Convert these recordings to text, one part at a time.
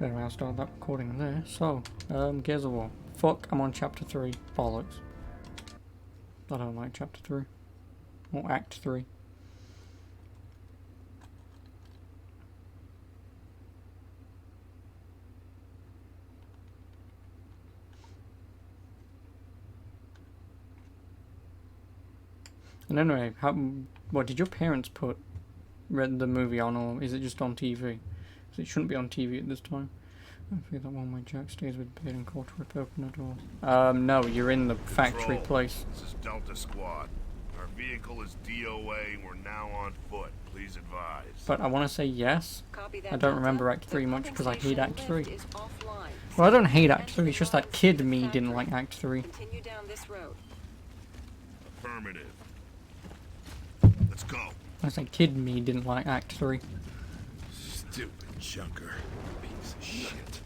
Anyway, I'll start that recording there. So, Gears of War. Fuck, I'm on chapter 3. Bollocks. I don't like chapter 3. Or act 3. And anyway, what did your parents put the movie on, or is it just on TV? Because it shouldn't be on TV at this time. I feel that one way Jack stays with Beard and Cole to rip open the door. No, you're in the factory place. This is Delta Squad. Our vehicle is DOA. We're now on foot. Please advise. But I want to say yes. I don't remember Act 3 much because I hate Act 3. Well, Well, I don't hate Act 3, it's just that kid me didn't like Act 3. Continue down this road. Affirmative. Let's go. I say kid me didn't like Act 3. Stupid junker. Piece of shit.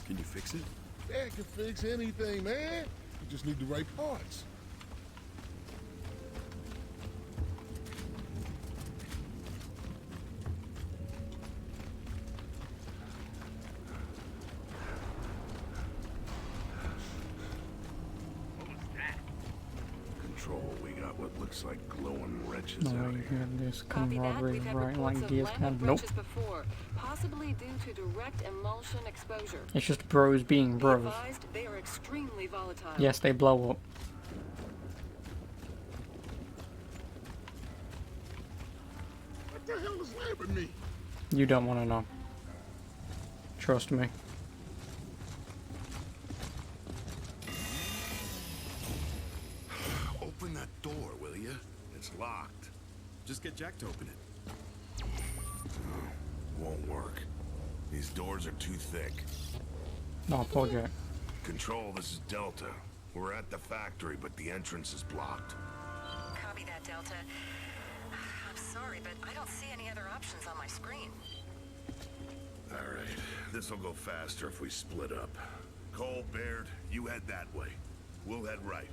Can you fix it? Dad can fix anything, man. You just need the right parts. Control, we got what looks like glowing wrenches No out way you here. have this Copy that. camaraderie We've had right reports like of Gears lamp can. Nope. breaches before, possibly due to direct emulsion exposure. It's just bros being Be bros. advised, they are extremely volatile. Yes, they blow up. What the hell is lamping me? You don't want to know. Trust me. Open that door, will you? It's locked. Just get Jack to open it. Won't work. These doors are too thick. No, poor Jack. Control, this is Delta. We're at the factory, but the entrance is blocked. Copy that, Delta. I'm sorry, but I don't see any other options on my screen. Alright, this'll go faster if we split up. Cole, Baird, you head that way. We'll head right.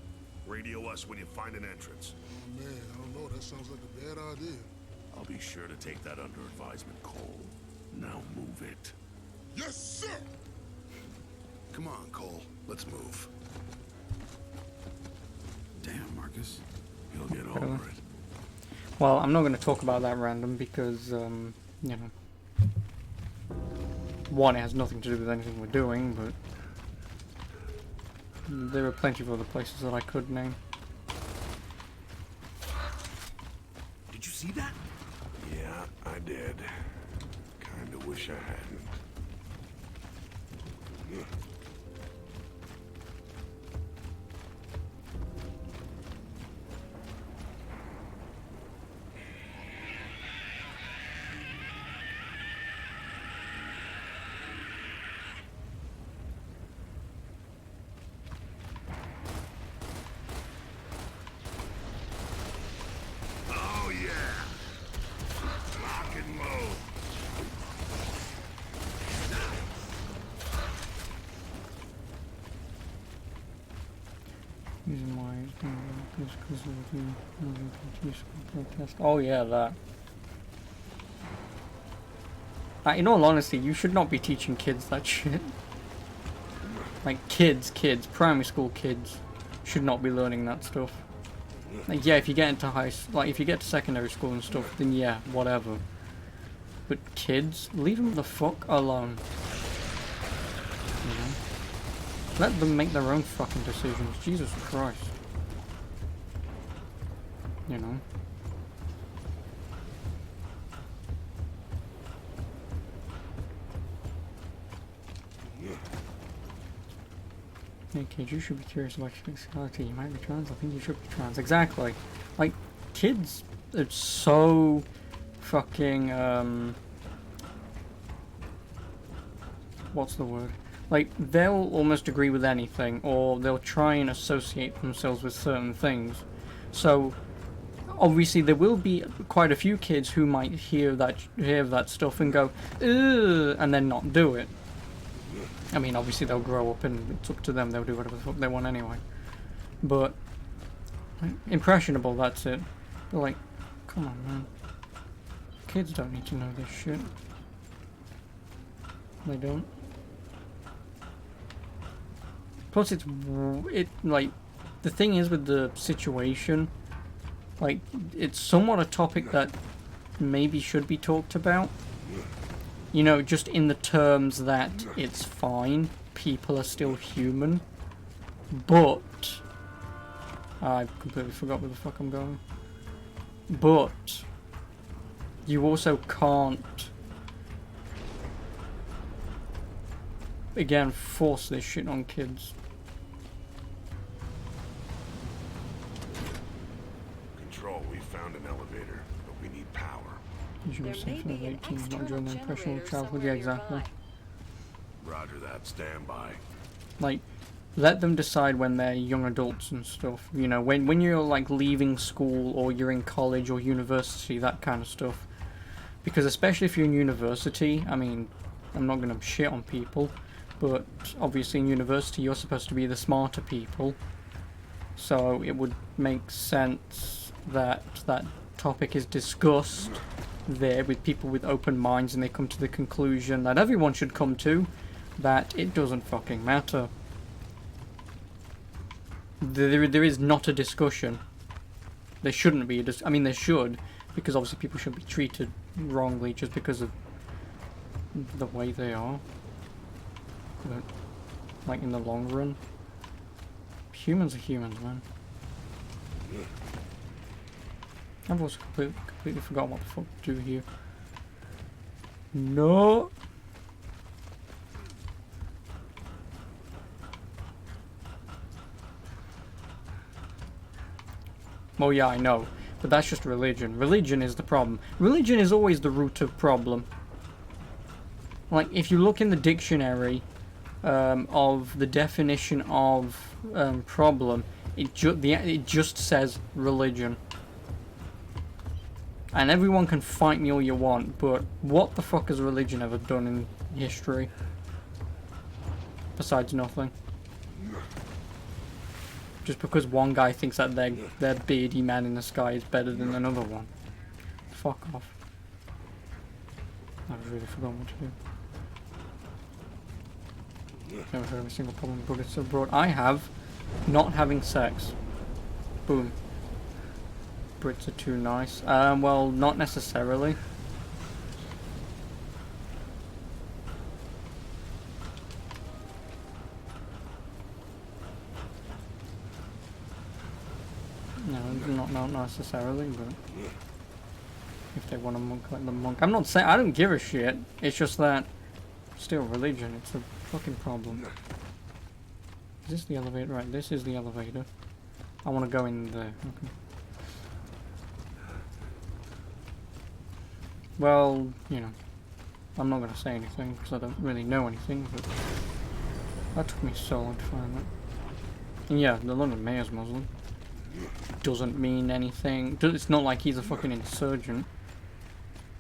Radio us when you find an entrance. Oh, man, I don't know. That sounds like a bad idea. I'll be sure to take that under advisement, Cole. Now move it. Yes, sir! Come on, Cole. Let's move. Damn, Marcus. You'll get over it. Well, I'm not going to talk about that random because, you know. One, it has nothing to do with anything we're doing, but there are plenty of other places that I could name. Did you see that? Yeah, I did. Kinda wish I hadn't. Oh yeah! Lock and load. Using my because of the protest. Oh yeah, that. In all honesty, you should not be teaching kids that shit. Like kids, primary school kids should not be learning that stuff. Like, yeah, if you get into if you get to secondary school and stuff, then yeah, whatever. But kids, leave them the fuck alone. You know? Let them make their own fucking decisions. Jesus Christ. You know? Hey kid, you should be curious about your sexuality. You might be trans, I think you should be trans. Exactly. Like, kids are so fucking, what's the word? Like, they'll almost agree with anything, or they'll try and associate themselves with certain things. So, obviously there will be quite a few kids who might hear that stuff and go, ugh, and then not do it. I mean, obviously they'll grow up and it's up to them, they'll do whatever the fuck they want anyway. But, like, impressionable, that's it. But like, come on, man. Kids don't need to know this shit. They don't. Plus, like, the thing is with the situation, like, it's somewhat a topic that maybe should be talked about. You know, just in the terms that it's fine, people are still human, but I completely forgot where the fuck I'm going. But you also can't, again, force this shit on kids. Control, we found an elevator, but we need power. You should There be may safe for be the an 18, not external during their impressionable generator childhood. somewhere Yeah, exactly. nearby. Roger that, stand by. Like, let them decide when they're young adults and stuff. You know, when you're like leaving school or you're in college or university, that kind of stuff. Because especially if you're in university, I mean, I'm not going to shit on people, but obviously in university you're supposed to be the smarter people. So it would make sense that that topic is discussed there with people with open minds, and they come to the conclusion that everyone should come to, that it doesn't fucking matter. There is not a discussion. There shouldn't be I mean, there should, because obviously people shouldn't be treated wrongly just because of the way they are. But, like, in the long run, humans are humans, man. I've also completely forgot what the fuck to do here. No! Well, yeah, I know. But that's just religion. Religion is the problem. Religion is always the root of problem. Like, if you look in the dictionary of the definition of problem, it just says religion. And everyone can fight me all you want, but what the fuck has religion ever done in history? Besides nothing. Just because one guy thinks that their beardy man in the sky is better than another one. Fuck off. I've really forgotten what to do. Never heard of a single problem but it's so broad. I have not having sex. Boom. Brits are too nice. Well, not necessarily. No, not necessarily, but if they want a monk, let them monk. I'm not saying I don't give a shit. It's just that still religion. It's a fucking problem. Is this the elevator? Right, this is the elevator. I want to go in there. Okay. Well, you know, I'm not going to say anything because I don't really know anything, but that took me so long to find that. And yeah, the London Mayor's Muslim. Doesn't mean anything. It's not like he's a fucking insurgent.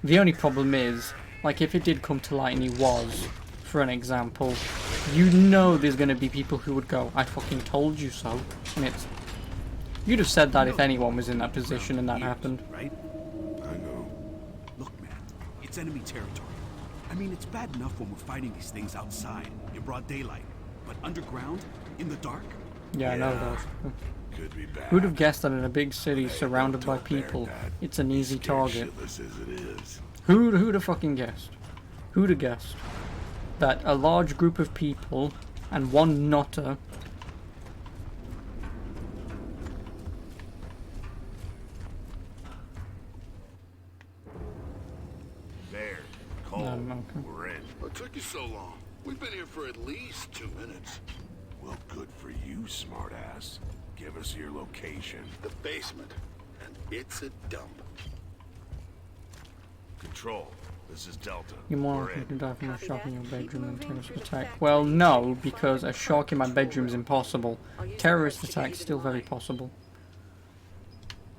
The only problem is, like, if it did come to light and he was, for an example, you know there's going to be people who would go, I fucking told you so. And it's... You'd have said that if anyone was in that position and that happened. Right? I know. Look, man, it's enemy territory. I mean, it's bad enough when we're fighting these things outside, in broad daylight. But underground, in the dark? Yeah, I know Yeah. that. Could be bad. Who'd have guessed that in a big city Hey, surrounded by don't tell Bear people, that. it's an easy He's target? scared shitless as it is. Who'd have fucking guessed? Who'd have guessed that a large group of people and one nutter There, Cole, okay. we're in. What took you so long? We've been here for at least 2 minutes. Well, good for you, smartass. Give us your location. The basement. And it's a dump. Control, this is Delta. You're more We're likely to in. die from a Copy shark in that. your bedroom than Keep terrorist moving. attack. Push Well, back. no, because a shark in my bedroom is impossible. I'll use Terrorist the attack is to still very line. possible.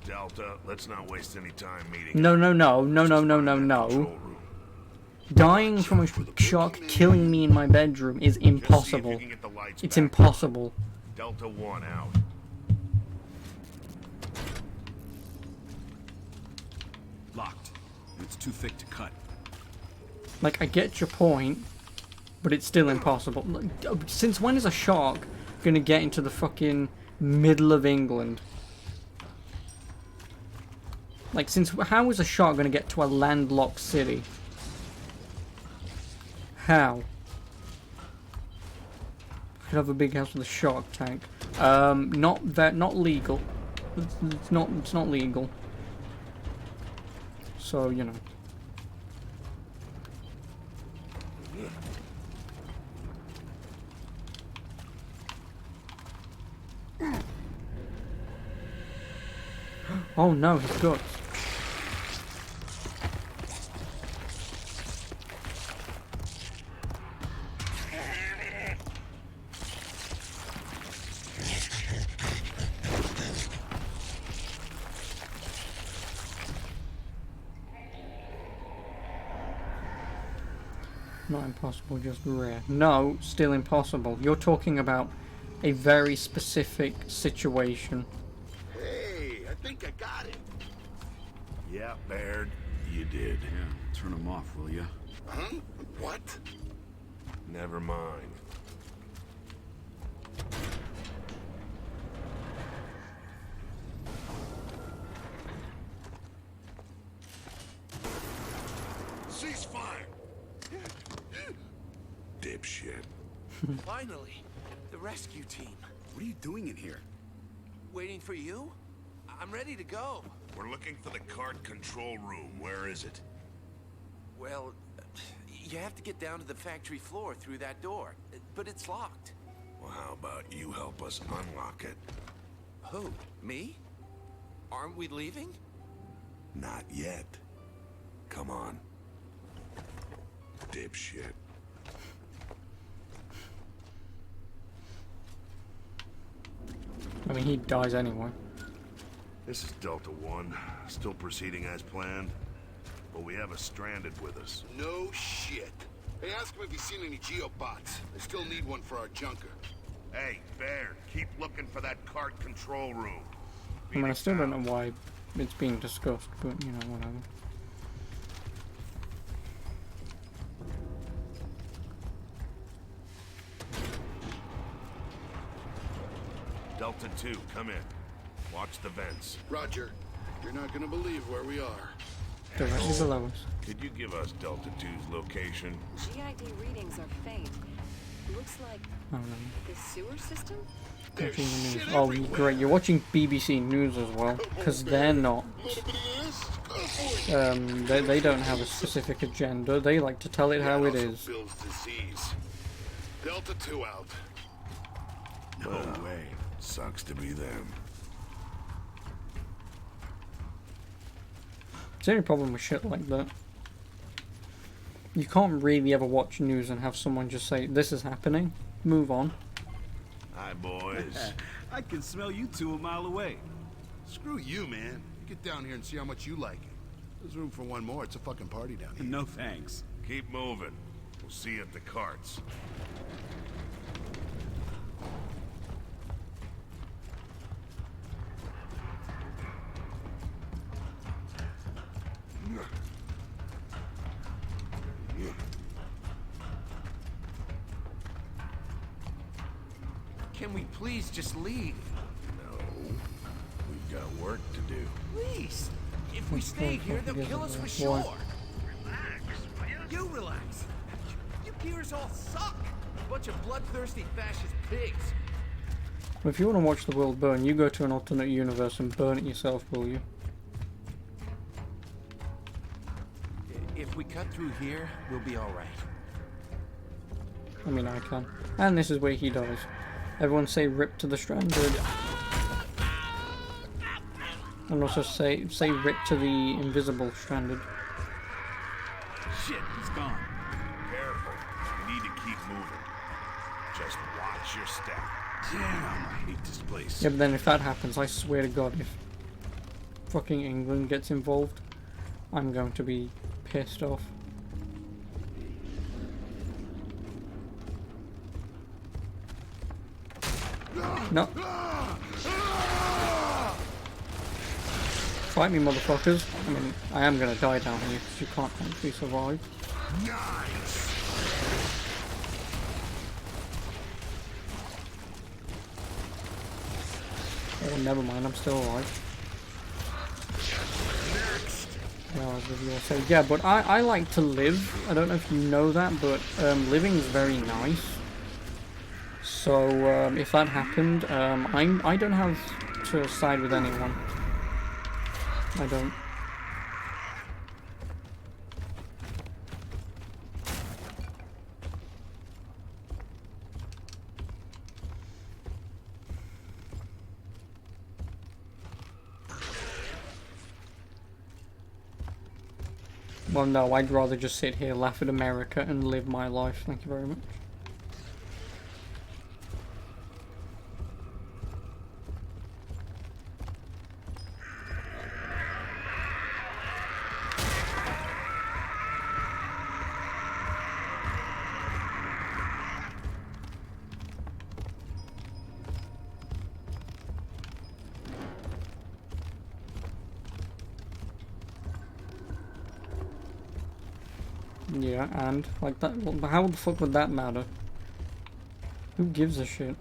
Delta, let's not waste any time meeting. No, up. no, no, no, Just no, no, find no, that no. control room. Dying from a shark killing me in my bedroom is Just see if you impossible. can get the lights It's back. impossible. Delta 1 out. Locked. It's too thick to cut. Like, I get your point, but it's still impossible. Since when is a shark gonna get into the fucking middle of England? Like, how is a shark gonna get to a landlocked city? How? Could have a big house with a shark tank. Not legal. It's not legal. So, you know. Oh no, his guts. Not impossible, just rare. No, still impossible. You're talking about a very specific situation. Hey, I think I got it. Yeah, Baird, you did. Yeah, turn them off, will ya? Huh? What? Never mind. Ceasefire! Dipshit. Finally, the rescue team. What are you doing in here? Waiting for you? I'm ready to go. We're looking for the cart control room. Where is it? Well, you have to get down to the factory floor through that door, but it's locked. Well, how about you help us unlock it? Who? Me? Aren't we leaving? Not yet. Come on. Dipshit. I mean, he dies anyway. This is Delta One. Still proceeding as planned. But we have a stranded with us. No shit. Hey, ask him if he's seen any geobots. I still need one for our junker. Hey, Baird, keep looking for that cart control room. I mean, I still don't know why it's being discussed, but, you know, whatever. Delta 2, come in. Watch the vents. Roger. You're not gonna believe where we are. Directly below us. Could you give us Delta 2's location? GID readings are faint. Looks like I don't know. the sewer system? There's Watching the news. shit Oh, everywhere. great. You're watching BBC News as well, because they're not. Little bit of this, go for it. They don't have a specific agenda. They like to tell it how it also is. builds disease. Delta 2 out. No way. Sucks to be them. It's the only problem with shit like that. You can't really ever watch news and have someone just say, "This is happening. Move on." Hi, boys. I can smell you two a mile away. Screw you, man. Get down here and see how much you like it. There's room for one more. It's a fucking party down here. No thanks. Keep moving. We'll see you at the carts. Can we please just leave? No. We've got work to do. Please! If we stay here, they'll kill us for Why? sure. Relax, will you? You relax. You gears all suck. Bunch of bloodthirsty fascist pigs. Well, if you want to watch the world burn, you go to an alternate universe and burn it yourself, will you? If we cut through here, we'll be all right. I mean, I can. And this is where he dies. Everyone say "rip to the stranded." And also say "rip to the invisible stranded." Shit, he's gone. Careful. We need to keep moving. Just watch your step. Damn, I hate this place. Yeah, but then if that happens, I swear to God, if fucking England gets involved, I'm going to be pissed off. No. Fight me, motherfuckers. I mean, I am gonna die down here because you can't actually survive. Oh, never mind, I'm still alive. Yeah, I was with you also. Yeah, but I like to live. I don't know if you know that, but living is very nice. So if that happened, I don't have to side with anyone. I don't. Well, no, I'd rather just sit here, laugh at America, and live my life. Thank you very much. Yeah, and like that. Well, how the fuck would that matter? Who gives a shit?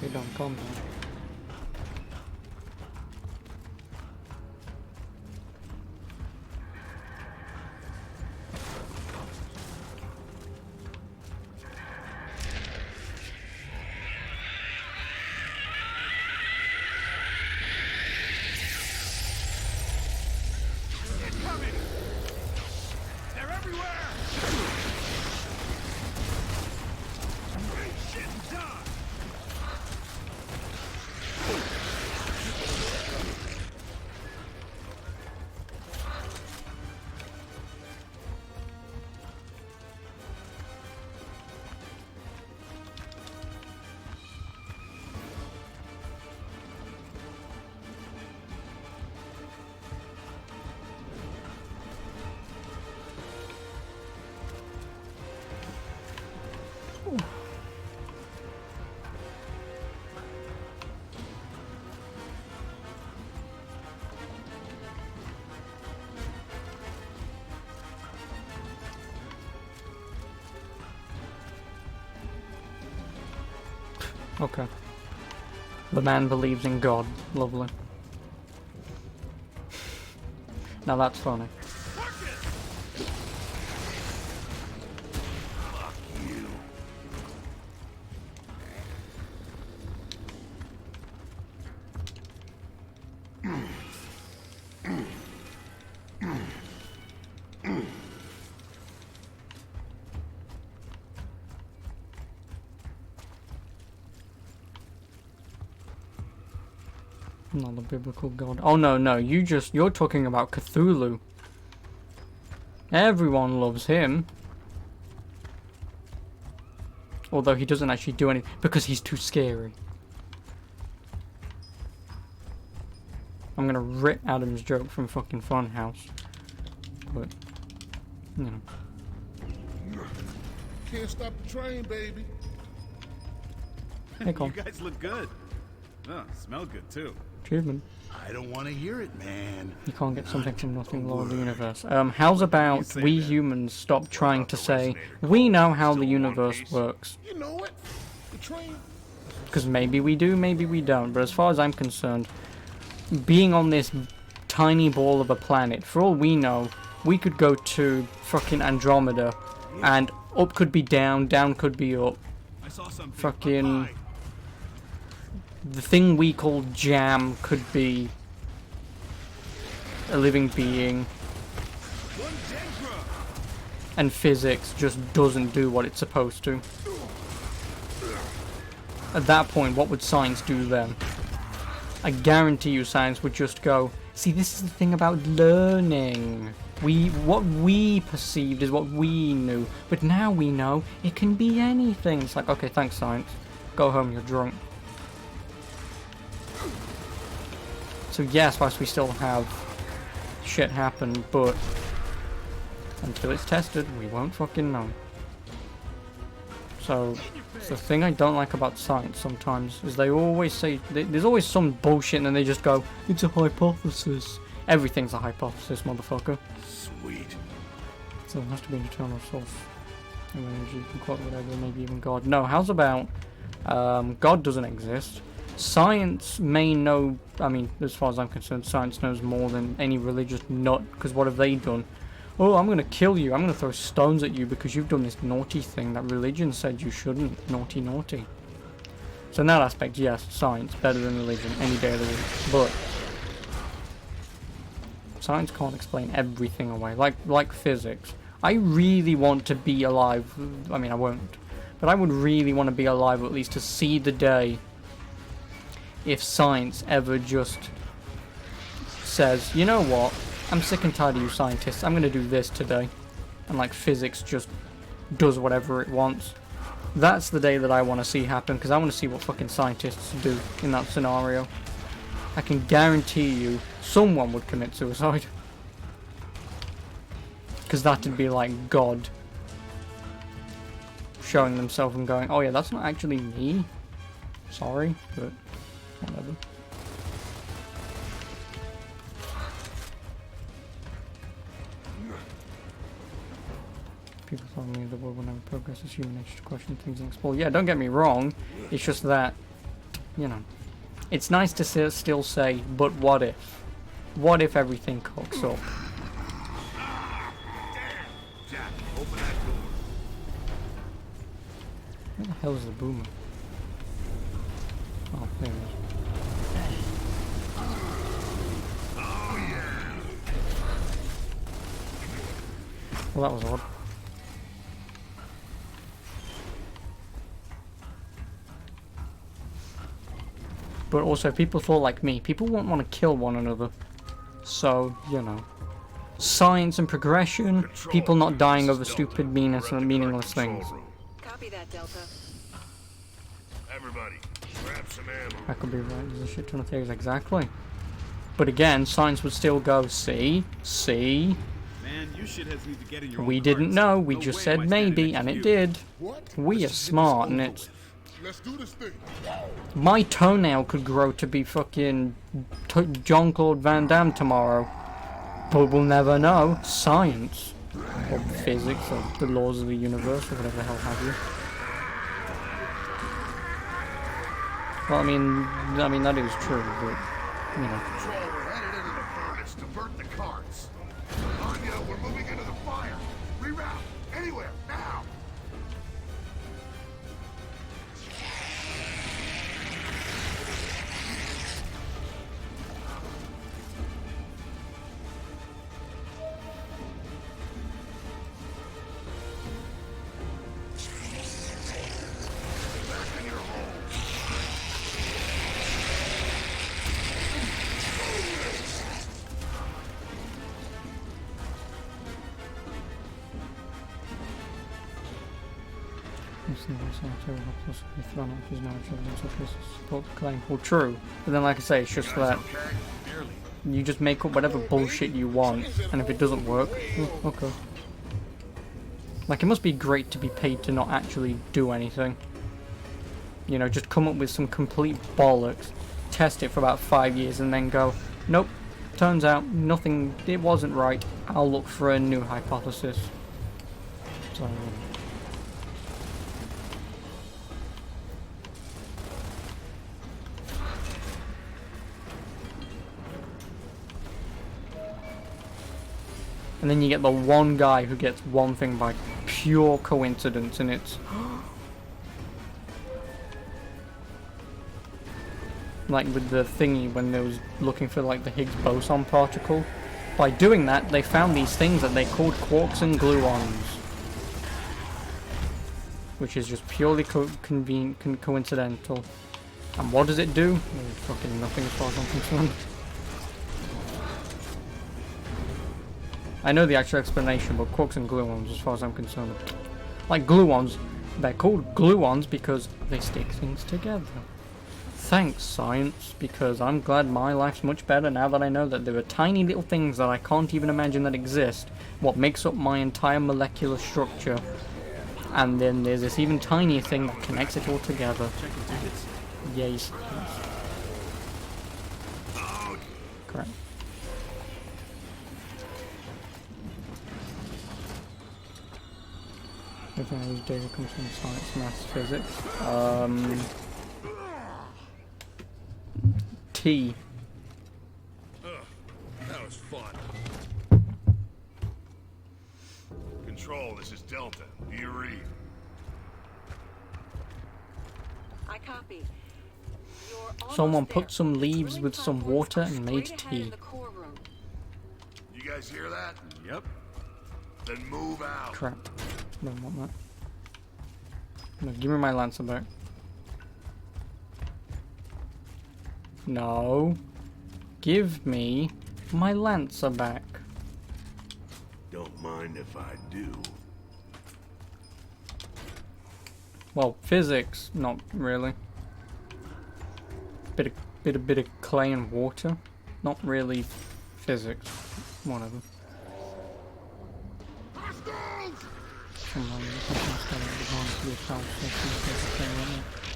Okay, don't calm down. They're everywhere! Shit, done! Okay. The man believes in God. Lovely. Now that's funny. Not the biblical god. Oh no, no, you're talking about Cthulhu. Everyone loves him. Although he doesn't actually do anything because he's too scary. I'm gonna rip Adam's joke from fucking Funhouse. But, you know. Can't stop the train, baby. Hey, Cole. You guys look good. Oh, smell good too. Achievement. I don't want to hear it, man. You can't get something from nothing, Lord of the Universe. How's about we humans stop trying to say, we know how the universe works? You know what? The train. Because maybe we do, maybe we don't. But as far as I'm concerned, being on this tiny ball of a planet, for all we know, we could go to fucking Andromeda, and up could be down, down could be up. I saw something. Fucking... the thing we call jam could be a living being, and physics just doesn't do what it's supposed to. At that point, what would science do then? I guarantee you science would just go, see, this is the thing about learning. What we perceived is what we knew, but now we know it can be anything. It's like, okay, thanks science. Go home, you're drunk. So yes, whilst we still have shit happen, but until it's tested, we won't fucking know. So, it's the thing I don't like about science sometimes, is they always say, there's always some bullshit and then they just go, it's a hypothesis. Everything's a hypothesis, motherfucker. Sweet. So there has to be an eternal source of energy, you can call it whatever, maybe even God. No, how's about, God doesn't exist. Science may know, I mean, as far as I'm concerned, science knows more than any religious nut, because what have they done? Oh, I'm going to kill you, I'm going to throw stones at you because you've done this naughty thing that religion said you shouldn't. Naughty, naughty. So in that aspect, yes, science, better than religion, any day of the week. But science can't explain everything away, like physics. I really want to be alive, I mean, I won't, but I would really want to be alive at least to see the day if science ever just says, you know what, I'm sick and tired of you scientists, I'm going to do this today. And like physics just does whatever it wants. That's the day that I want to see happen, because I want to see what fucking scientists do in that scenario. I can guarantee you someone would commit suicide. Because that'd be like God showing themselves and going, oh yeah, that's not actually me. Sorry, but whatever. People tell me the world will never progress as human nature to question things and explore. Yeah, don't get me wrong. It's just that, you know, it's nice to still say, but what if? What if everything cooks up? Jack, open that door. Where the hell is the boomer? Oh, there it is. Well, that was odd. But also, people thought like me. People won't want to kill one another. So, you know. Science and progression, people not dying over stupid, meaningless things. Copy that, Delta. Everybody, grab some ammo. I could be right, there's a shit ton of theories, exactly. But again, science would still go, see? Man, you shitheads need to get in your We own didn't cards. know, we No just way said am I standing maybe, next and to it you. did. What? We are Let's just get this smart, and over it's... with. Let's do this thing. My toenail could grow to be fucking Jean-Claude Van Damme tomorrow. But we'll never know. Science. Or physics, or the laws of the universe, or whatever the hell have you. Well, I mean that is true, but, you know. Control, we're headed into the furnace. Divert the carts. Anya, we're moving into the fire. Reroute. Anywhere. Now. Back in your hole. Well, true, but then like I say, it's just that Barely. you just make up whatever bullshit you want, and if it doesn't work, okay. Like, it must be great to be paid to not actually do anything. You know, just come up with some complete bollocks, test it for about 5 years, and then go, nope, turns out nothing, it wasn't right, I'll look for a new hypothesis. So, and then you get the one guy who gets one thing by pure coincidence, and it's... like with the thingy when they was looking for like the Higgs boson particle. By doing that, they found these things that they called quarks and gluons, which is just purely coincidental. And what does it do? Fucking nothing as far as I'm concerned. I know the actual explanation, but quarks and gluons, as far as I'm concerned, like gluons, they're called gluons because they stick things together. Thanks, science, because I'm glad my life's much better now that I know that there are tiny little things that I can't even imagine that exist, what makes up my entire molecular structure, and then there's this even tinier thing that connects it all together. Checking tickets. Yay, science. Correct. Everything I use data comes from science, maths, physics. T. That was fun. Control, this is Delta. Do you read? I copy. You're almost Someone there. put some leaves Drilling with some platforms water are and made straight ahead in tea. the core room. You guys hear that? Yep. Then move out. Crap. Don't want that. No, give me my Lancer back. No. Give me my Lancer back. Don't mind if I do. Well, physics, not really. Bit of clay and water. Not really physics. Whatever.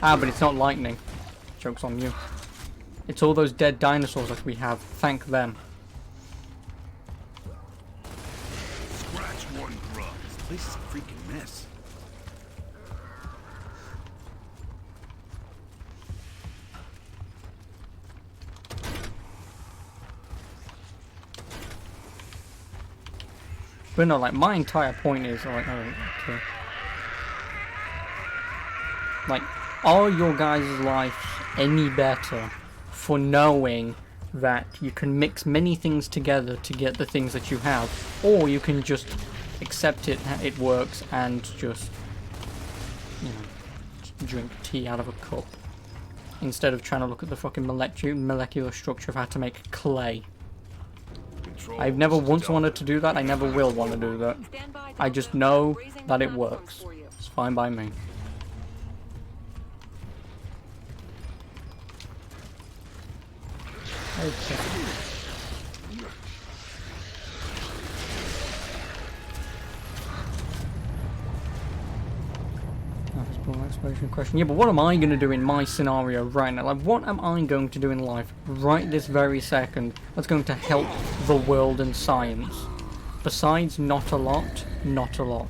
Ah, but it's not lightning. Joke's on you. It's all those dead dinosaurs that we have. Thank them. Scratch one grub. This place is a freaking mess. But no, like, my entire point is, like, oh, okay. Like, are your guys' lives any better for knowing that you can mix many things together to get the things that you have, or you can just accept it works and just, you know, drink tea out of a cup instead of trying to look at the fucking molecular structure of how to make clay? Control, I've never this is once Delta. wanted to do that. I never will want to do that. Stand by, I Delta. just know Raising that it platforms works. for you. It's fine by me. Okay. Exploration question. Yeah, but what am I going to do in my scenario right now? Like, what am I going to do in life right this very second that's going to help the world and science? Besides, not a lot. Not a lot.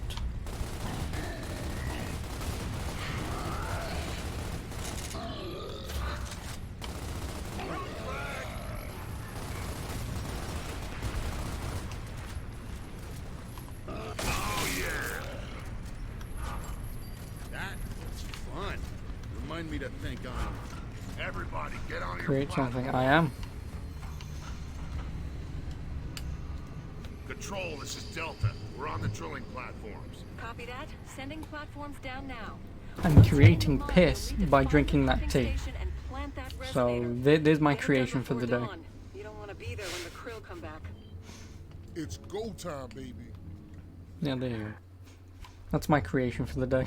That was fun. Remind me to think on. Everybody, get on your Create platform. something. I am. Control, this is Delta. We're on the drilling platforms. Copy that. Sending platforms down now. I'm creating piss by drinking that tea. So So there's my creation for the day. You don't want to be there when the krill come back. It's go time, baby. Yeah, there you go. That's my creation for the day.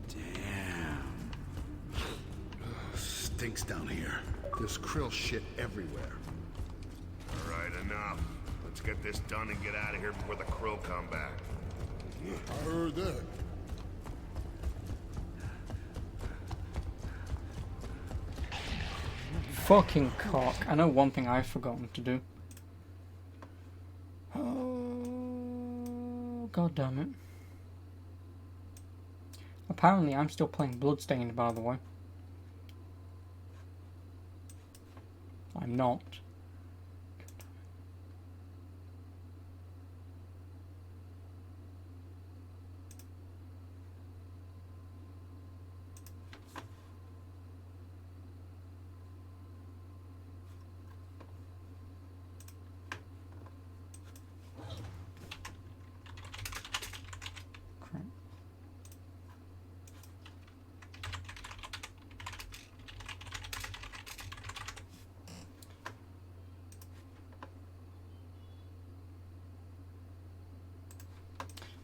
Damn. Stinks down here. There's krill shit everywhere. All right, enough. Let's get this done and get out of here before the krill come back. I heard that. Fucking cock. I know one thing I've forgotten to do. Oh, god damn it. Apparently I'm still playing Bloodstained, by the way. I'm not. Crap.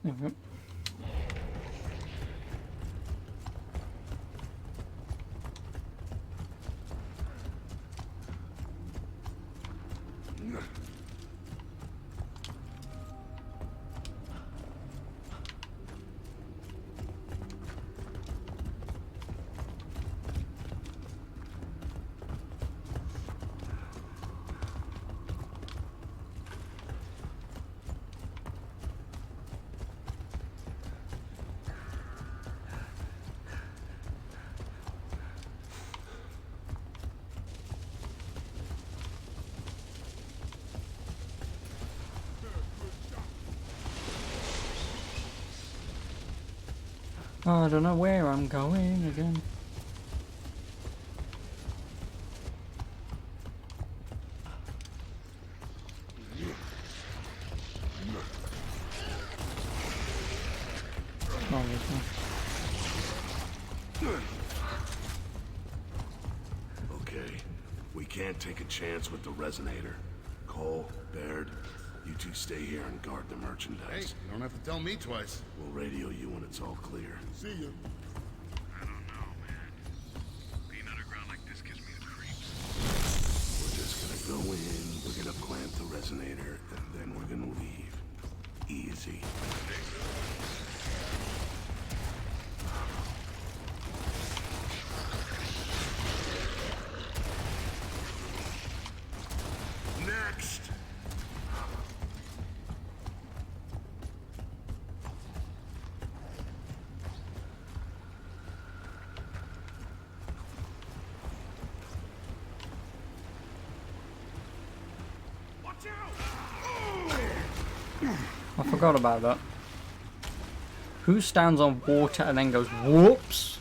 There we go. I don't know where I'm going again. Oh, Okay, we can't take a chance with the resonator. Cole, Baird, you two stay here and guard the Hey, merchandise. you don't have to tell me twice. We'll radio you when it's all clear. See ya. I don't know, man. Being underground like this gives me the creeps. We're just gonna go in, we're gonna plant the resonator, and then we're gonna leave. Easy. Next! Watch out! I forgot about that. Who stands on water and then goes whoops?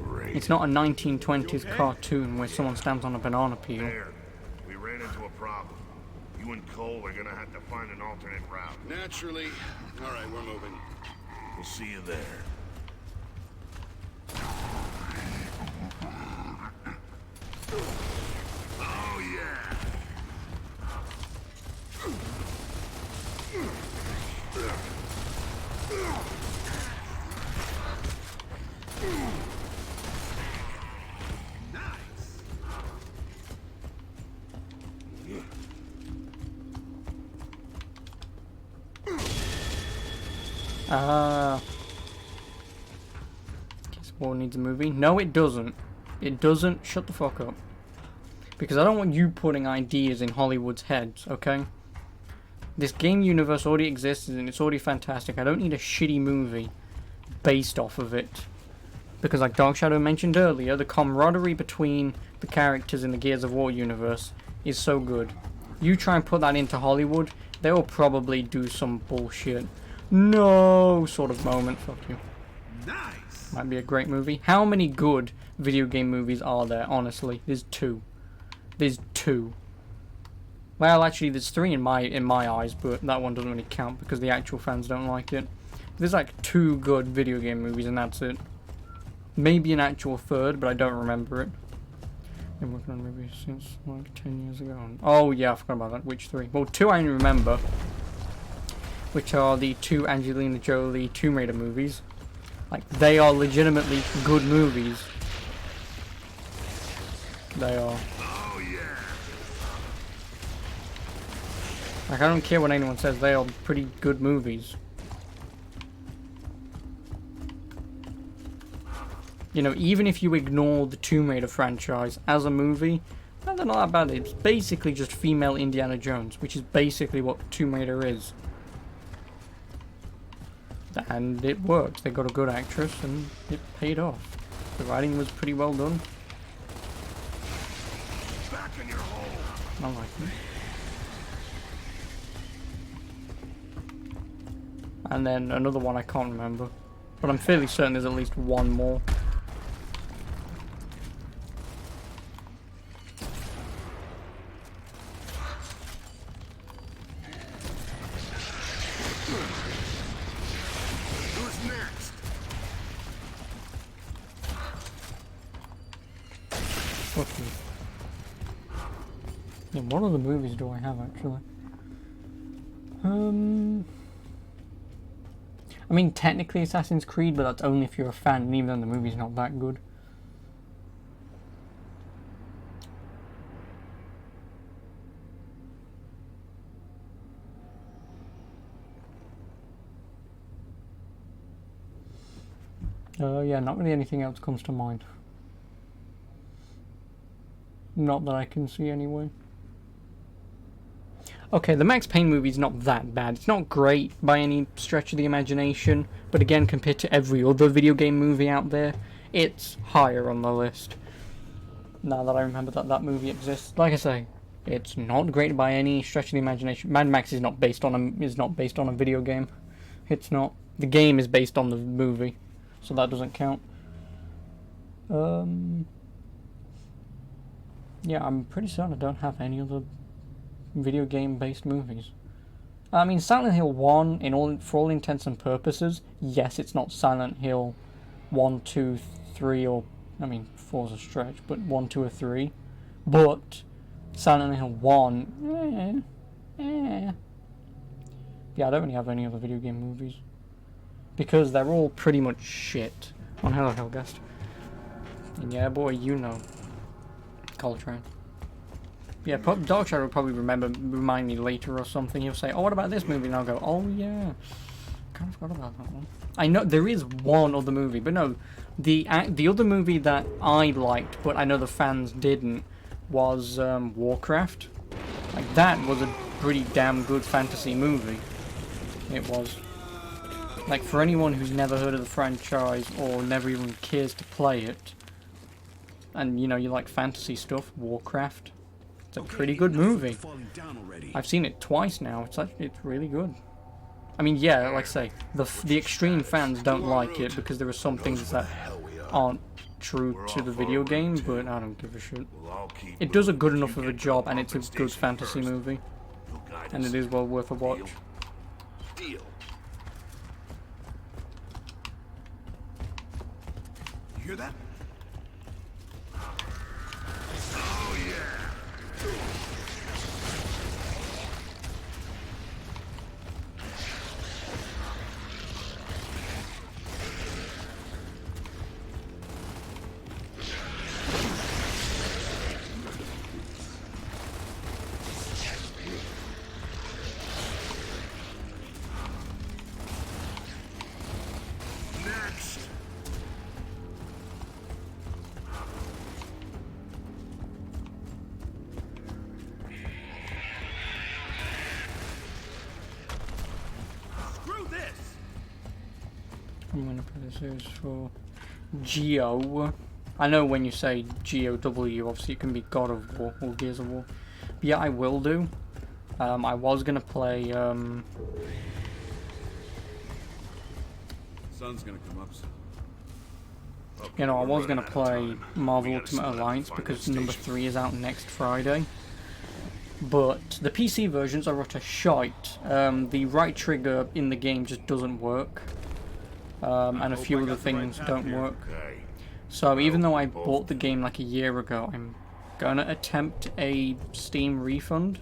Great. It's not a 1920s cartoon where someone stands on a banana peel. Baird, we ran into a problem. You and Cole are gonna have to find an alternate route. Naturally. All right, we're moving. We'll see you there. Oh, yeah! Nice. Guess war needs a movie. No, it doesn't. It doesn't. Shut the fuck up. Because I don't want you putting ideas in Hollywood's heads, okay? This game universe already exists and it's already fantastic. I don't need a shitty movie based off of it. Because like Dark Shadow mentioned earlier, the camaraderie between the characters in the Gears of War universe is so good. You try and put that into Hollywood, they will probably do some bullshit. No sort of moment. Fuck you. Nice. Might be a great movie. How many good video game movies are there, honestly? There's two. There's two. Well, actually, there's three in my eyes, but that one doesn't really count because the actual fans don't like it. There's like two good video game movies, and that's it. Maybe an actual third, but I don't remember it. Been working on movies since like 10 years ago. Oh yeah, I forgot about that. Which three? Well, two I remember, which are the two Angelina Jolie Tomb Raider movies. Like, they are legitimately good movies. They are. Oh, yeah! Like, I don't care what anyone says, they are pretty good movies. You know, even if you ignore the Tomb Raider franchise as a movie, well, they're not that bad. It's basically just female Indiana Jones, which is basically what Tomb Raider is. And it worked. They got a good actress, and it paid off. The writing was pretty well done. in your hole. I like it. And then another one I can't remember. But I'm fairly certain there's at least one more. Who's next? Okay. Yeah, what other movies do I have actually? I mean, technically Assassin's Creed, but that's only if you're a fan, and even then the movie's not that good. Yeah, not really anything else comes to mind. Not that I can see anyway. Okay, the Max Payne movie's not that bad. It's not great by any stretch of the imagination, but again, compared to every other video game movie out there, it's higher on the list. Now that I remember that that movie exists. Like I say, it's not great by any stretch of the imagination. Mad Max is not based on a video game. It's not. The game is based on the movie, so that doesn't count. Yeah, I'm pretty certain I don't have any other video game based movies. I mean, Silent Hill 1, for all intents and purposes, yes, it's not Silent Hill 1, 2, 3, or, I mean, 4's a stretch, but 1, 2, or 3. But Silent Hill 1, yeah, I don't really have any other video game movies. Because they're all pretty much shit. On Hello Hellguest. And yeah, boy, you know. Coltrane. Yeah, Darkshire will probably remind me later or something. He'll say, "Oh, what about this movie?" And I'll go, "Oh yeah, kind of forgot about that one." I know there is one other movie, but no, the other movie that I liked, but I know the fans didn't, was Warcraft. Like that was a pretty damn good fantasy movie. It was. Like for anyone who's never heard of the franchise or never even cares to play it, and you know you like fantasy stuff, Warcraft. It's a pretty good movie. I've seen it twice now. It's really good. I mean, yeah, like I say, the extreme fans don't like it because there are some things that aren't true to the video game, but I don't give a shit. It does a good enough of a job, and it's a good fantasy movie, and it is well worth a watch. Deal. You hear that? Oh yeah. Next. Screw this! I'm gonna put this as for Geo. I know when you say G-O-W, obviously it can be God of War or Gears of War. But yeah, I will do. I was gonna play. Sun's gonna come up soon. You know, I was gonna play Marvel Ultimate Alliance because number 3 is out next Friday. But the PC versions are utter shite. The right trigger in the game just doesn't work. And a few other things don't work. So even though I bought the game like a year ago, I'm gonna attempt a Steam refund.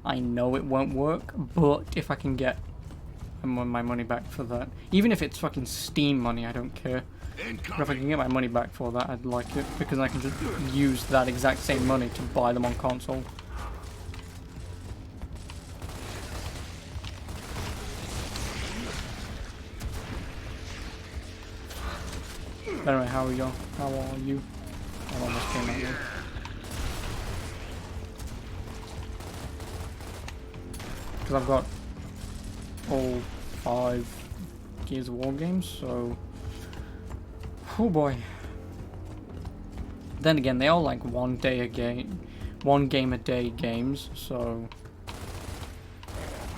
I know it won't work, but if I can get my money back for that, even if it's fucking Steam money, I don't care. But if I can get my money back for that, I'd like it, because I can just use that exact same money to buy them on console. Anyway, how are you? How are you? I almost came out there. Because I've got all 5 Gears of War games, so... Oh boy. Then again, they all like 1 day a game. 1 game a day games, so...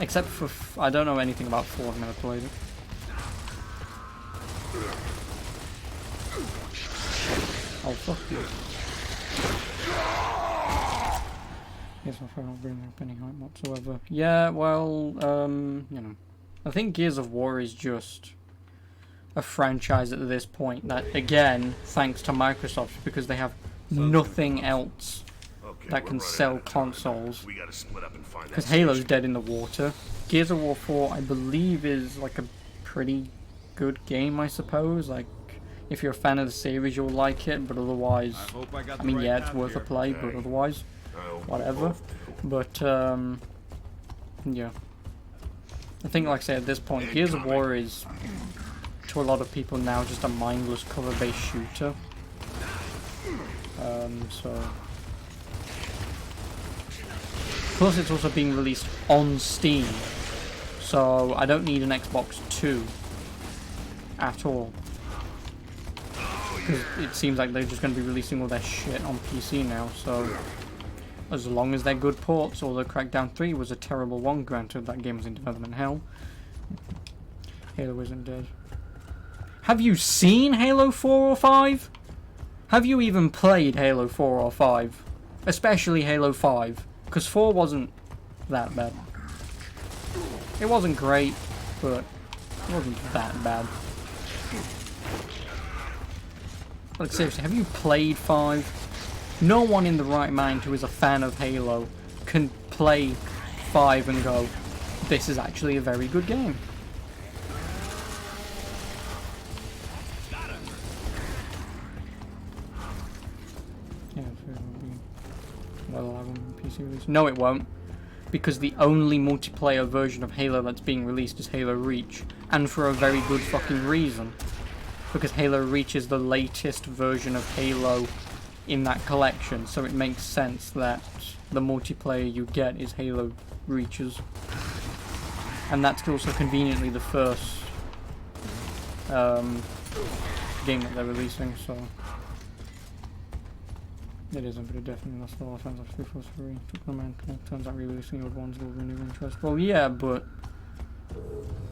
Except for... I don't know anything about 4, I've never played it. Oh, fuck you. Yes, I don't bring up any hype whatsoever. Yeah, well, you know. I think Gears of War is just a franchise at this point that, again, thanks to Microsoft, because they have nothing else that can sell consoles. We gotta split up and find that Because Halo's station. dead in the water. Gears of War 4, I believe, is like a pretty good game, I suppose. Like, if you're a fan of the series, you'll like it, but otherwise, I mean, yeah, it's worth a play, but otherwise, whatever. But, yeah. I think, like I say, at this point, Gears of War is, to a lot of people now, just a mindless cover-based shooter. So... Plus, it's also being released on Steam, so I don't need an Xbox 2 at all. Because it seems like they're just going to be releasing all their shit on PC now, so... As long as they're good ports, although Crackdown 3 was a terrible one, granted that game was in development hell. Halo isn't dead. Have you seen Halo 4 or 5? Have you even played Halo 4 or 5? Especially Halo 5. Because 4 wasn't that bad. It wasn't great, but it wasn't that bad. Like, seriously, have you played 5? No one in the right mind who is a fan of Halo can play 5 and go, this is actually a very good game. Yeah, well, on PC release. No, it won't, because the only multiplayer version of Halo that's being released is Halo Reach, and for a very good fucking reason. Because Halo Reach is the latest version of Halo in that collection, so it makes sense that the multiplayer you get is Halo Reaches. And that's also conveniently the first game that they're releasing, so... It isn't, but it definitely lost a lot of fans after 343. Took them and turns out releasing old ones will renew interest. Well, yeah, but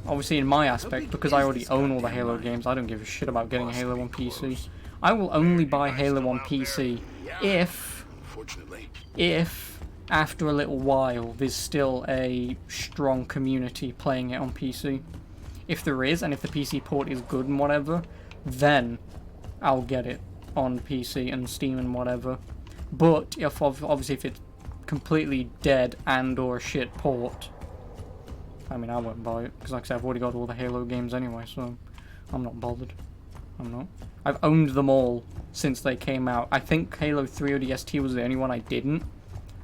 obviously in my aspect, because I already own all the Halo games, I don't give a shit about getting a Halo on PC. I will only buy Halo on PC if after a little while there's still a strong community playing it on PC. If there is, and if the PC port is good and whatever, then I'll get it on PC and Steam and whatever. But if obviously if it's completely dead and or a shit port, I mean, I won't buy it, because like I said, I've already got all the Halo games anyway, so I'm not bothered. I'm not. I've owned them all since they came out. I think Halo 3 ODST was the only one I didn't,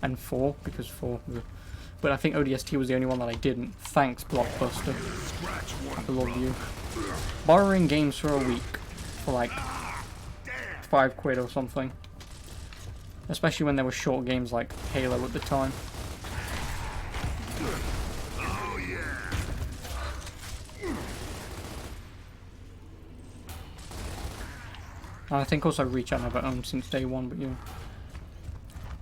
and 4, because 4... But I think ODST was the only one that I didn't. Thanks, Blockbuster. I love you. Borrowing games for a week for like £5 or something. Especially when there were short games like Halo at the time. Oh, yeah. And I think also Reach I never owned since day one, but yeah.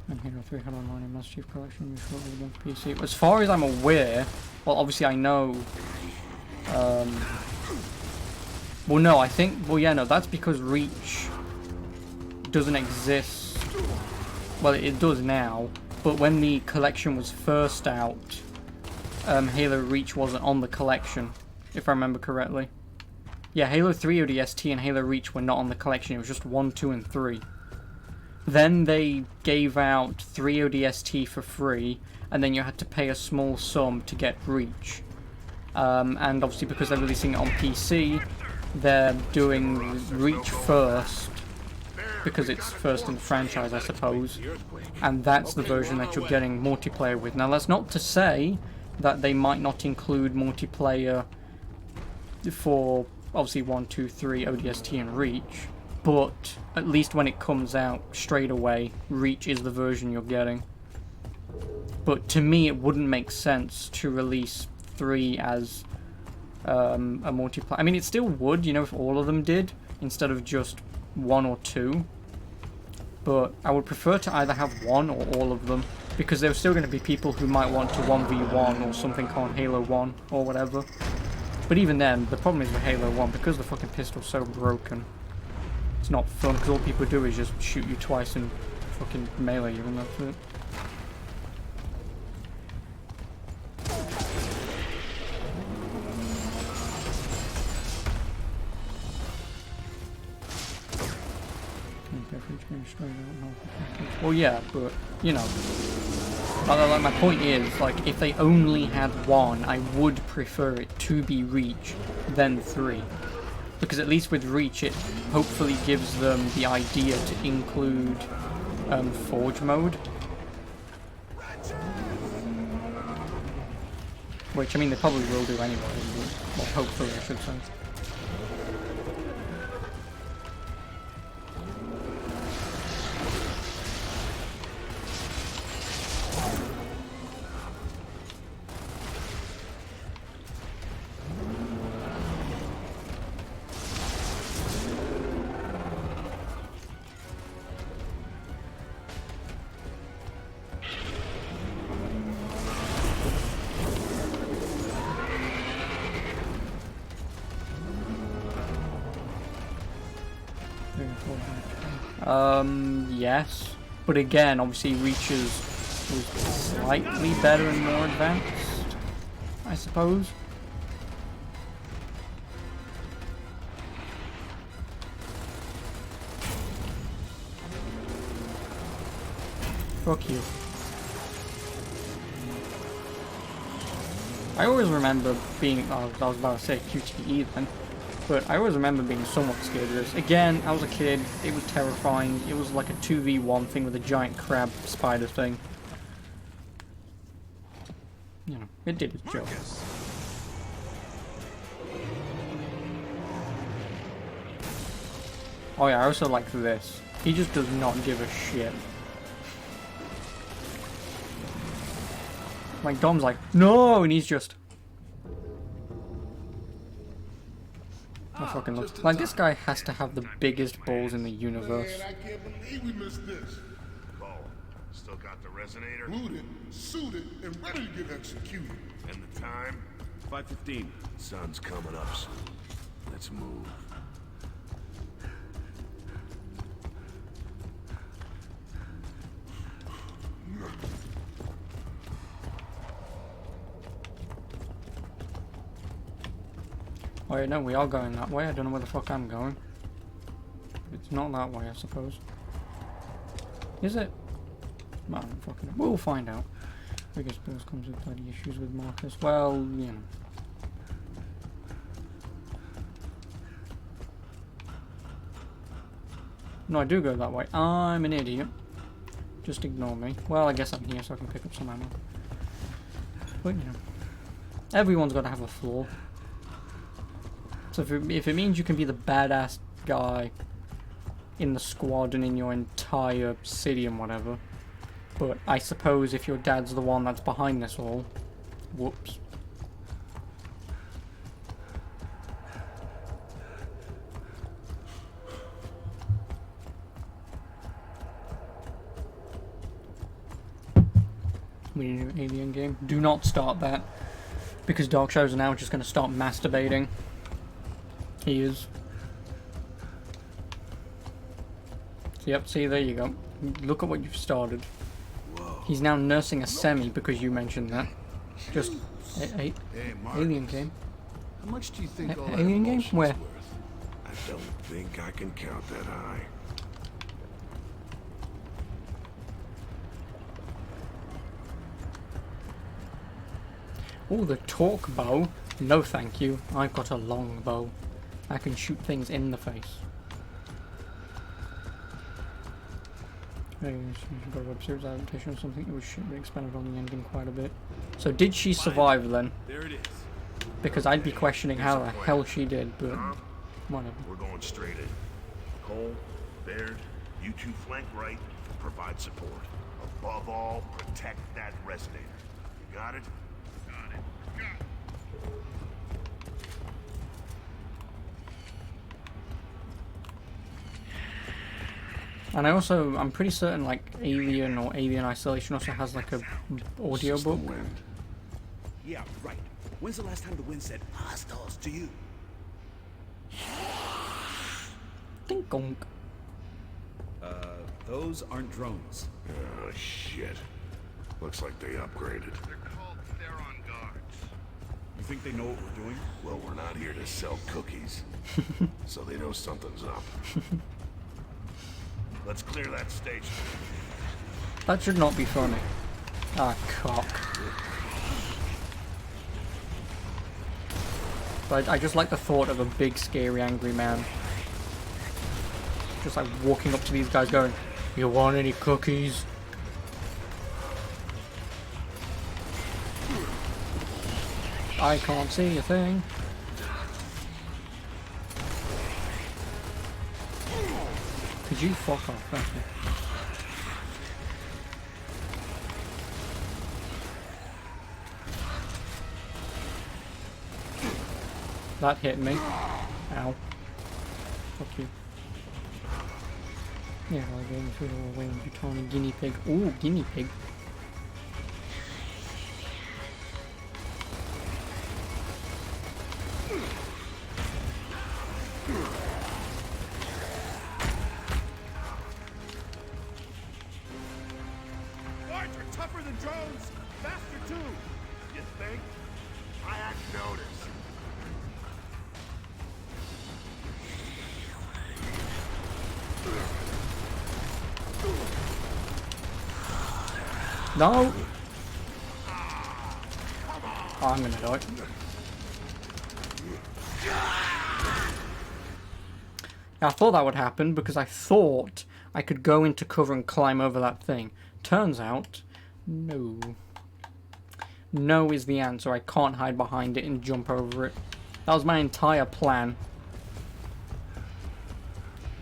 And Halo 3 had online and Master Chief Collection used shortly against PC. As far as I'm aware, well, obviously I know. Well, no, I think. Well, yeah, no, that's because Reach doesn't exist. Well, it does now, but when the collection was first out, Halo Reach wasn't on the collection, if I remember correctly. Yeah, Halo 3 ODST and Halo Reach were not on the collection, it was just 1, 2, and 3. Then they gave out 3 ODST for free, and then you had to pay a small sum to get Reach. And obviously because they're releasing it on PC, they're doing Reach first, because it's first in the franchise, I suppose. And that's the version that you're getting multiplayer with. Now, that's not to say that they might not include multiplayer for, obviously, 1, 2, 3, ODST and Reach. But, at least when it comes out straight away, Reach is the version you're getting. But to me, it wouldn't make sense to release 3 as a multiplayer. I mean, it still would, you know, if all of them did, instead of just 1 or 2. but I would prefer to either have one or all of them, because there are still going to be people who might want to 1v1 or something on Halo 1 or whatever. But even then, the problem is with Halo 1, because the fucking pistol's so broken, it's not fun, because all people do is just shoot you twice and fucking melee you, and that's it. Well, yeah, but, you know, like my point is, like, if they only had one, I would prefer it to be Reach than 3. Because at least with Reach, it hopefully gives them the idea to include Forge mode. Which, I mean, they probably will do anyway, but, well, hopefully, I should say. Yes, but again, obviously Reach's was slightly better and more advanced, I suppose. Fuck you. I always remember being, I was about to say QTE then. But I always remember being somewhat scared of this. Again, I was a kid, it was terrifying. It was like a 2v1 thing with a giant crab spider thing. You know, it did its job. Oh yeah, I also like this. He just does not give a shit. Like, Dom's like, no! And he's just... I fucking love. Like, this guy has to have the biggest balls in the universe. Man, I can't believe we missed this. Cole, still got the resonator? Looted, suited, and ready to get executed. And the time? 5:15. Sun's coming up soon. Let's move. Oh yeah, no, we are going that way. I don't know where the fuck I'm going. It's not that way, I suppose. Is it? Well, fucking... We'll find out. Biggest bills comes with bloody issues with Marcus. Well, you know. No, I do go that way. I'm an idiot. Just ignore me. Well, I guess I'm here so I can pick up some ammo. But, you know. Everyone's got to have a flaw. So if it means you can be the badass guy in the squad and in your entire city and whatever, but I suppose if your dad's the one that's behind this all, whoops. We need an alien game. Do not start that, because Dark Shadows are now just going to start masturbating. He is. Yep, see, there you go. Look at what you've started. Whoa. He's now nursing a semi because you mentioned that. Just Hey, Marcus. alien game. How much do you think all that Alien game? emotion's Where? worth? I don't think I can count that high. Oh, the torque bow. No, thank you. I've got a long bow. I can shoot things in the face. Maybe she should go to web series adaptation or something. It was shit, they expanded on the ending quite a bit. So did she survive then? There it is. Because I'd be questioning how the hell she did, but whatever. We're going straight in. Cole, Baird, you two flank right, provide support. Above all, protect that resonator. You got it? Got it. Got it. And I'm pretty certain like Alien or Alien Isolation also has like a audio book. Yeah, right. When's the last time the wind said hostiles to you? Ding dong. Those aren't drones. Oh, shit. Looks like they upgraded. They're called Theron guards. You think they know what we're doing? Well, we're not here to sell cookies. So they know something's up. Let's clear that station. That should not be funny. Ah, cock. But I just like the thought of a big, scary, angry man. Just like walking up to these guys going, "You want any cookies?" I can't see a thing. Could you fuck off, thank you. That hit me. Ow. Fuck you. Yeah, like going through the way you told me guinea pig. Ooh, guinea pig. Guards are tougher than drones. Faster too. You think? I hadn't noticed. No! Oh, I'm gonna die. Now, I thought that would happen because I thought I could go into cover and climb over that thing. Turns out, no. No is the answer. I can't hide behind it and jump over it. That was my entire plan.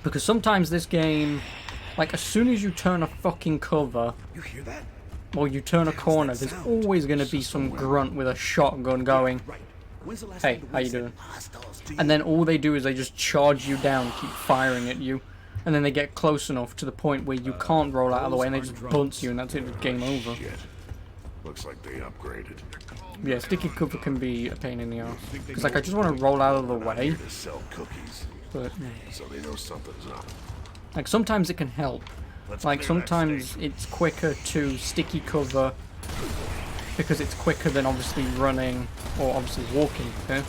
Because sometimes this game, like as soon as you turn a fucking cover, You hear that? or you turn a corner, that there's sound? always going to be some grunt with a shotgun going, Right. When's the last "Hey, time the how wind you said doing?" hostiles to you? And then all they do is they just charge you down, keep firing at you, and then they get close enough to the point where you can't roll out of the way and they those just aren't bunt drones. you and that's it, it's game over. Shit. Looks like they upgraded. Yeah, sticky cover can be a pain in the ass. Think they Because like know I just want to roll out of the We're not way, here to sell cookies. but So they know something's up. like sometimes it can help. Let's Like clear that sometimes station. it's quicker to sticky cover because it's quicker than obviously running or obviously walking. Okay?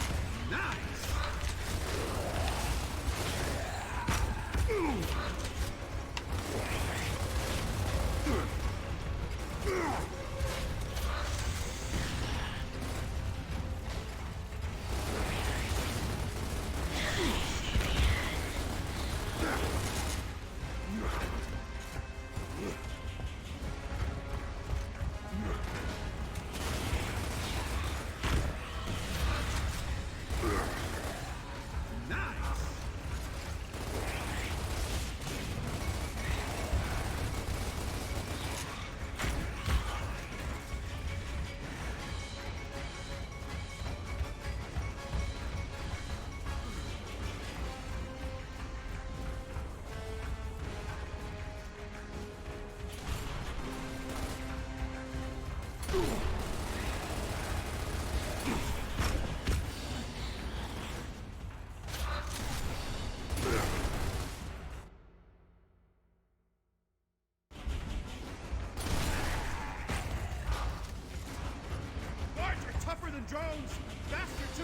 Guards are tougher than drones. Faster too.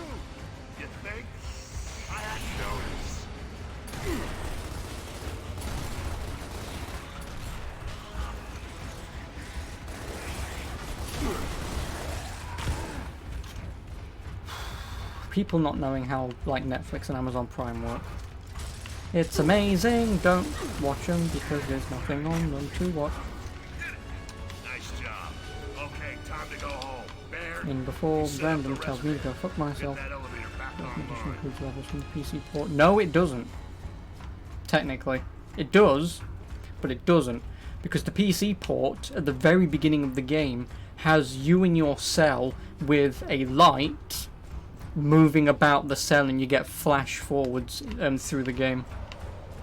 You think? I hadn't noticed. People not knowing how like Netflix and Amazon Prime work. It's amazing. Don't watch them because there's nothing on them to watch. Nice job. Okay, time to go home. Bear, And before you set up Brandon the tells me to rest go of it. fuck myself, Get that elevator back this online. includes levels from the PC port. No, it doesn't. Technically, it does, but it doesn't because the PC port at the very beginning of the game has you in your cell with a light moving about the cell, and you get flash forwards through the game.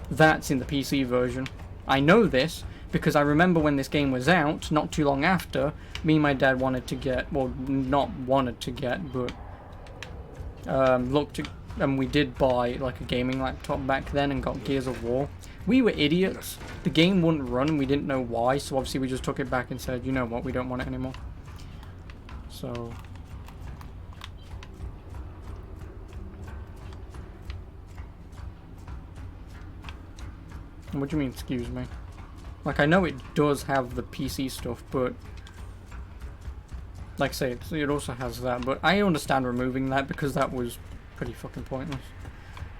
That's in the PC version. I know this because I remember when this game was out, not too long after, me and my dad wanted to get, well, not wanted to get, but looked at, and we did buy like a gaming laptop back then and got Gears of War. We were idiots. The game wouldn't run and we didn't know why, so obviously we just took it back and said, you know what, we don't want it anymore. So... What do you mean, excuse me? Like, I know it does have the PC stuff, but... Like I say, it also has that, but I understand removing that because that was pretty fucking pointless.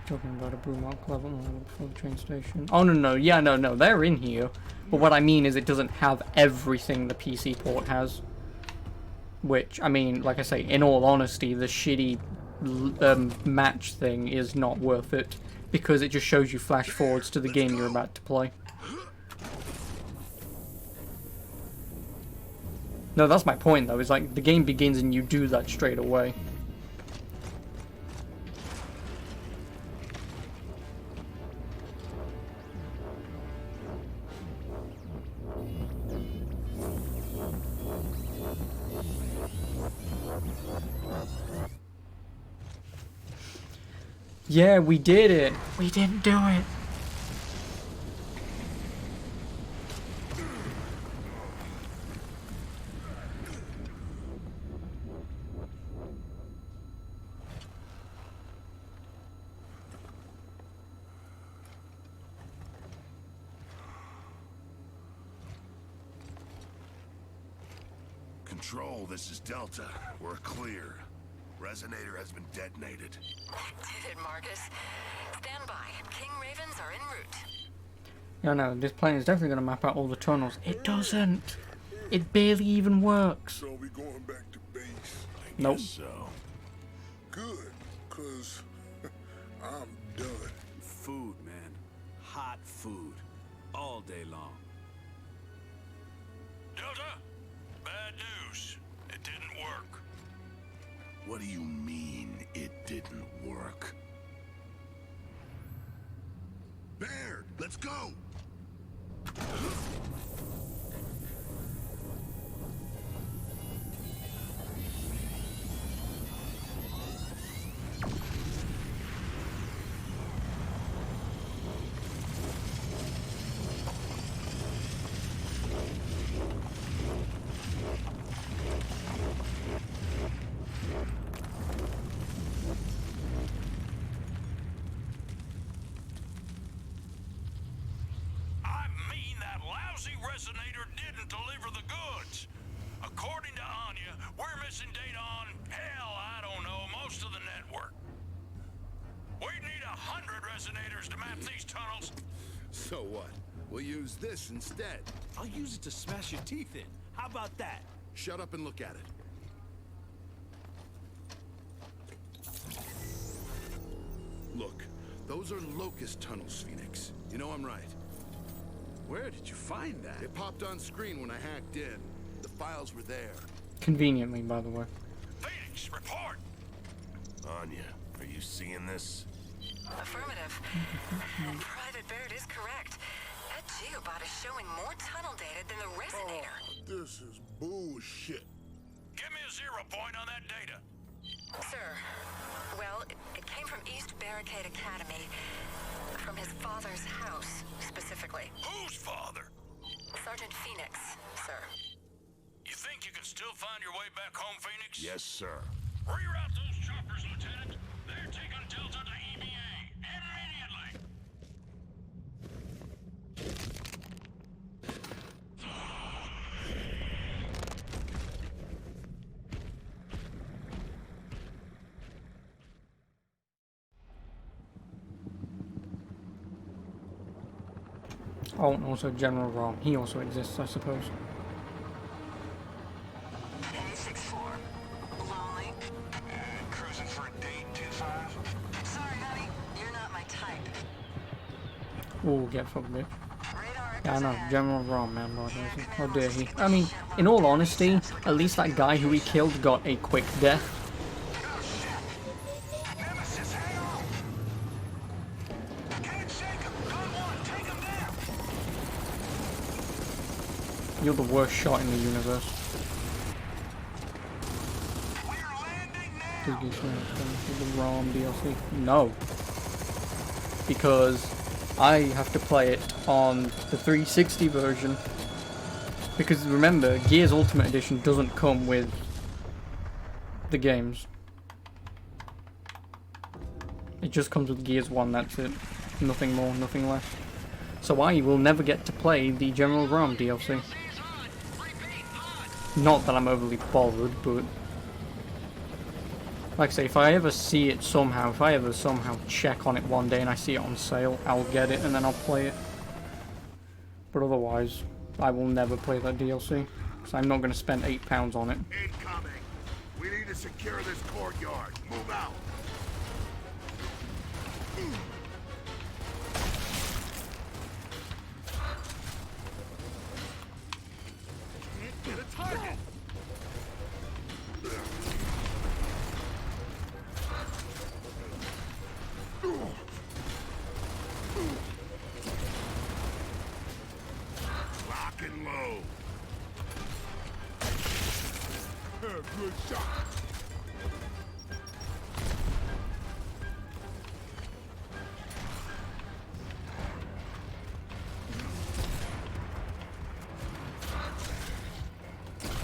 Talking about a Brewmark level before the train station. Oh, no, yeah, no, they're in here. But what I mean is it doesn't have everything the PC port has. Which, I mean, like I say, in all honesty, the shitty match thing is not worth it. Because it just shows you flash forwards to the game you're about to play. No, that's my point though, is like the game begins and you do that straight away. Yeah, we did it. We didn't do it. Control, this is Delta. We're clear. Resonator has been detonated. Did it, Marcus? Stand by. King Ravens are en route. Yeah, no, this plane is definitely going to map out all the tunnels. It doesn't. It barely even works. So we going back to base? Nope. So. Good, cause I'm done. Food, man. Hot food. All day long. Delta, bad news. It didn't work. What do you mean it didn't work? Baird, let's go! Resonator didn't deliver the goods. According to Anya, we're missing data on, hell, I don't know, most of the network. We need 100 resonators to map these tunnels. So what? We'll use this instead. I'll use it to smash your teeth in. How about that? Shut up and look at it. Look, those are locust tunnels, Phoenix. You know I'm right. Where did you find that? It popped on screen when I hacked in. The files were there. Conveniently, by the way. Phoenix, report! Anya, are you seeing this? Affirmative. Private Baird is correct. That geobot is showing more tunnel data than the Resonator. This is bullshit. Give me a 0 point on that data. Sir, well, it came from East Barricade Academy. From his father's house, specifically. Whose father? Sergeant Phoenix, sir. You think you can still find your way back home, Phoenix? Yes, sir. Reroute those choppers, Lieutenant. They're taking Delta to EBA. Immediately! Oh, and also General Rom. He also exists, I suppose. A64. Lonely. Cruising for a date, 2-5. Sorry, honey. You're not my type. Ooh, get fucked, bitch. Radar Yeah, I know. echoes General Rom, man. Lord knows it. How dare he? I mean, in all honesty, at least that guy who he killed got a quick death. Nemesis, hang on! Can't shake him! Gun one, take him down! You're the worst shot in the universe. Did you say the ROM DLC? No. Because I have to play it on the 360 version. Because remember, Gears Ultimate Edition doesn't come with the games. It just comes with Gears 1, that's it. Nothing more, nothing less. So I will never get to play the General ROM DLC. Not that I'm overly bothered, but... like I say, if I ever see it somehow, if I ever somehow check on it one day and I see it on sale, I'll get it and then I'll play it. But otherwise, I will never play that DLC. Because I'm not going to spend £8 on it. Incoming! We need to secure this courtyard. Move out! Get a target! Lock and load. Good shot.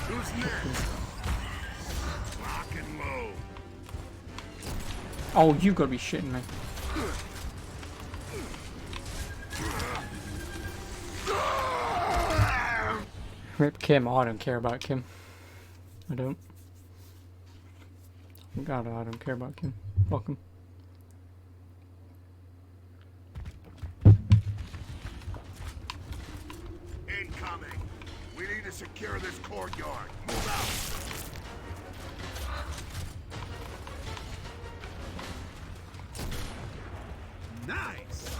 Who's next? Lock and load. Oh, you gotta be shitting me. Rip Kim. Oh, I don't care about Kim. I don't. God, I don't care about Kim. Fuck him. Incoming. We need to secure this courtyard. Move out. Nice!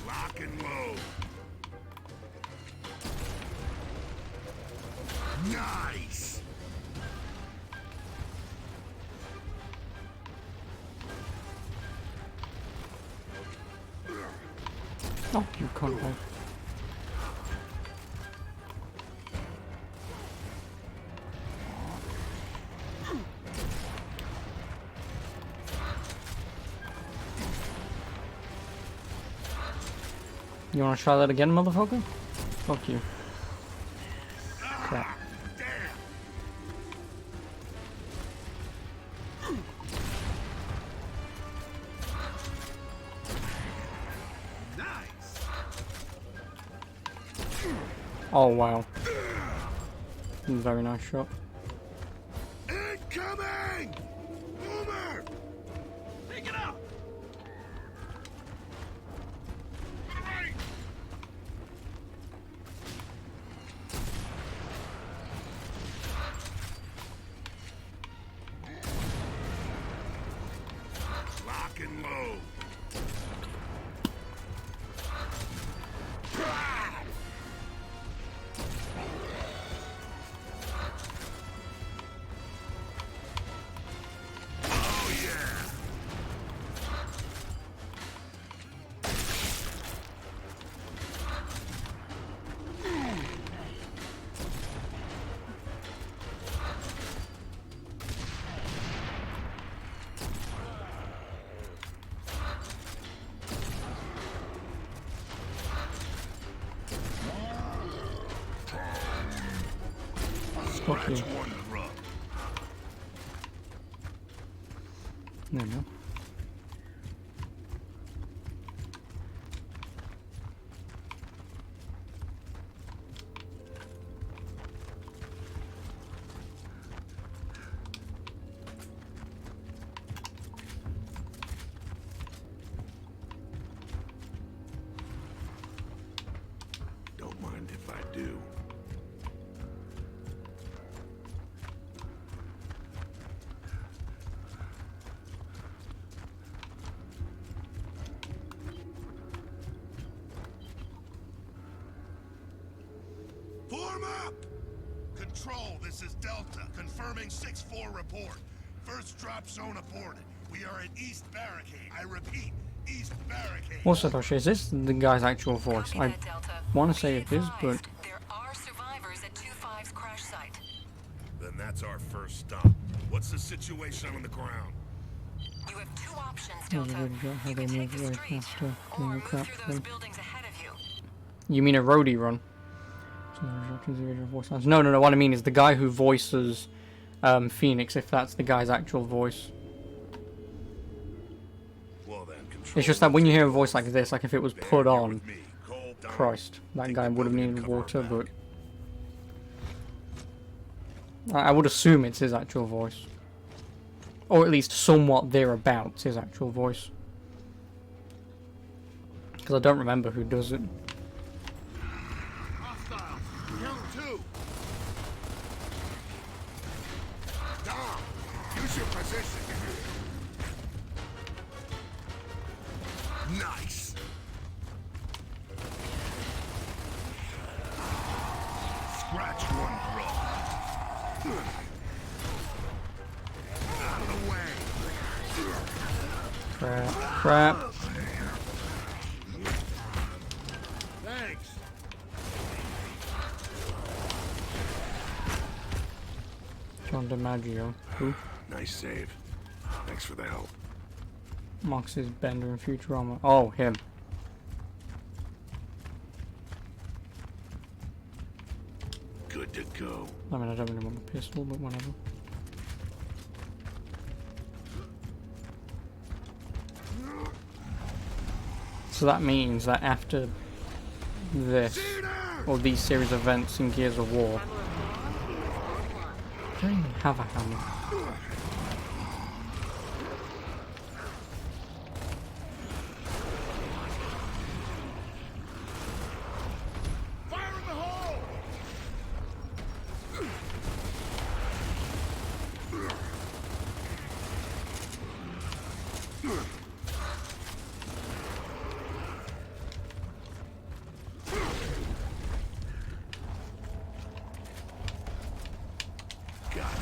Lock and load. Nice. Oh, you cunt. You wanna try that again, motherfucker? Fuck you. Crap. Nice! Oh, wow. Very nice shot. Incoming! Boomer! Pick it up! Lock and load. Oh yeah. Fuck you. That's one rub. There we go. Don't mind if I do. Form up! Control, this is Delta, confirming 6-4 report. First drop zone aborted. We are at East Barricade. I repeat, East Barricade. Also, Tosh, is this the guy's actual voice? Copy I that, Delta. want to Be say it is, but advised, there are survivors at 2-5's crash site. Then that's our first stop. What's the situation on the ground? You have two options, Yeah, Delta. really don't have You can any take the way street, faster or than the move crap through those thing. buildings ahead of you. You mean a roadie run? No, no, no. What I mean is the guy who voices Phoenix, if that's the guy's actual voice. Well then, control. It's just that when you hear a voice like this, like if it was Baird, put you're on, with me. Cole, Dom, Christ, that take guy the would have building and needed cover our water, back. but I would assume it's his actual voice. Or at least somewhat thereabouts his actual voice. Because I don't remember who does it. Hostiles. Count 2. Dom, use your position. Nice. Scratch one, bro. Out of the way. Crap. Crap. Thanks. John DiMaggio. Who? Nice save. Thanks for the help. Mox is Bender in Futurama. Oh, him. Good to go. I mean, I don't really want the pistol, but whatever. So that means that after this, or these series of events in Gears of War, I don't even have a hammer. Fire in the hole! Got it.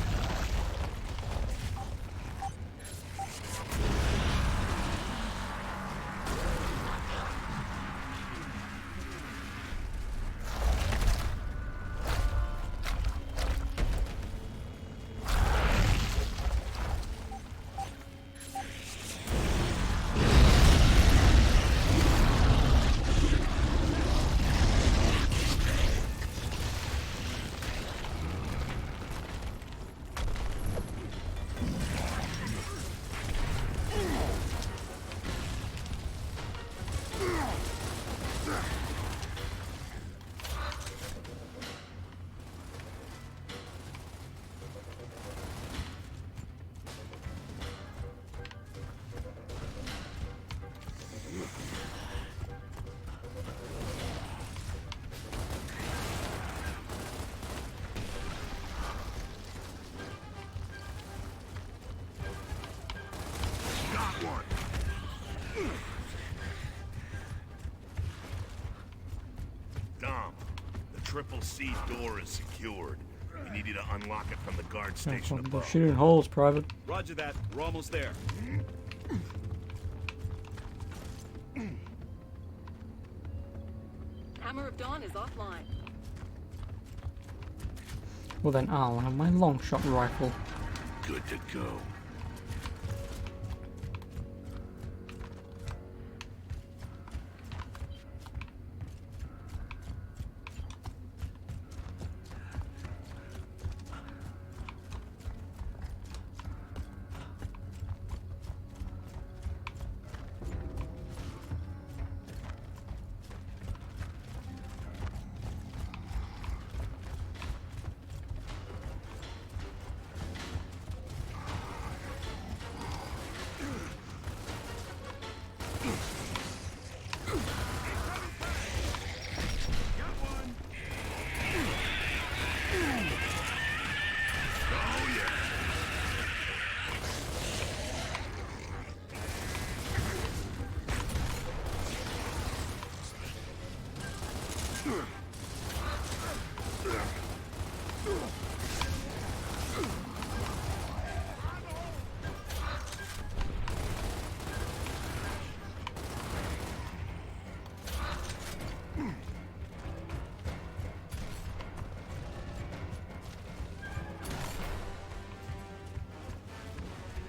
Got one. Dom, the Triple C door is secured. We need you to unlock it from the guard station They're above. shooting holes, Private. Roger that. We're almost there. Hammer of Dawn is offline. Well then, I'll have my long shot rifle. Good to go.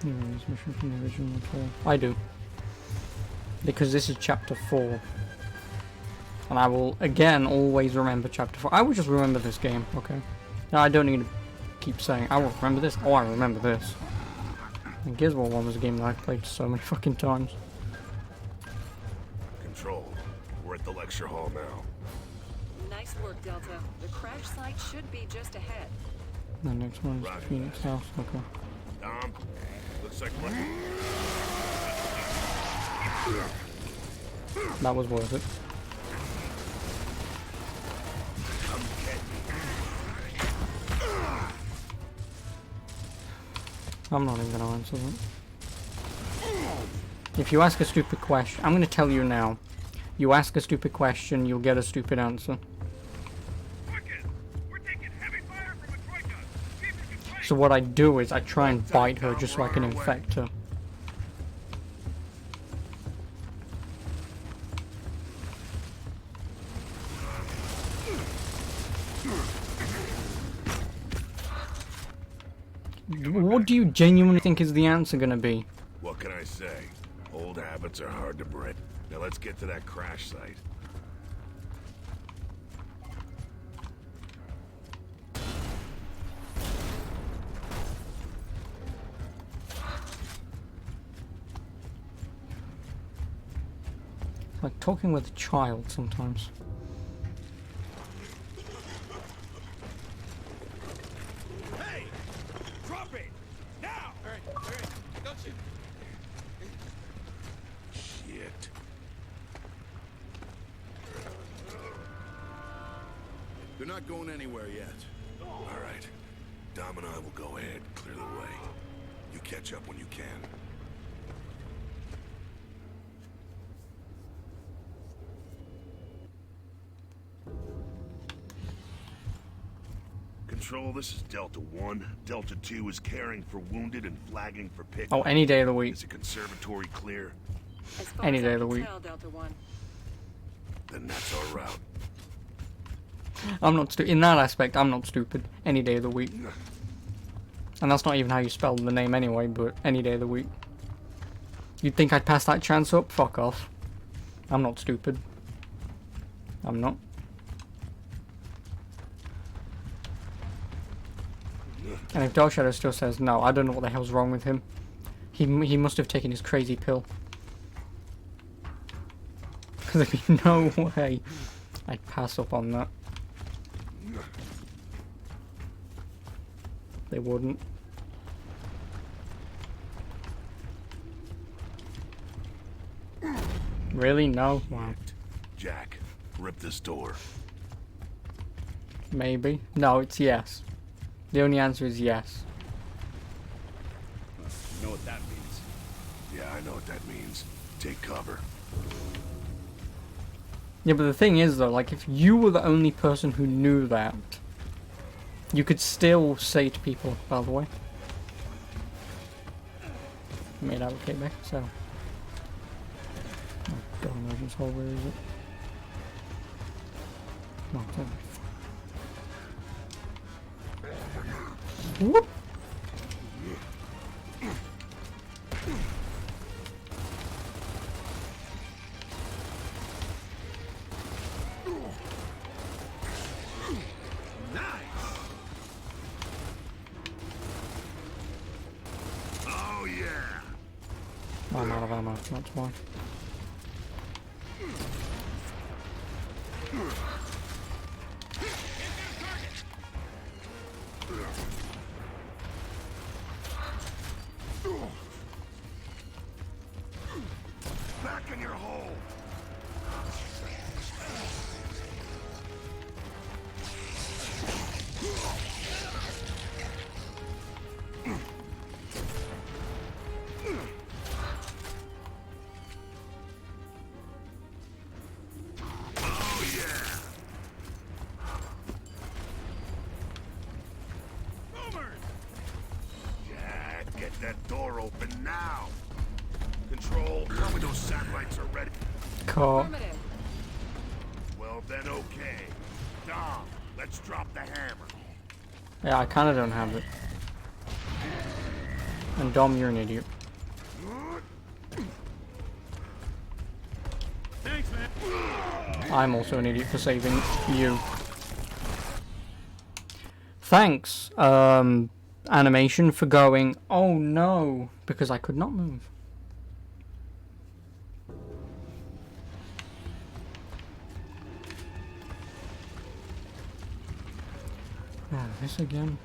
This mission from the original material. I do. Because this is chapter 4. And I will, again, always remember chapter 4. I will just remember this game, okay? Now, I don't need to keep saying, I will remember this. Oh, I remember this. And Gears of War 1 was a game that I've played so many fucking times. Control. We're at the lecture hall now. Nice work, Delta. The crash site should be just ahead. The next one is Roger Phoenix House, okay. Looks like what? That was worth it. I'm not even gonna answer that. If you ask a stupid question, I'm gonna tell you now. You ask a stupid question, you'll get a stupid answer. So what I do is I try and bite her just so I can infect her. What do you genuinely think is the answer gonna be? What can I say? Old habits are hard to break. Now let's get to that crash site. It's like talking with a child sometimes. Hey! Drop it! Now! Alright, don't shoot. Shit. They're not going anywhere yet. All right. Dom and I will go ahead and clear the way. You catch up when you can. Control, this is Delta 1. Delta 2 is caring for wounded and flagging for pickup. Oh, any day of the week. Is the conservatory clear? As far Any as day I of the can week. tell, Delta 1. Then that's our route. I'm not in that aspect, I'm not stupid. Any day of the week. And that's not even how you spell the name anyway, but any day of the week. You'd think I'd pass that chance up? Fuck off. I'm not stupid. I'm not. And if Dark Shadow still says no, I don't know what the hell's wrong with him. He must have taken his crazy pill. Because there'd be no way I'd pass up on that. They wouldn't. Really? No? Wow. Jack, rip this door. Maybe. No, it's yes. The only answer is yes. You know what that means. Yeah, I know what that means. Take cover. Yeah, but the thing is though, like if you were the only person who knew that, you could still say to people, by the way. Made out okay back, so. Oh god, emergency hole, where is it? No, it's over. Whoop! Oh yeah. I'm out of ammo, that's why. Back in your hole. Oh yeah. Jack, get that door open now. Control, tell me those satellites are ready. Caught. Affirmative. Well then, okay. Dom, let's drop the hammer. Yeah, I kinda don't have it. And Dom, you're an idiot. Thanks, man. I'm also an idiot for saving you. Thanks, animation, for going, oh no, because I could not move. Oh, this again.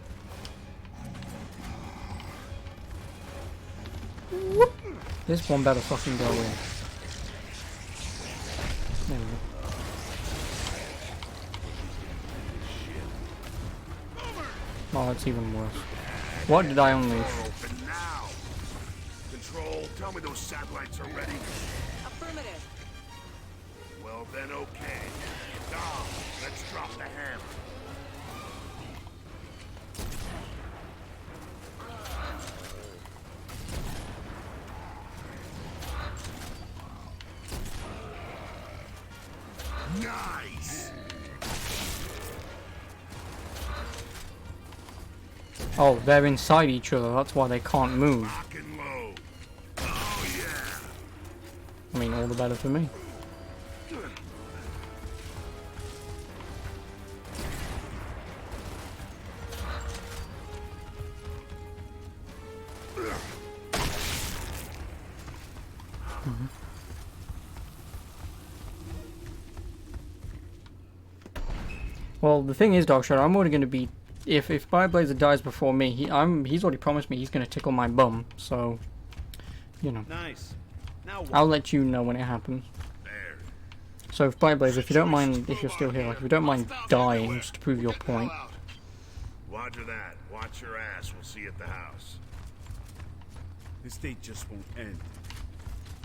Whoop. This one better fucking go in. There we go. Oh, that's even worse. What did I unleash? Open now. Control, tell me those satellites are ready. Affirmative. Well then, okay. Dom, let's drop the hammer. Nice. Oh, they're inside each other, that's why they can't move. Lock and load. Oh yeah. I mean, all the better for me. Well, the thing is, Dogshot, I'm already going to be... If Fireblazer dies before me, he's already promised me he's going to tickle my bum, so... You know. Nice. Now what? I'll let you know when it happens. There. So, Fireblazer, if you don't mind, if you're still here, like, if you don't mind dying, just to prove your point. Roger that. Watch your ass. We'll see you at the house. This date just won't end.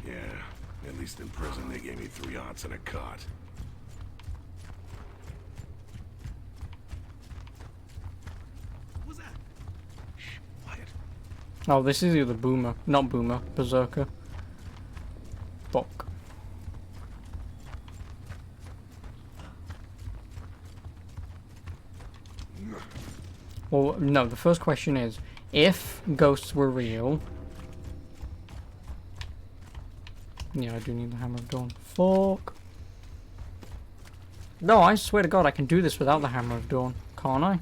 Yeah. At least in prison they gave me 3 aunts and a cot. What was that? Shh, quiet. Oh, this is either Boomer. Not Boomer. Berserker. Fuck. Well, no, the first question is, if ghosts were real... Yeah, I do need the Hammer of Dawn. Fuck. No, I swear to God, I can do this without the Hammer of Dawn. Can't I?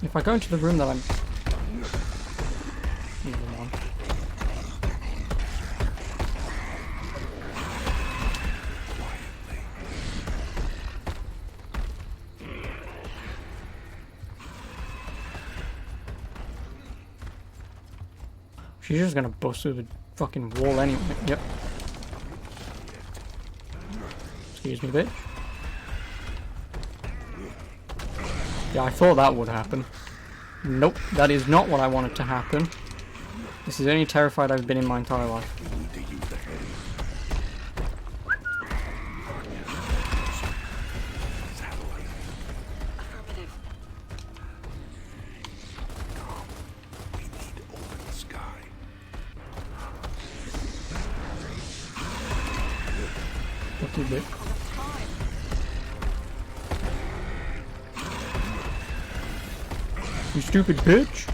If I go into the room that I'm... Never mind. She's just gonna bust through the fucking wall anyway. Yep. Excuse me, bitch. Yeah, I thought that would happen. Nope, that is not what I wanted to happen. This is the only terrified I've been in my entire life. Affirmative. We need to open the sky. What you bit? You stupid bitch!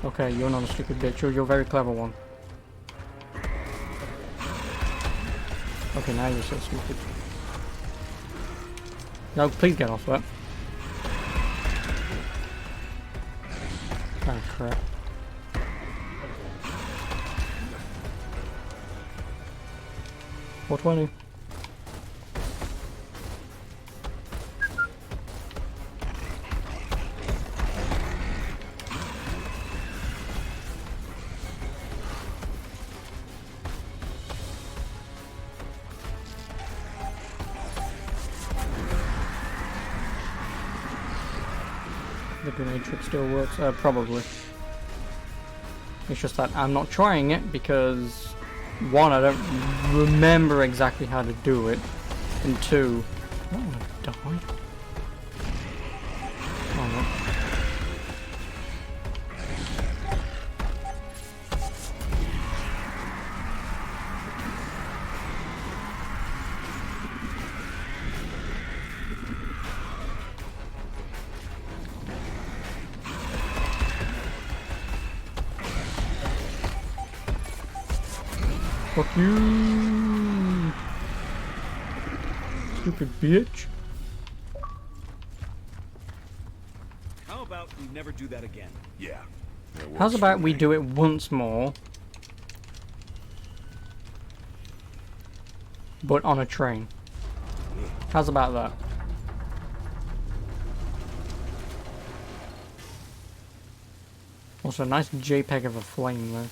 Okay, you're not a stupid bitch, you're a very clever one. Okay, now you're so stupid. No, please get off that. Oh crap. $4.20. The grenade trick still works? Probably. It's just that I'm not trying it because, one, I don't remember exactly how to do it, and two, I don't want to die. Oh no. Fuck you! Stupid bitch. How about we never do that again? Yeah. that works How's for about we me. do it once more? But on a train. How's about that? Also, a nice JPEG of a flame there.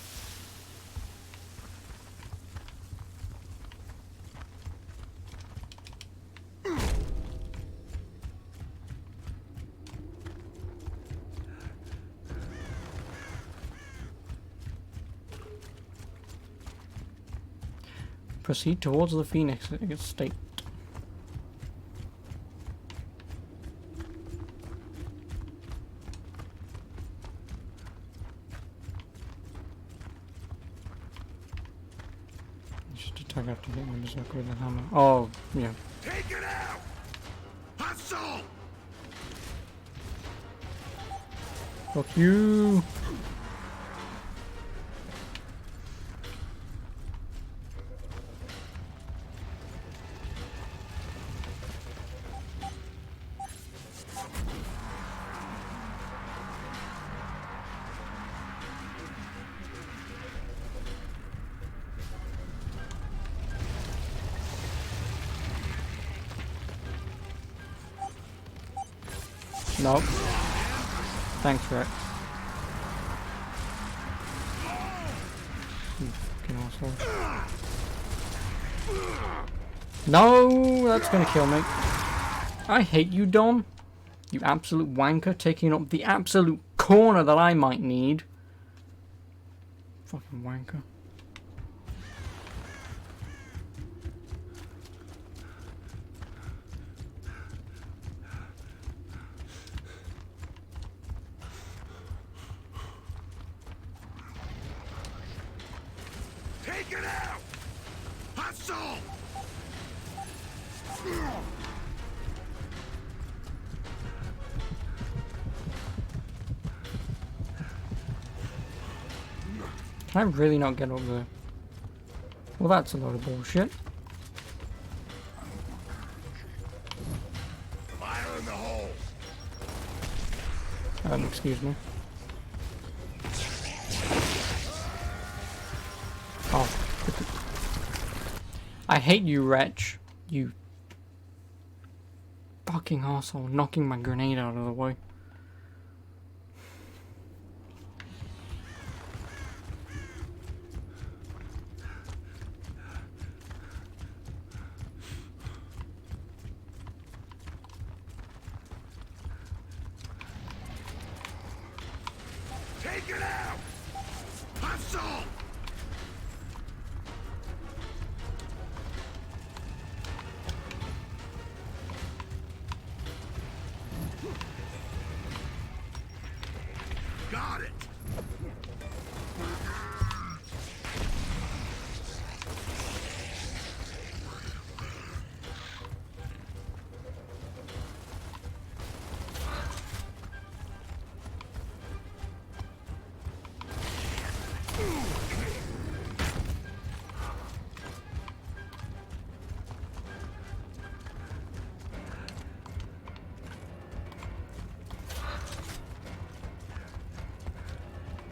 Proceed towards the Phoenix Estate. Just attack after hitting the berserker with the hammer. Oh, yeah. Take it out! Hustle! Fuck you! Nope. Thanks, Rex. You fucking asshole. No, that's gonna kill me. I hate you, Don. You absolute wanker, taking up the absolute corner that I might need. Fucking wanker. Take it out! Hustle! Can I really not get up there? Well, that's a load of bullshit. Fire in the hole! Excuse me. Oh. I hate you, wretch. You fucking arsehole, knocking my grenade out of the way. Take it out! Hustle! Got it!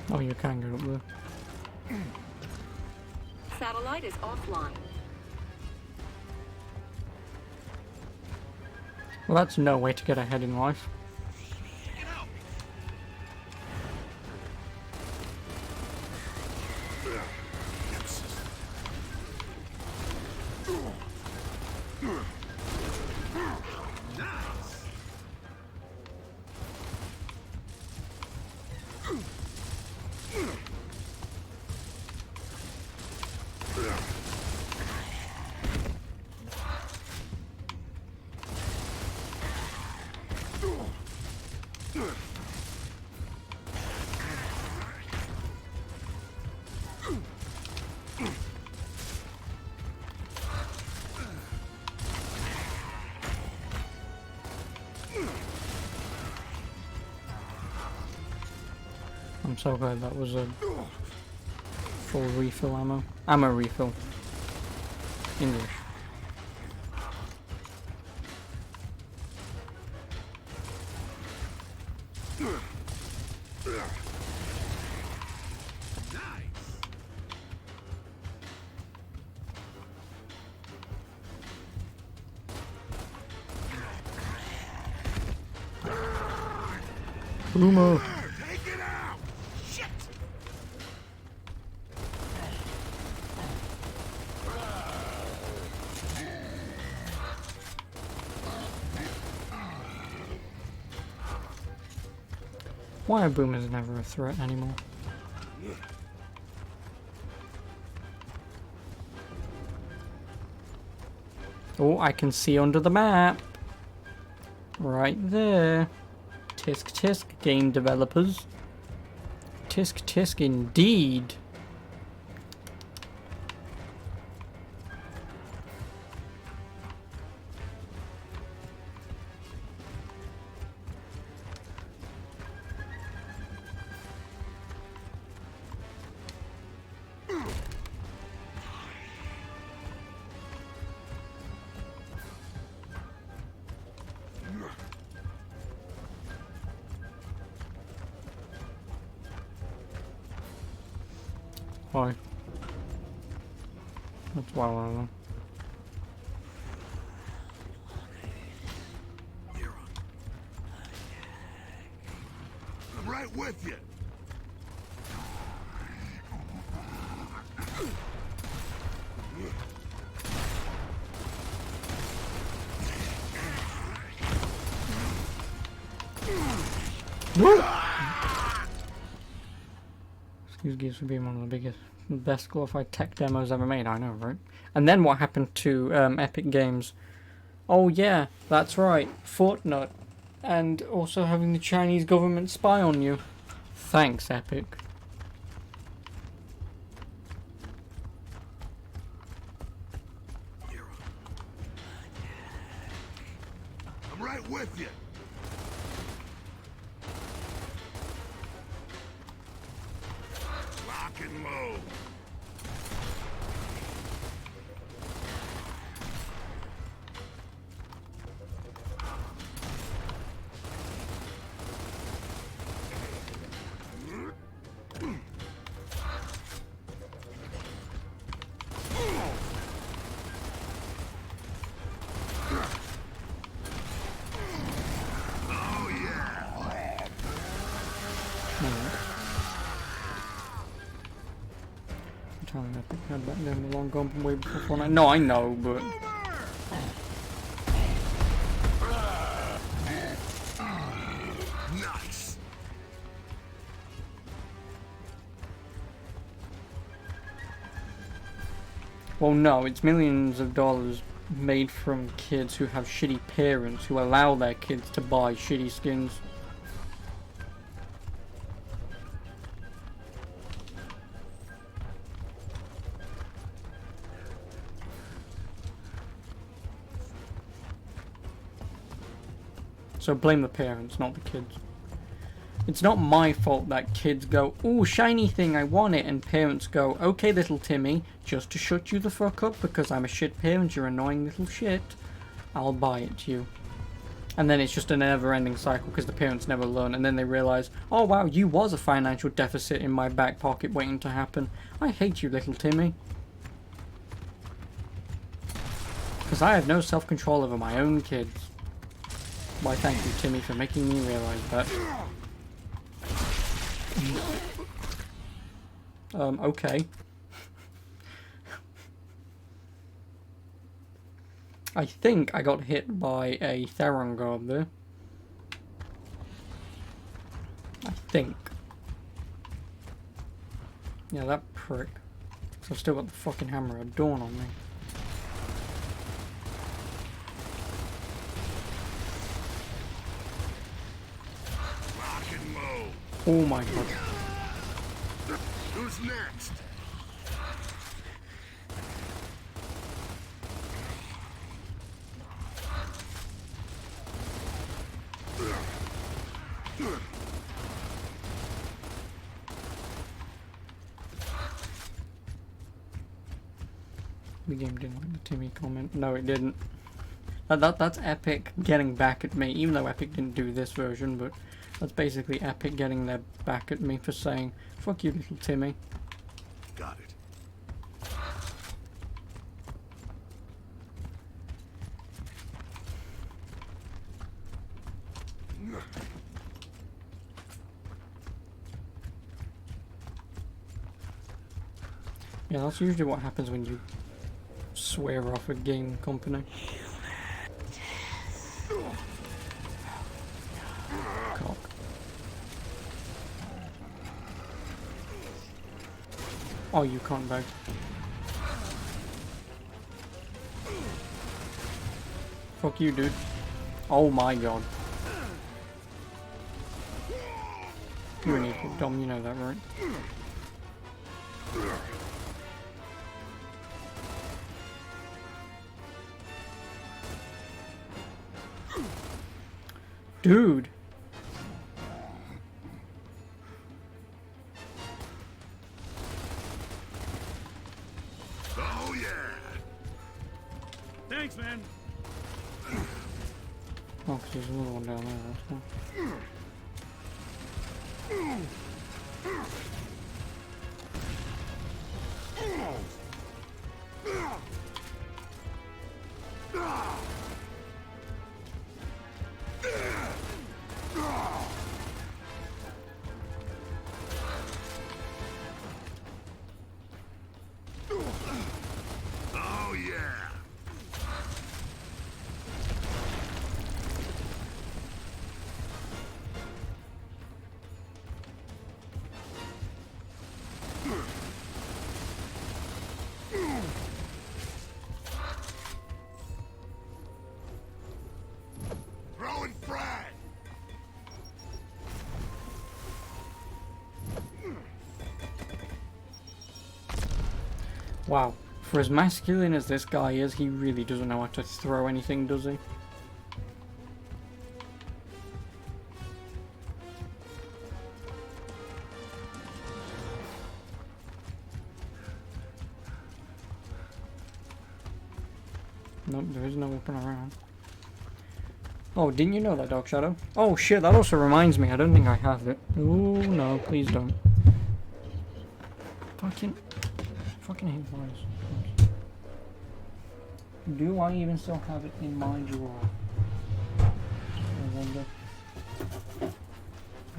Oh, you can get up there. Satellite is offline. Well, that's no way to get ahead in life. I'm so glad that was a Full refill ammo. Ammo refill. English. Boomer. Take it out! Shit! Why are boomers never a threat anymore? Oh, I can see under the map. Right there. Tisk tisk, game developers. Tisk tisk indeed. Why? That's why I don't know. I'm right with you. Excuse Gears for being one of the biggest, best glorified tech demos ever made, I know, right? And then what happened to Epic Games? Oh yeah, that's right, Fortnite. And also having the Chinese government spy on you. Thanks, Epic. I'm right with you. Lock and load. Epic had that game long gone from way before Fortnite. No, I know, but Nice. well, no, it's millions of dollars made from kids who have shitty parents who allow their kids to buy shitty skins. So blame the parents, not the kids. It's not my fault that kids go, "Ooh, shiny thing, I want it," and parents go, "Okay, little Timmy, just to shut you the fuck up because I'm a shit parent, you're annoying little shit, I'll buy it to you." And then it's just a never-ending cycle because the parents never learn, and then they realize, "Oh wow, you was a financial deficit in my back pocket waiting to happen. I hate you, little Timmy." Because I have no self-control over my own kids. Why, thank you, Timmy, for making me realize that. Okay. I think I got hit by a Theron guard there. I think. Yeah, that prick. So I've still got the fucking Hammer of Dawn on me. Oh my god. Who's next? The game didn't like the Timmy comment. No, it didn't. That's Epic getting back at me, even though Epic didn't do this version, but that's basically Epic getting their back at me for saying, fuck you, little Timmy. Got it. Yeah, that's usually what happens when you swear off a game company. Cock. Oh, you can't beg. Fuck you, dude. Oh my god. You're an idiot, Dom, you know that, right? Dude. Oh yeah. Thanks, man. Oh, 'cause there's another one down there, that's why. Oh yeah. Throwing frag! Wow. For as masculine as this guy is, he really doesn't know how to throw anything, does he? Nope, there is no weapon around. Oh, didn't you know that, Dark Shadow? Oh shit, that also reminds me, I don't think I have it. Oh no, please don't. Fucking hate flies. Do I even still have it in my drawer? I wonder.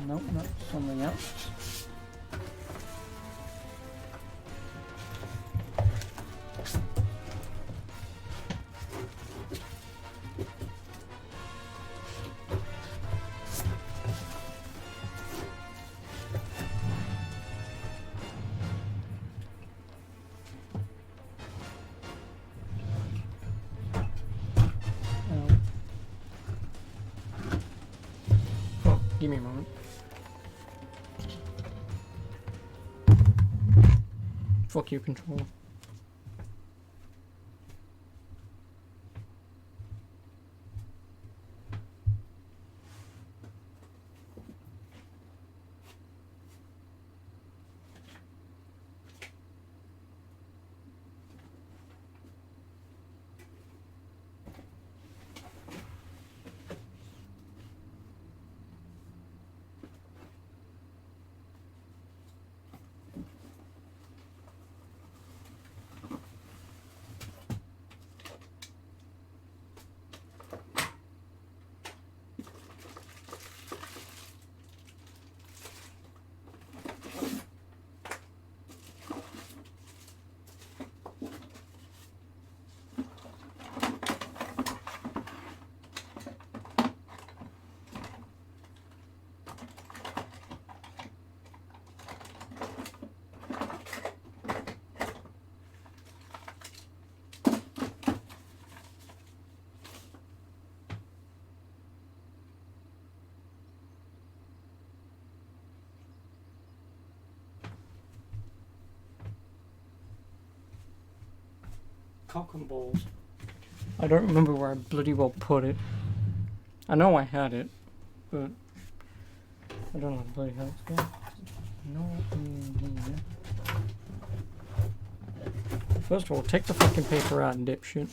Nope, not something else. Give me a moment. Fuck you, controller. Cock and balls. I don't remember where I bloody well put it. I know I had it, but I don't know what bloody hell it's going. No in here. First of all, take the fucking paper out, dipshit.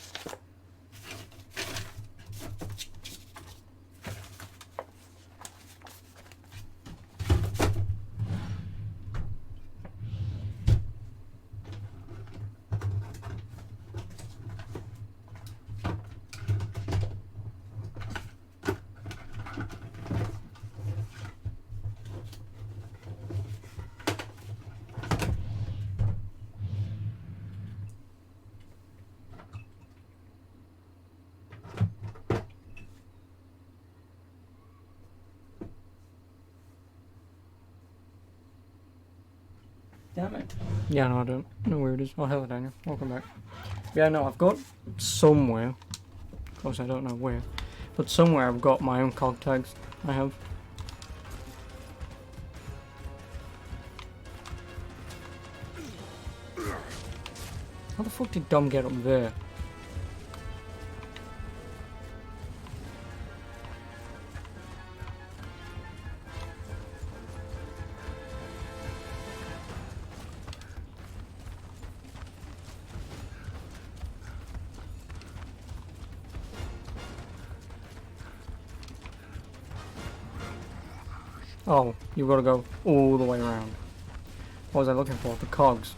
Damn it. Yeah, no, I don't know where it is. Oh, hello, Daniel. Welcome back. Yeah, no, I've got somewhere. Of course, I don't know where. But somewhere I've got my own cog tags. I have. How the fuck did Dom get up there? Oh, you've got to go all the way around. What was I looking for? The cogs.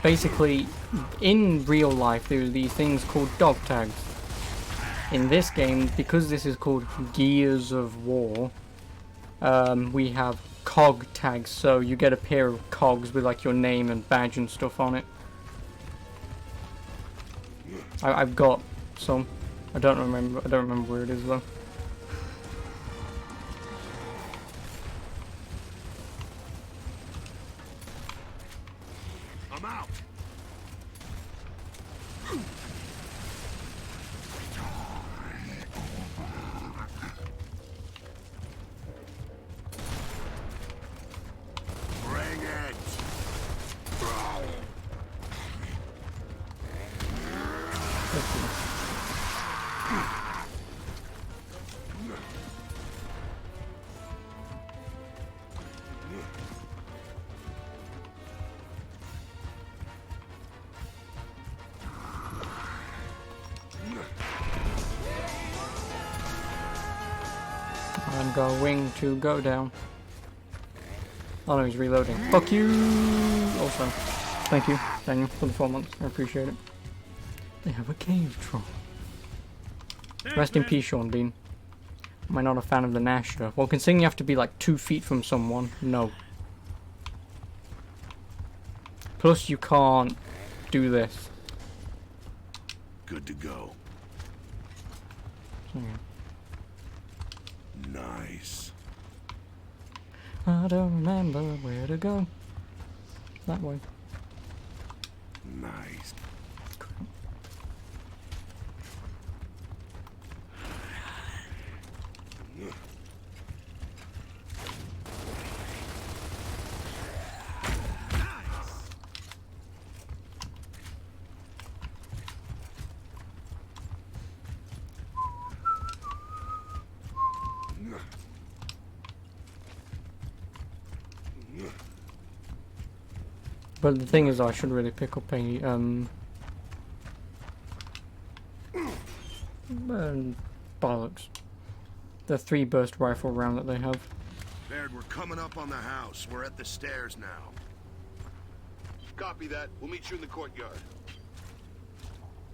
Basically, in real life, there are these things called dog tags. In this game, because this is called Gears of War, we have cog tags. So you get a pair of cogs with like your name and badge and stuff on it. I've got some. I don't remember where it is though. I'm out. Bring it. I'm going to go down. Oh no, he's reloading. Fuck you! Also, thank you, Daniel, for the 4 months. I appreciate it. They have a cave troll. Rest in peace, Sean Bean. Am I not a fan of the Nasher? Well, considering you have to be like 2 feet from someone, no. Plus, you can't do this. Good to go. So, yeah. Nice. I don't remember where to go. That way. Nice. But the thing is, I should really pick up a bollocks. The 3 burst rifle round that they have. Baird, we're coming up on the house. We're at the stairs now. Copy that. We'll meet you in the courtyard.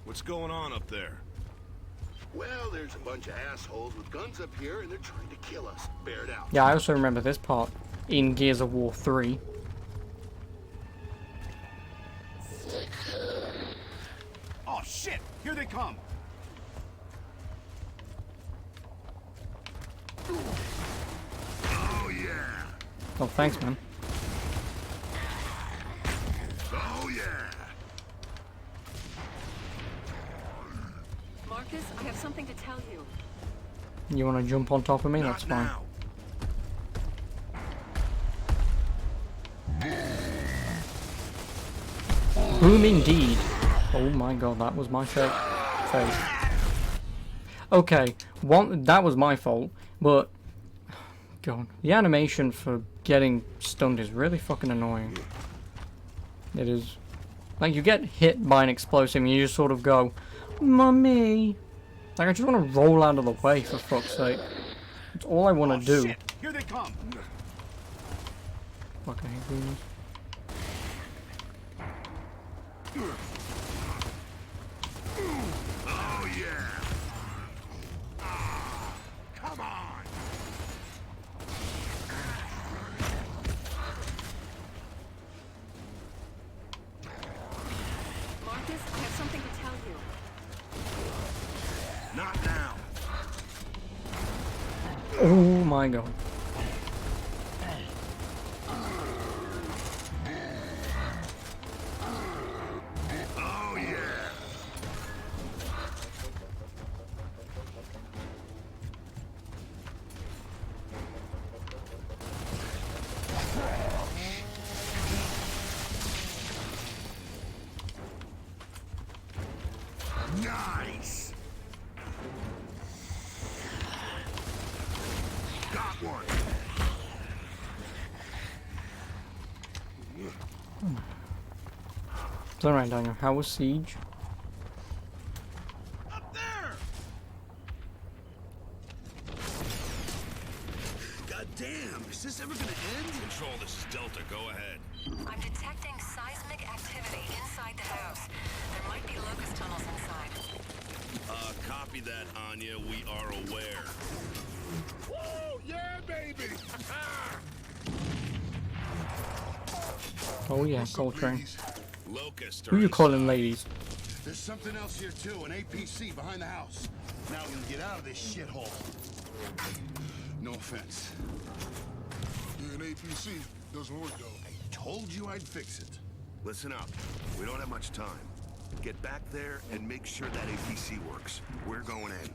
What's going on up there? Well, there's a bunch of assholes with guns up here, and they're trying to kill us. Bear it out. Yeah, I also remember this part in Gears of War 3. Oh shit! Here they come! Oh, yeah. Oh, thanks, man. Oh, yeah. Marcus, I have something to tell you. You want to jump on top of me? Not That's fine. now. Boom indeed. Oh my god, that was my face. Okay, that was my fault, but God, the animation for getting stunned is really fucking annoying. It is. Like, you get hit by an explosive and you just sort of go, Mummy! Like, I just want to roll out of the way, for fuck's sake. That's all I want to do. Shit. Here they come. Fucking hate demons. Oh, yeah. Come on. Marcus, I have something to tell you. Not now. Oh my god. Oh, yeah. Nice. Got one. It's alright, Daniel. How was Siege? Up there. God damn, is this ever gonna end? Control, this is Delta. Go ahead. I'm detecting seismic activity inside the house. There might be locust tunnels inside. Copy that, Anya. We are aware. Woo, yeah, baby. Oh yeah, What's up, Coltrane. ladies? Locust Who are you calling inside. ladies? There's something else here too, an APC behind the house. Now we can get out of this shithole. No offense. Yeah, an APC doesn't work though. I told you I'd fix it. Listen up. We don't have much time. Get back there and make sure that APC works. We're going in.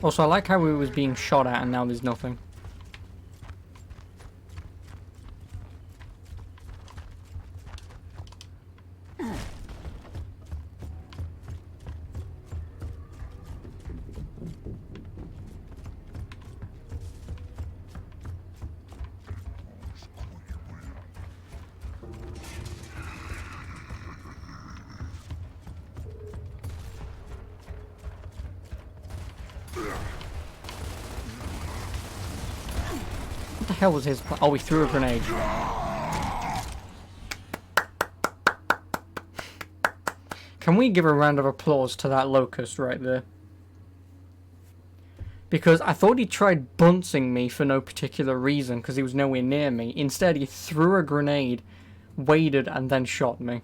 Also, I like how it was being shot at and now there's nothing. What the hell was his plan? Oh, he threw a grenade. Can we give a round of applause to that locust right there? Because I thought he tried bunting me for no particular reason, because he was nowhere near me. Instead, he threw a grenade, waited, and then shot me.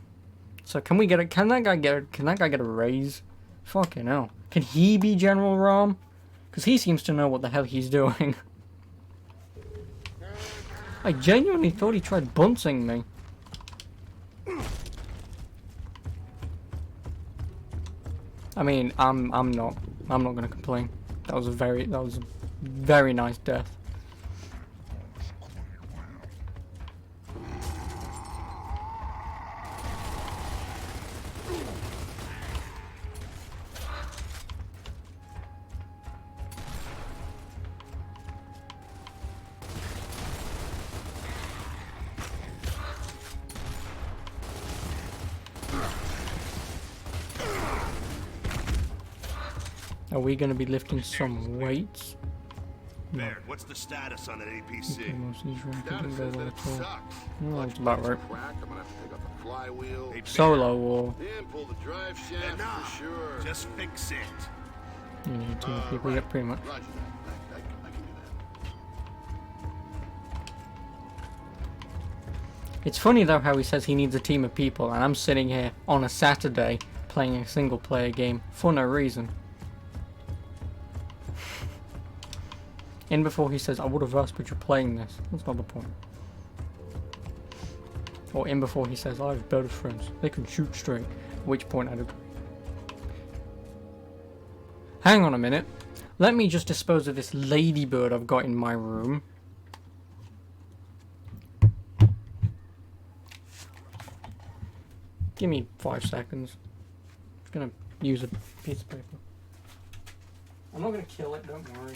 So can we get a? Can that guy get a raise? Fucking hell. Can he be General Rom? Because he seems to know what the hell he's doing. I genuinely thought he tried bunting me. I mean, I'm not gonna complain. That was a very nice death. Are we going to be lifting some weights? Baird, what's the status on an APC? Status says that it sucks. Well, that's about right. Crack, I'm gonna have to take out the flywheel. Solo or And pull the drive shaft Enough. for sure. Just fix it. you need a team of people? Right. Yeah, pretty much. Roger that. I can do that. It's funny though how he says he needs a team of people, and I'm sitting here on a Saturday playing a single player game for no reason. In before he says, I would have asked, but you're playing this. That's not the point. Or in before he says, I have better friends. They can shoot straight. At which point I'd agree. Hang on a minute. Let me just dispose of this ladybird I've got in my room. Give me 5 seconds. Just gonna use a piece of paper. I'm not gonna kill it, don't worry.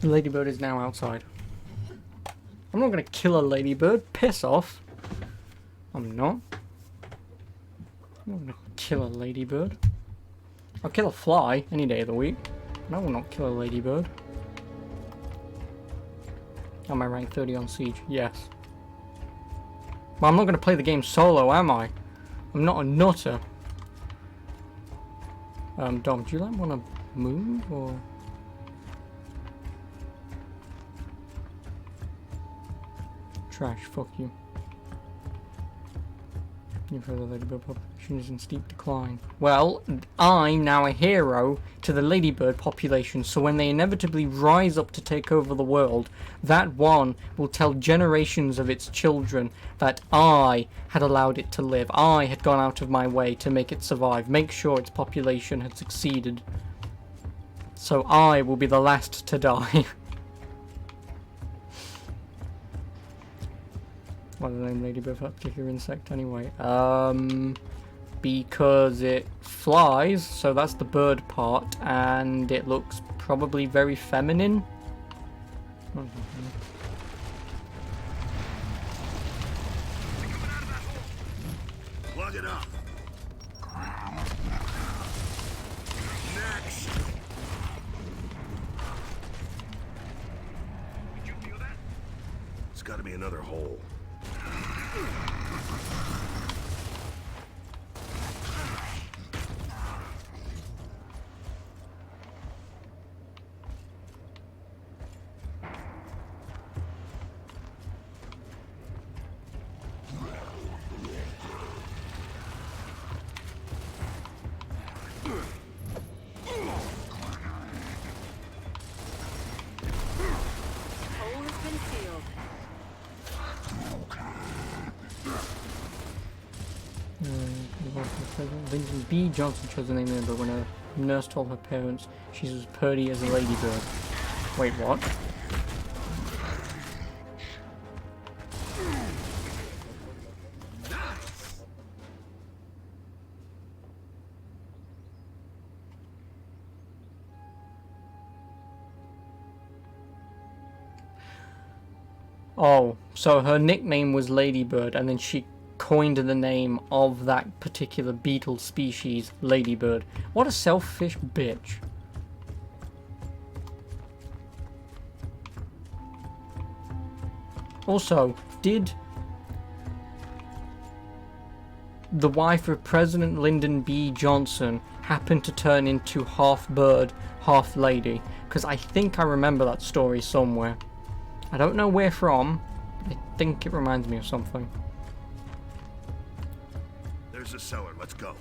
The ladybird is now outside. I'm not gonna kill a ladybird. Piss off. I'm not. I'm not gonna kill a ladybird. I'll kill a fly any day of the week. But I will not kill a ladybird. Am I rank 30 on Siege? Yes. But I'm not gonna play the game solo, am I? I'm not a nutter. Dom, do you like wanna move or? Trash, fuck you. You've heard the ladybird population is in steep decline. Well, I'm now a hero to the ladybird population, so when they inevitably rise up to take over the world, that one will tell generations of its children that I had allowed it to live. I had gone out of my way to make it survive, make sure its population had succeeded. So I will be the last to die. Why the name ladybird for that particular insect anyway? Because it flies, so that's the bird part, and it looks probably very feminine. Plug it up. Next. Did you feel that? It's got to be another hole. Hole has been sealed. Lyndon B. Johnson chose the name of but when a nurse told her parents she was purdy as a ladybird. Wait, what? Oh, so her nickname was Ladybird, and then she coined the name of that particular beetle species, Ladybird. What a selfish bitch. Also, did the wife of President Lyndon B. Johnson happen to turn into half bird, half lady? Because I think I remember that story somewhere. I don't know where from. I think it reminds me of something. There's a cellar. Let's go.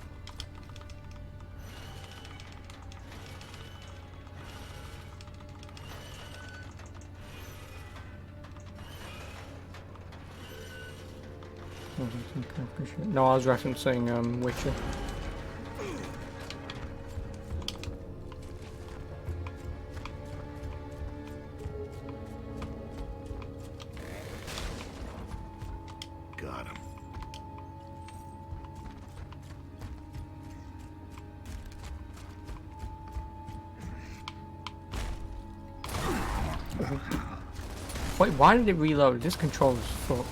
No, I was referencing Witcher. Got him. Wait, why did it reload? This controller's fucked.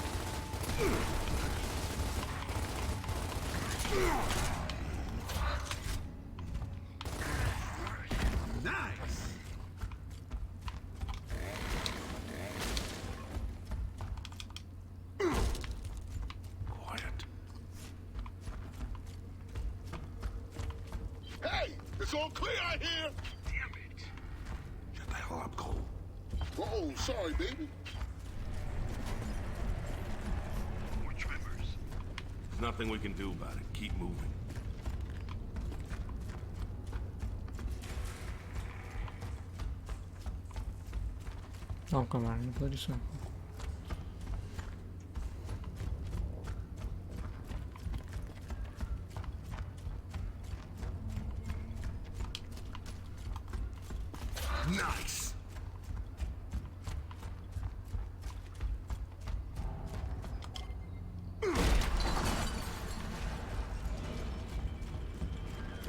Nice. Quiet. Hey! It's all clear out here! Damn it. Shut the hell up, Cole. Oh, sorry, baby. More tremors. nothing we can do about it. Keep moving. Oh, come on, bloody simple. Nice.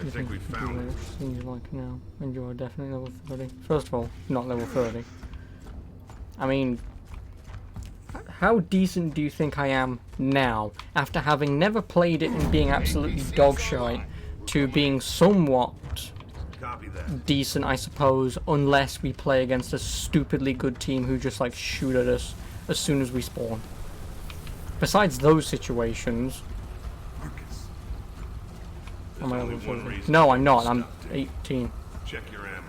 I think we found it. Seems like now, and you are definitely level 30. First of all, not level 30. I mean, how decent do you think I am now, after having never played it and being absolutely dogshite, to being somewhat Copy that. decent, I suppose, unless we play against a stupidly good team who just like shoot at us as soon as we spawn. Besides those situations, Marcus. am I only level one 30? reason No, to I'm not. stop, I'm dude. 18. Check your ammo.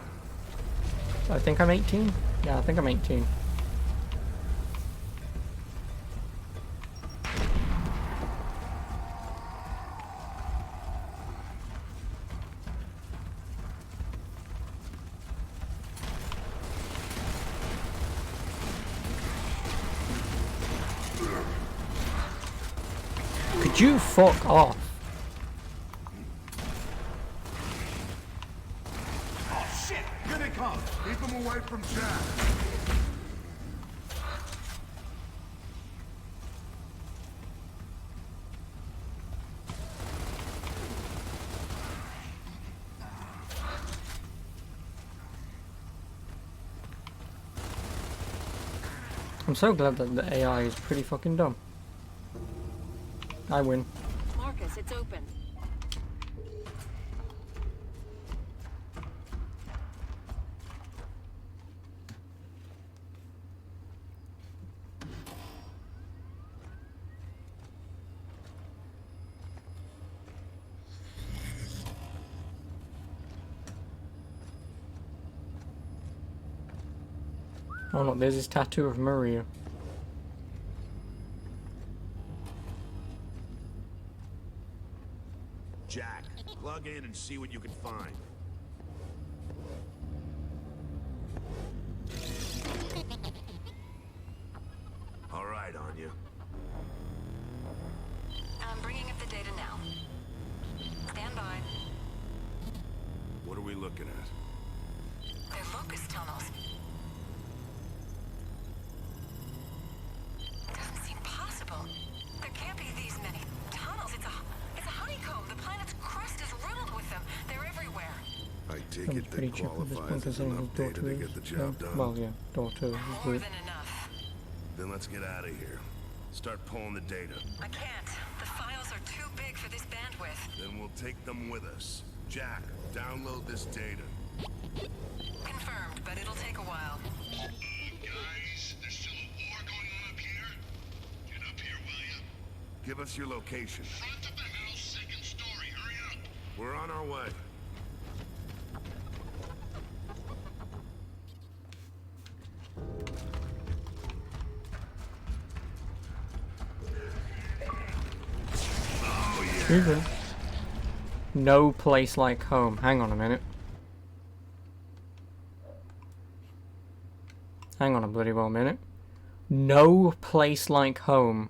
I think I'm 18. Yeah, I think I'm 18. Could you fuck off? Oh shit! Here they come! Keep him away from Jack. I'm so glad that the AI is pretty fucking dumb. I win. Marcus, it's open. Oh look, there's his tattoo of Maria. Jack, plug in and see what you can find. All right, Anya. I'm bringing up the data now. Stand by. What are we looking at? They're locust tunnels. Doesn't seem possible. There can't be these many tunnels. It's a honeycomb. The planet's crust is riddled with them. They're everywhere. I take Sounds it pretty that cheap at this point qualifies as considering enough his data daughter to is. get the job done. Well, yeah, daughter is More good. than enough. Then let's get out of here. Start pulling the data. I can't. The files are too big for this bandwidth. Then we'll take them with us. Jack, download this data. Confirmed, but it'll take a while. Guys, there's still a war going on up here. Get up here, will ya? Give us your location. Front of the house, second story. Hurry up. We're on our way. Excuse me. No place like home. Hang on a minute. Hang on a bloody well minute. No place like home.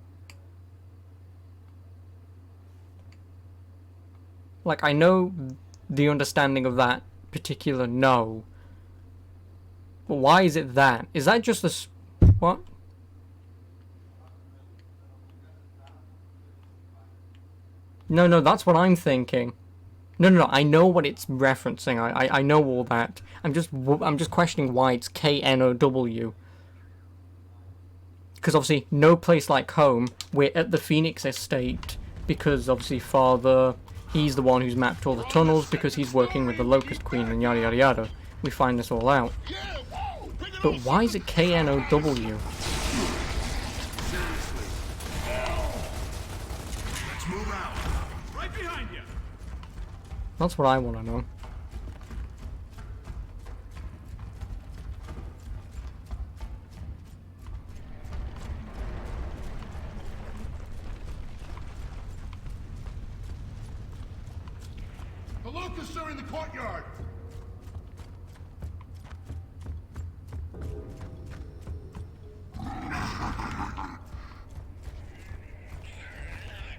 Like, I know the understanding of that particular no. But why is it that? Is that just a... What? No, that's what I'm thinking. No, I know what it's referencing. I know all that. I'm just questioning why it's KNOW. Because obviously, no place like home. We're at the Phoenix Estate because obviously Father, he's the one who's mapped all the tunnels because he's working with the Locust Queen and yada yada yada. We find this all out. But why is it KNOW? Let's move out. Right behind you. That's what I want to know. locusts are in the courtyard!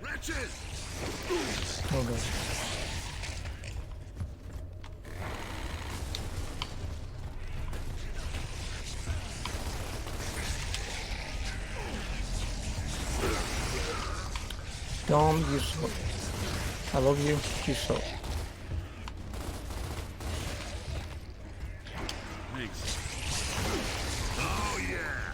Wretches! Oh god. Dom, you suck. I love you, you suck. Thanks. Oh, yeah!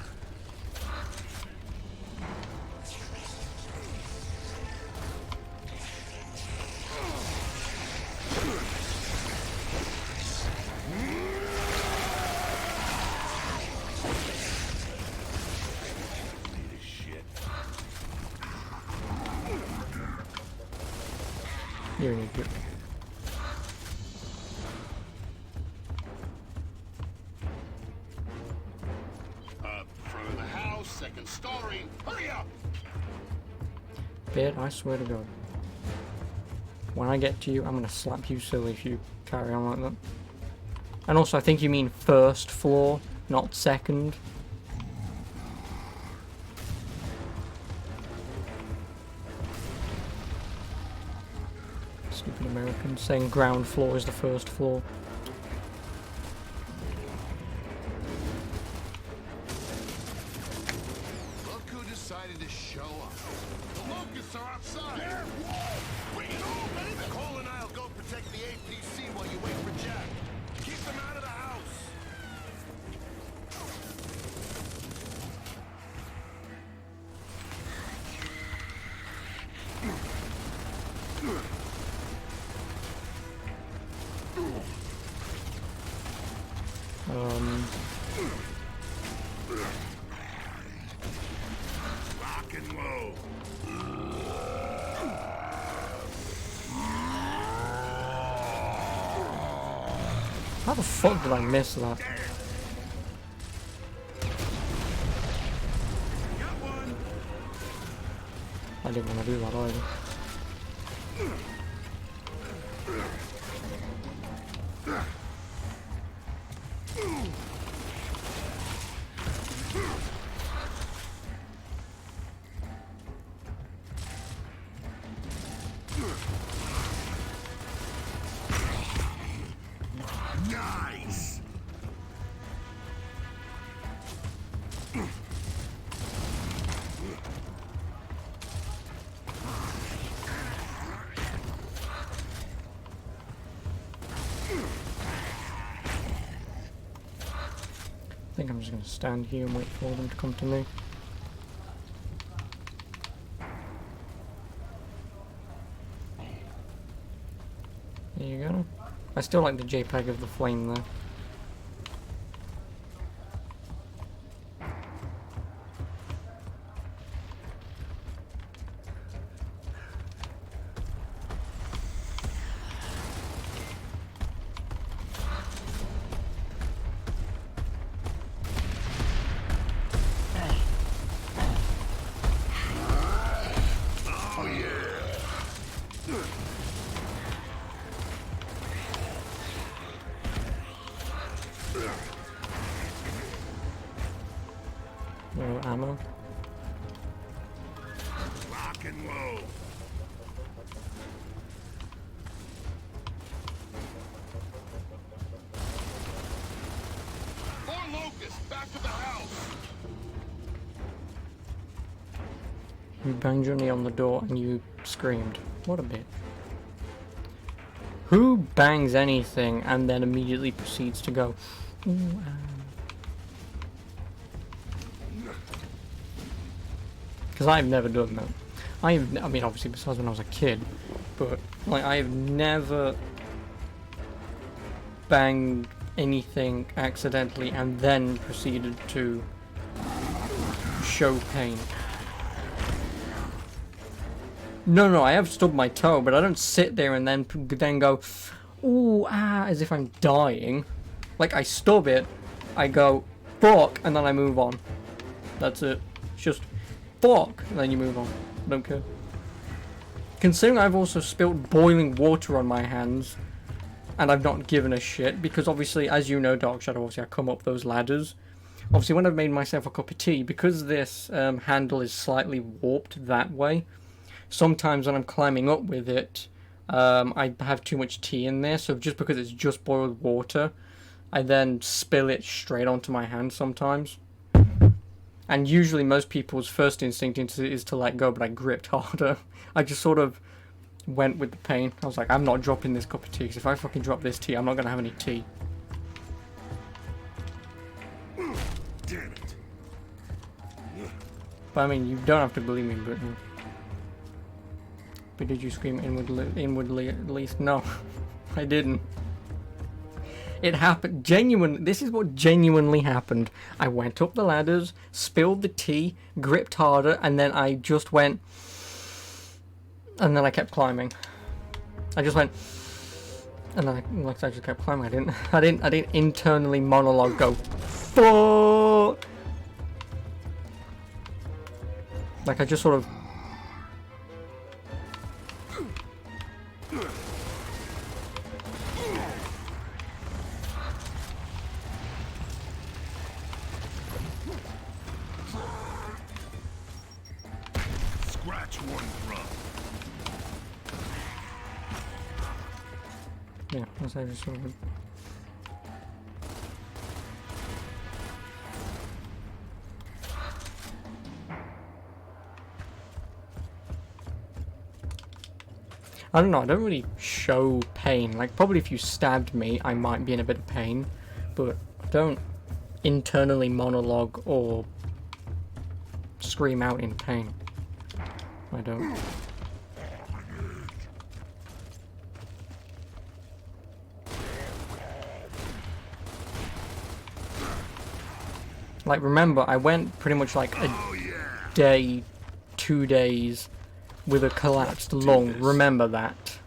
You're an idiot. Front of the house, second story. Hurry up! Beard, I swear to God. When I get to you, I'm gonna slap you silly if you carry on like that. And also, I think you mean first floor, not second. Stupid Americans saying ground floor is the first floor. Look who decided to show up. The locusts are outside! Bring it on, baby! Cole and I'll go protect the APC while you wait for Jack. Keep them out of the house! Rock and roll. How the fuck did I miss that? I didn't want to do that either. Nice! I think I'm just going to stand here and wait for them to come to me. There you go. I still like the JPEG of the flame there. Oh, yeah! No ammo. Rock and roll. More locusts, back to the house! You banged your knee on the door and you screamed. What a bitch. Who bangs anything and then immediately proceeds to go, ooh, because I've never done that. I mean, obviously, besides when I was a kid, but like I've never banged anything accidentally and then proceeded to show pain. No, I have stubbed my toe, but I don't sit there and then go, ooh, as if I'm dying. Like, I stub it, I go, fuck, and then I move on. That's it. It's just, fuck, and then you move on. I don't care. Considering I've also spilt boiling water on my hands, and I've not given a shit, because obviously, as you know, Dark Shadow, obviously I come up those ladders. Obviously, when I've made myself a cup of tea, because this handle is slightly warped that way, sometimes when I'm climbing up with it, I have too much tea in there, so just because it's just boiled water, I then spill it straight onto my hand sometimes. And usually most people's first instinct is to let go, but I gripped harder. I just sort of went with the pain. I was like, I'm not dropping this cup of tea, because if I fucking drop this tea, I'm not going to have any tea. Damn it. But I mean, you don't have to believe me, but... But did you scream inwardly at least? No, I didn't. It happened, this is what genuinely happened. I went up the ladders, spilled the tea, gripped harder, and then I just went... And then I kept climbing. I just went... And then I just kept climbing. I didn't internally monologue go, fuck! Like, I just sort of... Scratch one throat. Yeah, that's how I just sort of... I don't know, I don't really show pain. Like, probably if you stabbed me, I might be in a bit of pain. But I don't internally monologue or scream out in pain. I don't. Like, remember, I went pretty much like a day, 2 days with a collapsed lung. Remember that.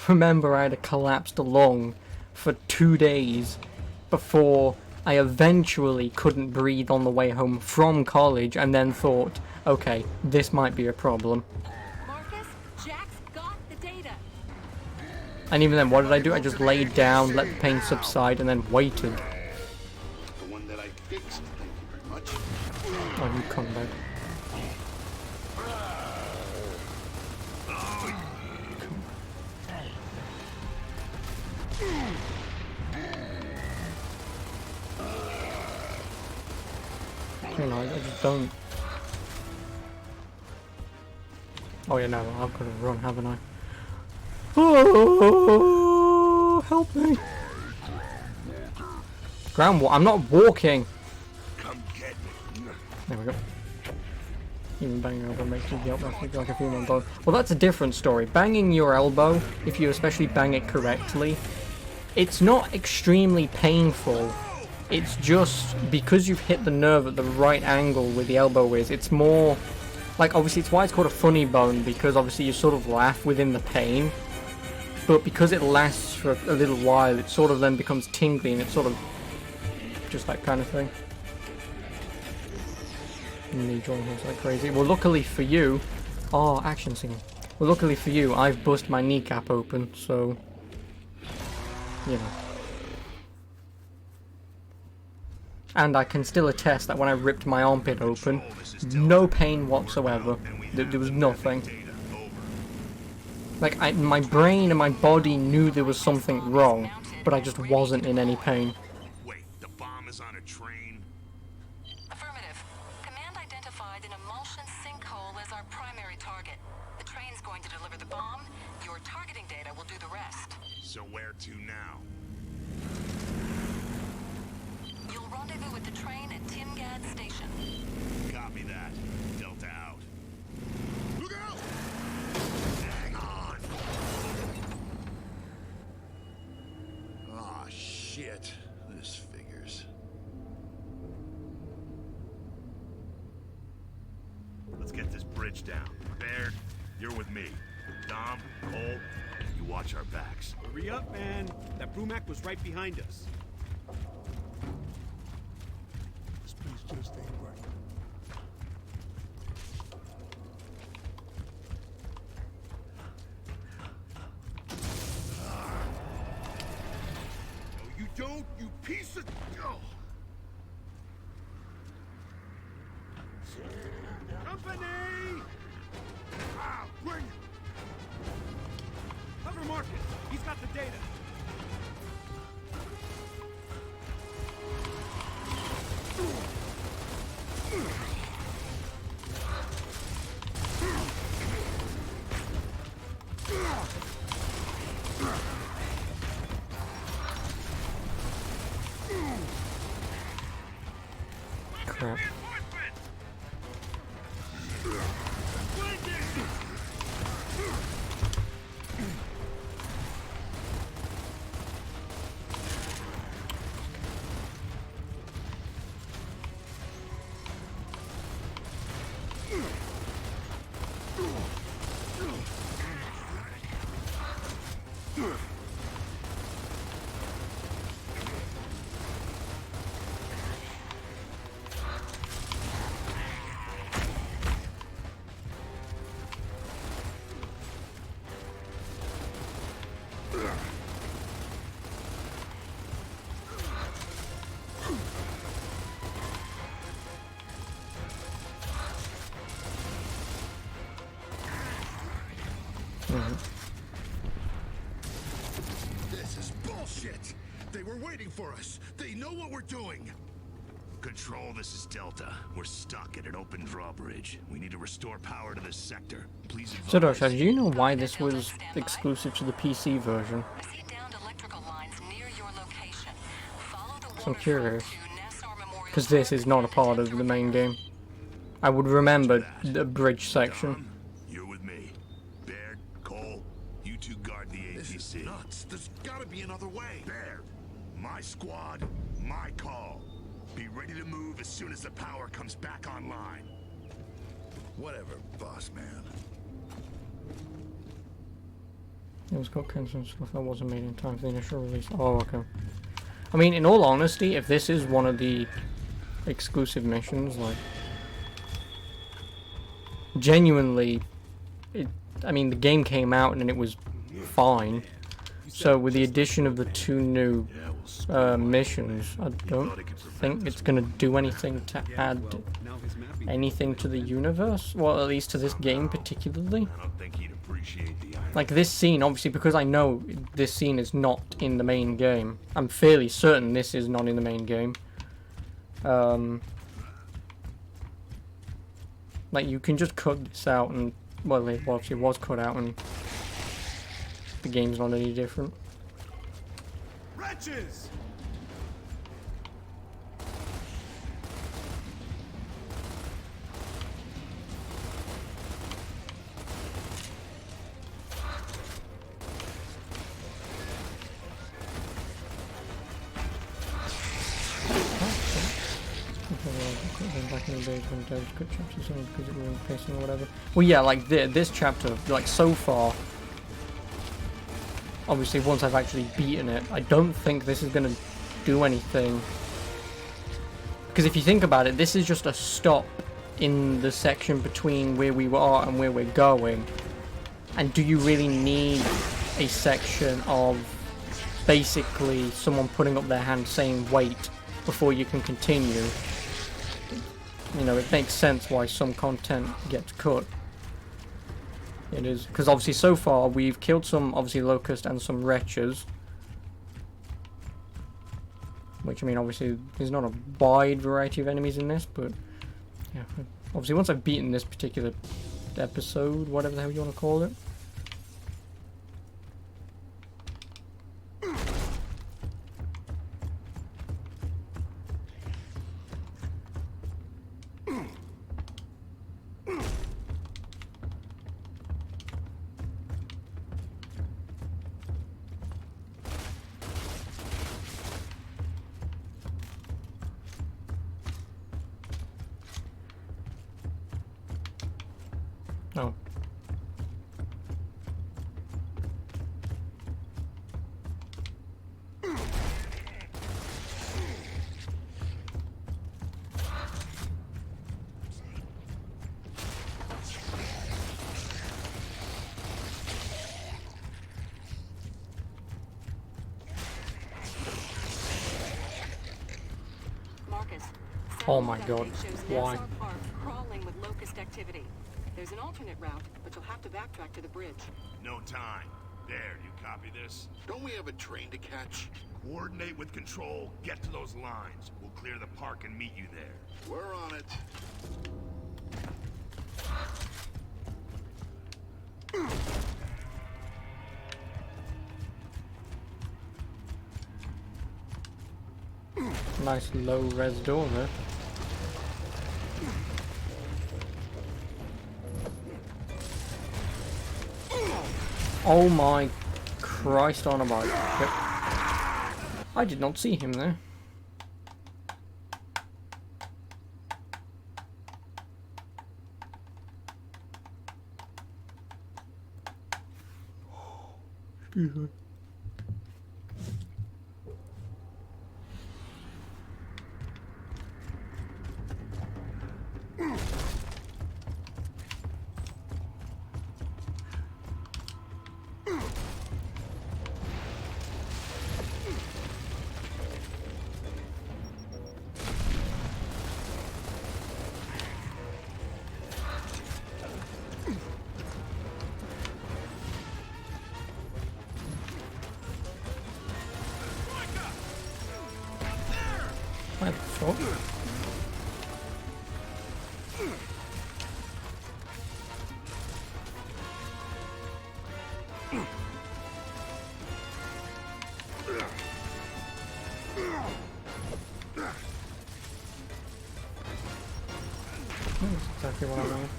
Remember, I had a collapsed lung for 2 days before I eventually couldn't breathe on the way home from college, and then thought, okay, this might be a problem. Marcus, Jack's got the data. And even then, what did I do? I just laid down, let the pain subside, and then waited. The one that I fixed, thank you very much. Oh, you come back. You know, I just don't. Oh yeah, no, I've got to run, haven't I? Oh, help me! Ground walk. I'm not walking. Come get me. There we go. Even banging your elbow makes you yelp like a human bone. Well, that's a different story. Banging your elbow, if you especially bang it correctly, it's not extremely painful. It's just because you've hit the nerve at the right angle where the elbow is. It's more like, obviously it's why it's called a funny bone, because obviously you sort of laugh within the pain, but because it lasts for a little while, it sort of then becomes tingly, and it's sort of just that kind of thing. Knee joint like crazy. Well, luckily for you, oh, action scene. Well, luckily for you, I've bust my kneecap open, so you know. And I can still attest that when I ripped my armpit open, no pain whatsoever. There was nothing. Like, my brain and my body knew there was something wrong, but I just wasn't in any pain. Wait, the bomb is on a train? Affirmative. Command identified an emulsion sinkhole as our primary target. The train's going to deliver the bomb. Your targeting data will do the rest. So where to now? You'll rendezvous with the train at Timgad Station. Copy that. Delta out. Look out! Hang on! Ah, shit. This figures. Let's get this bridge down. Baird, you're with me. Dom, Cole, you watch our backs. Hurry up, man. That Brumac was right behind us. This place just ain't right. don't, you piece of... Oh. Company! Ah, bring it! Cover Marcus. He's got the data. Crap. This is bullshit! They were waiting for us! They know what we're doing! Control, this is Delta. We're stuck at an open drawbridge. We need to restore power to this sector. Please advise. So Dosha, do you know why this was exclusive to the PC version? I see downed electrical lines near your location. Follow the I'm water curious. to Nassau Memorial Because this is not a part of the main game. I would remember the bridge section. Tom, you're with me. Baird, Cole, you two guard the This is APC. nuts! There's gotta be another way! Baird, my squad, my call. Be ready to move as soon as the power comes back online. Whatever, boss man. It was got cancelled and stuff that wasn't made in time for the initial release. Oh, okay. I mean, in all honesty, if this is one of the exclusive missions, like, genuinely, I mean, the game came out and it was fine. So with the addition of the 2 new missions, I don't think it's going to do anything to add anything to the universe. Well, at least to this game particularly. I don't think he'd appreciate the irony. Like this scene, obviously, because I know this scene is not in the main game. I'm fairly certain this is not in the main game. Like, you can just cut this out and, well, it obviously was cut out and the game's not any different. Wretches! Back in the days when devs cut chapters on because it was pacing or whatever. Well, yeah, like this chapter, like so far, obviously once I've actually beaten it, I don't think this is going to do anything. Because if you think about it, this is just a stop in the section between where we are and where we're going. And do you really need a section of basically someone putting up their hand saying wait before you can continue? You know, it makes sense why some content gets cut. It is, because obviously so far we've killed some, obviously, Locust and some Wretches. Which, I mean, obviously there's not a wide variety of enemies in this, but yeah, obviously once I've beaten this particular episode, whatever the hell you want to call it. Oh. Oh my god, Update shows why? Nassau Park crawling with locust activity. There's an alternate route, but you'll have to backtrack to the bridge. No time. There, you copy this? Don't we have a train to catch? Coordinate with control, get to those lines. We'll clear the park and meet you there. We're on it. Nice low res door there. Oh my Christ on a bike. Yep. I did not see him there. Excuse me. What the fuck? That's exactly what I want.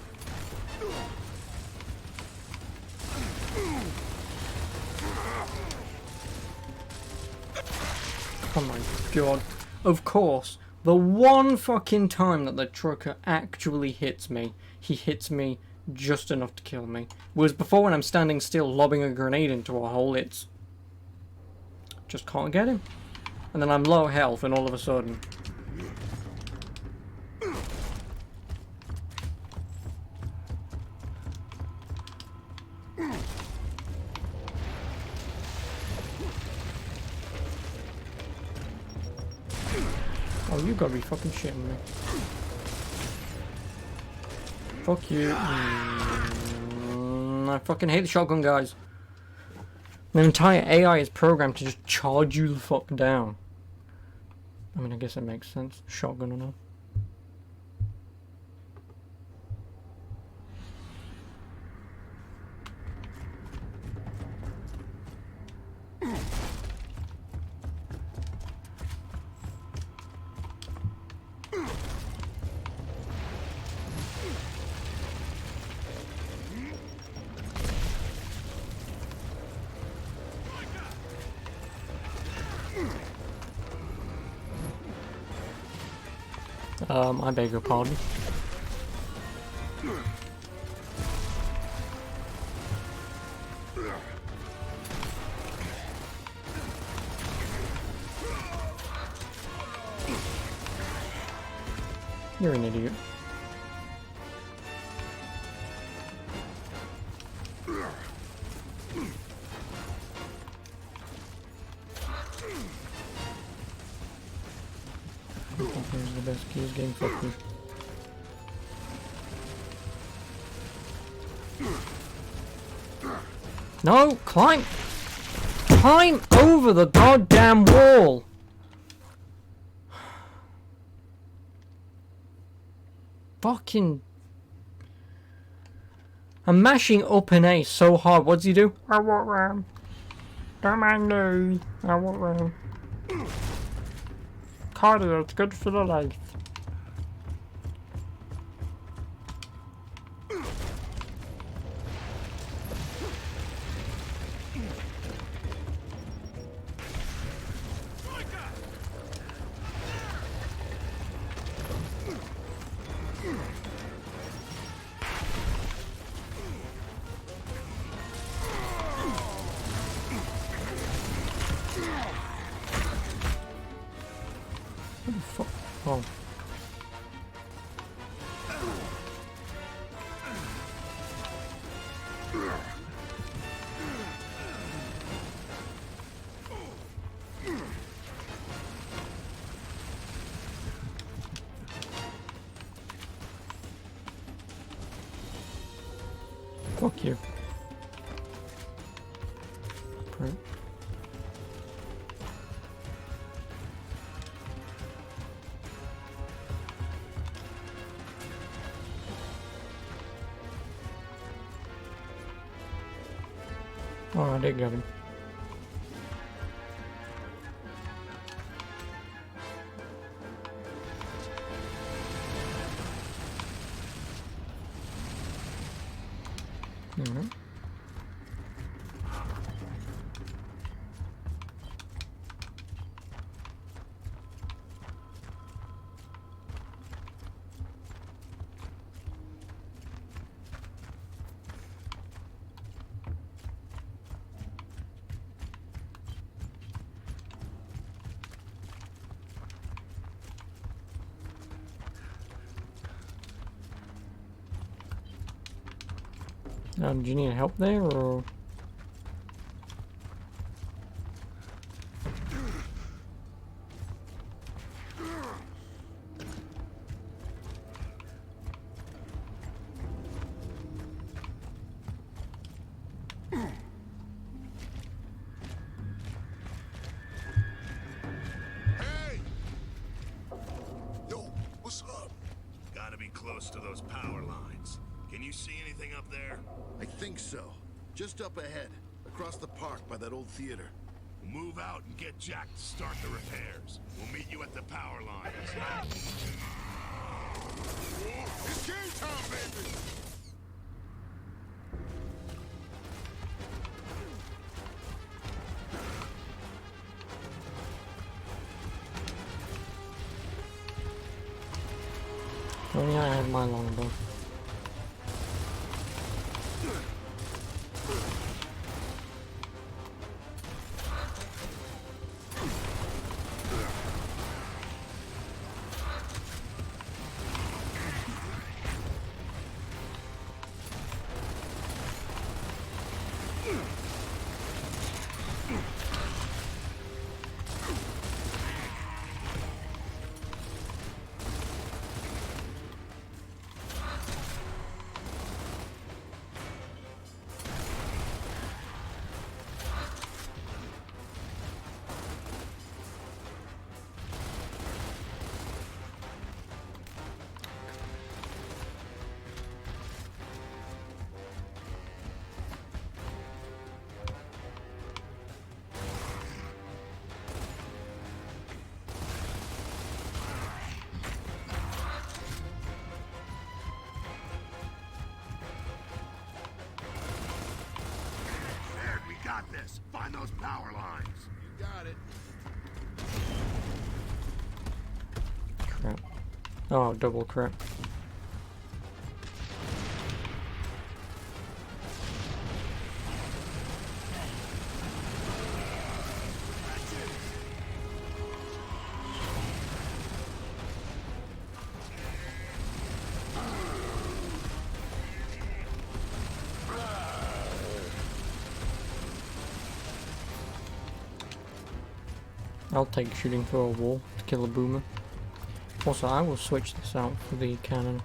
Oh my god. Of course, the one fucking time that the trucker actually hits me, he hits me just enough to kill me. Whereas before, when I'm standing still lobbing a grenade into a hole, it's just can't get him. And then I'm low health and all of a sudden oh, you gotta be fucking shitting me. Fuck you. I fucking hate the shotgun, guys. The entire AI is programmed to just charge you the fuck down. I mean, I guess it makes sense. Shotgun or not. I beg your pardon. You're an idiot. Here's the best keys game fucker. No, climb! Climb over the goddamn wall! Fucking... I'm mashing up an A so hard. What does he do? I want round. Don't mind me. I want round. Cardio, it's good for the legs. What the fuck? Oh. Fuck you. Prick. Oh, I did get him. Mm-hmm. Do you need help there, or? Hey! Yo, what's up? Gotta be close to those power lines. Can you see anything up there? I think so. Just up ahead, across the park by that old theater. Move out and get Jack to start the repairs. We'll meet you at the power lines. It's game time, baby! Oh yeah, I had my longbow. There, we got this. Find those power lines. You got it. Crap. Oh, double crap. I'll take shooting through a wall to kill a boomer. Also, I will switch this out for the cannon.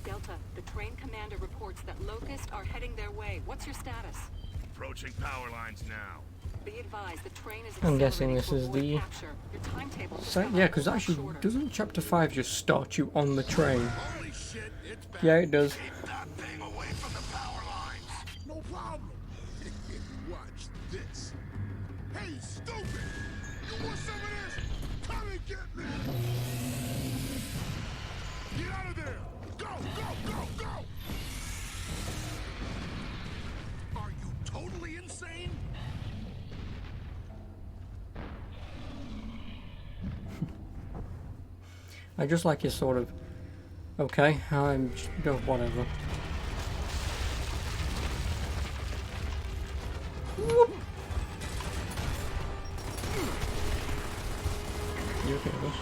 Delta, the train commander reports that Locusts are heading their way. What's your status? Approaching power lines now. Be advised, the train is I'm guessing this accelerating is toward the... capture. Your timetable has So, come yeah, up because a lot actually, shorter. doesn't Chapter 5 just start you on the train? Holy shit, it's back. Yeah, it does. Keep that thing away from the power lines. No problem. Watch this. Hey, stupid! You want some of this? Come and get me! Get out of there! Go, go, go, go! Are you totally insane? I just like his sort of, okay, I'm just go whatever. Whoop. You okay with this?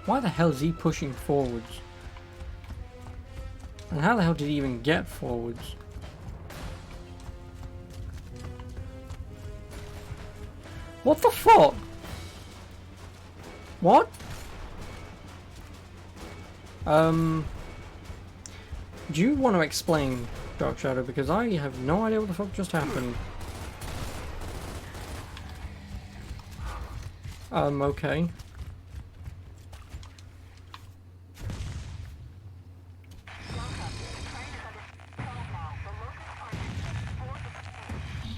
Why the hell is he pushing forwards? And how the hell did he even get forwards? What the fuck? What? Do you want to explain, Dark Shadow? Because I have no idea what the fuck just happened. Okay.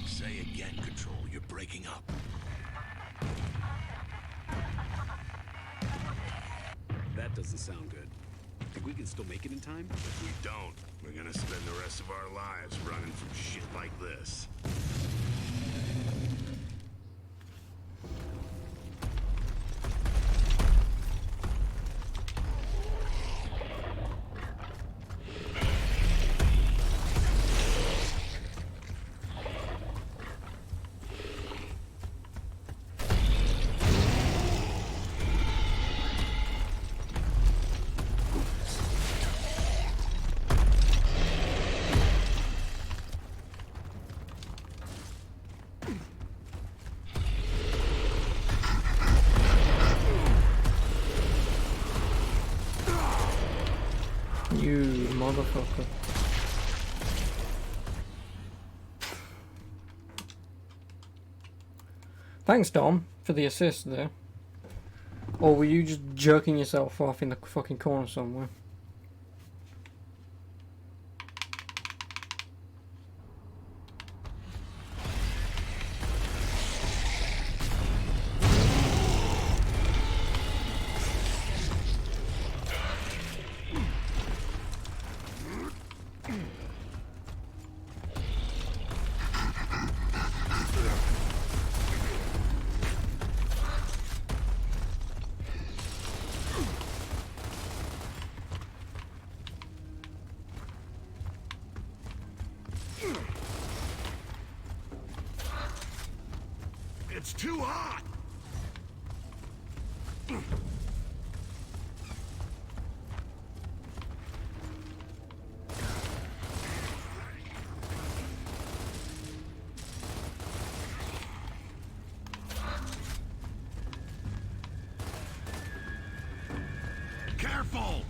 Say again, Control. You're breaking up. That doesn't sound good. Think we can still make it in time? If we don't, we're gonna spend the rest of our lives running from shit like this. You motherfucker. Thanks, Dom, for the assist there. Or were you just jerking yourself off in the fucking corner somewhere? It's too hot! Careful!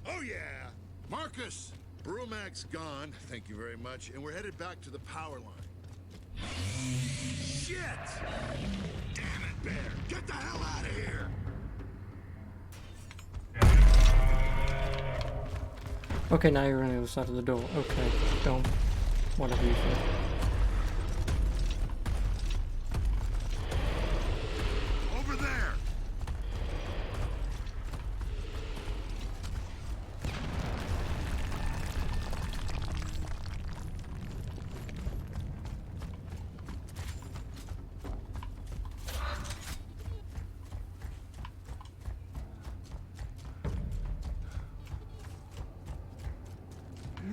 Oh yeah! Marcus! Brumac's gone, thank you very much, and we're headed back to the power line. Shit! Damn it, Bear! Get the hell out of here! Okay, now you're on the other side of the door. Okay, Dom. Whatever you say. Over there!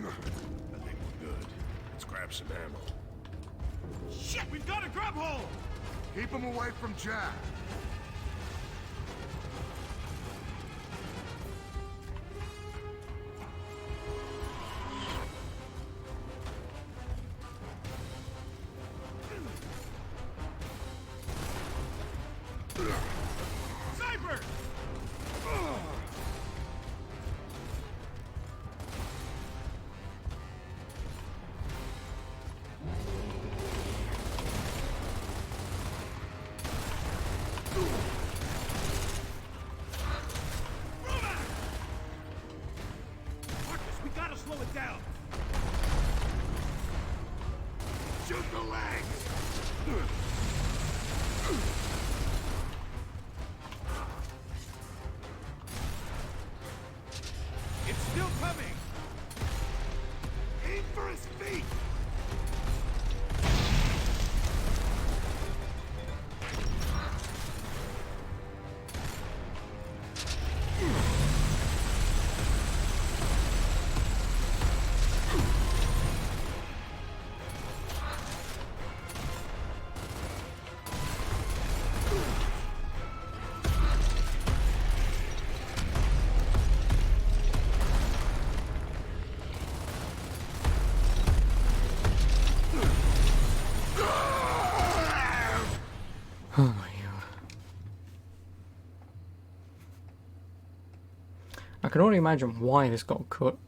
I think we're good. Let's grab some ammo. Shit, we've got a grab hole! Keep him away from Jack. Cyber! Marcus, we gotta slow it down. Shoot the legs! It's still coming. Aim for his feet! Oh my god. I can only imagine why this got cut.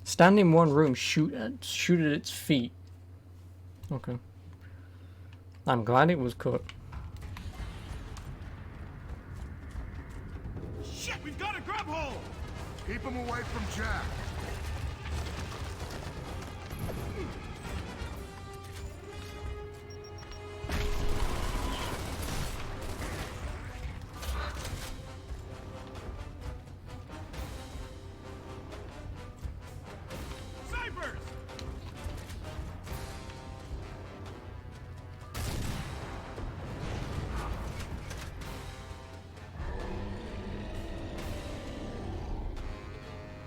Stand in one room, shoot at its feet. Okay. I'm glad it was cut. Shit, we've got a grab hole! Keep him away from Jack. Cybers!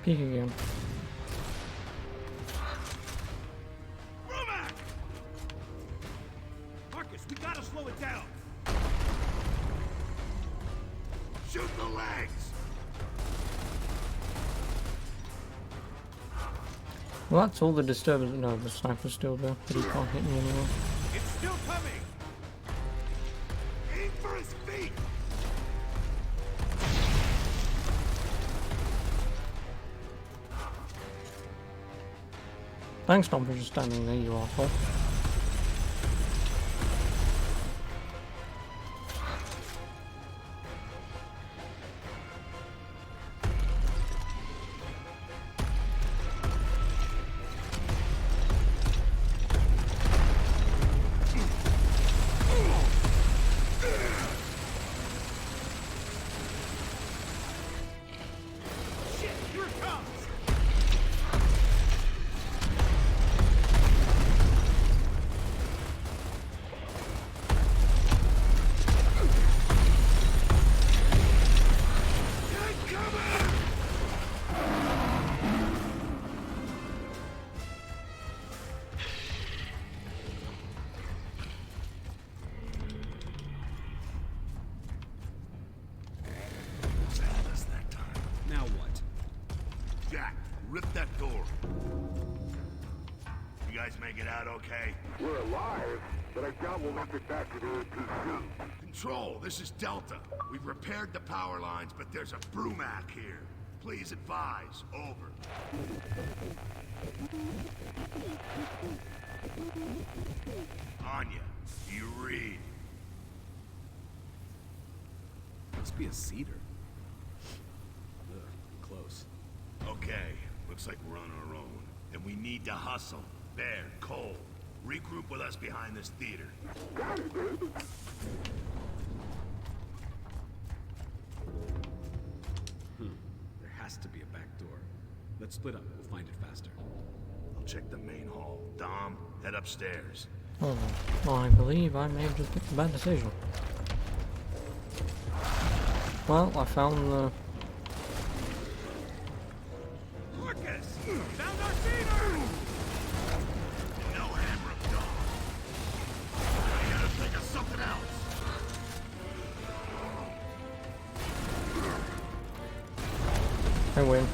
Peek again. Rumac! Marcus, we gotta slow it down. Shoot the legs! Well, that's all the disturbance. No, the sniper's still there, but he can't hit me anymore. It's still coming. Aim for his feet! Thanks, Tom, for just standing there, you asshole. Shit, here it comes. Had us that time. Now what? Jack, rip that door. You guys make it out okay? We're alive, but I doubt we'll make it back to the APC. Control, this is Delta. We've repaired the power lines, but there's a Brumac here. Please advise. Over. Anya, do you read? Must be a cedar. Ugh, close. Okay, looks like we're on our own. And we need to hustle. Baird, Cole, regroup with us behind this theater. There has to be a back door. Let's split up. We'll find it faster. I'll check the main hall. Dom, head upstairs. Oh, I believe I may have just picked a bad decision. Well, I found the... Marcus! Found our feeder! No hammer of dawn. I gotta think of something else. I win.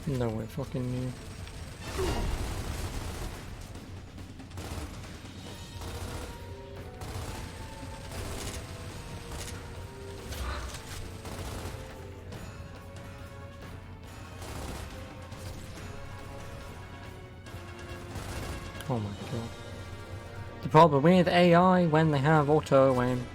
No way, fucking you. Oh my god. The problem with AI when they have auto aim.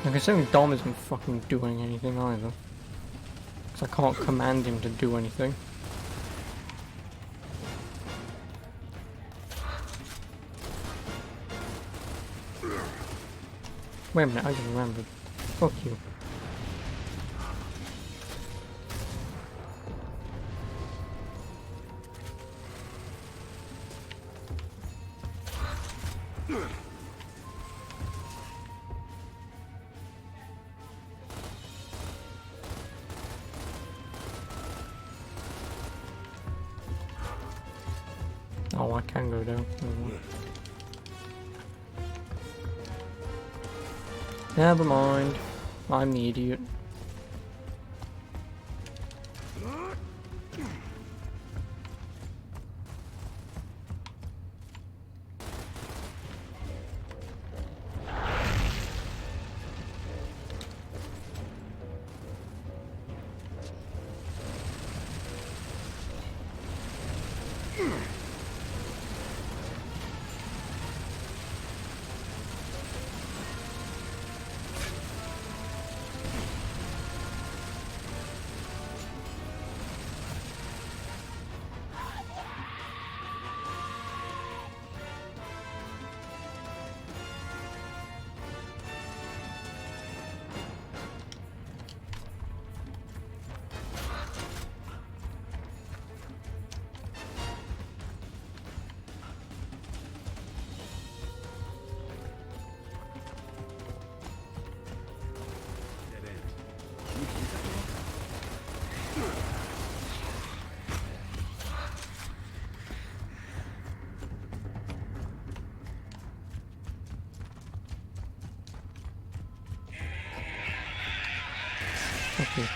Like I say, Dom isn't fucking doing anything either. Because I can't command him to do anything. Wait a minute, I just remembered. Fuck you. Oh, I can go down. Never mind. I'm the idiot. Okay.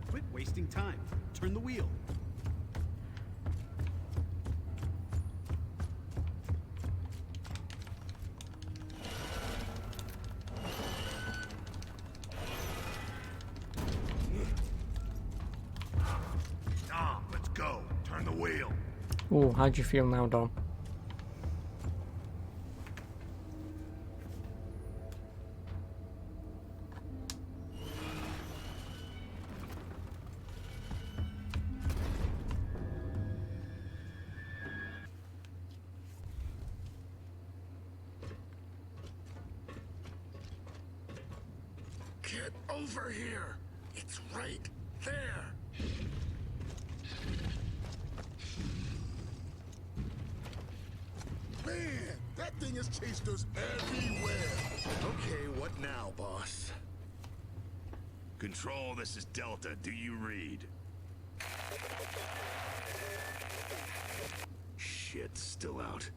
Quit wasting time. Turn the wheel. Dom, let's go. Turn the wheel. Oh, how'd you feel now, Dom? Get over here. It's right there. Man, that thing has chased us everywhere. Okay, what now, boss? Control, this is Delta. Do you read? Shit, still out.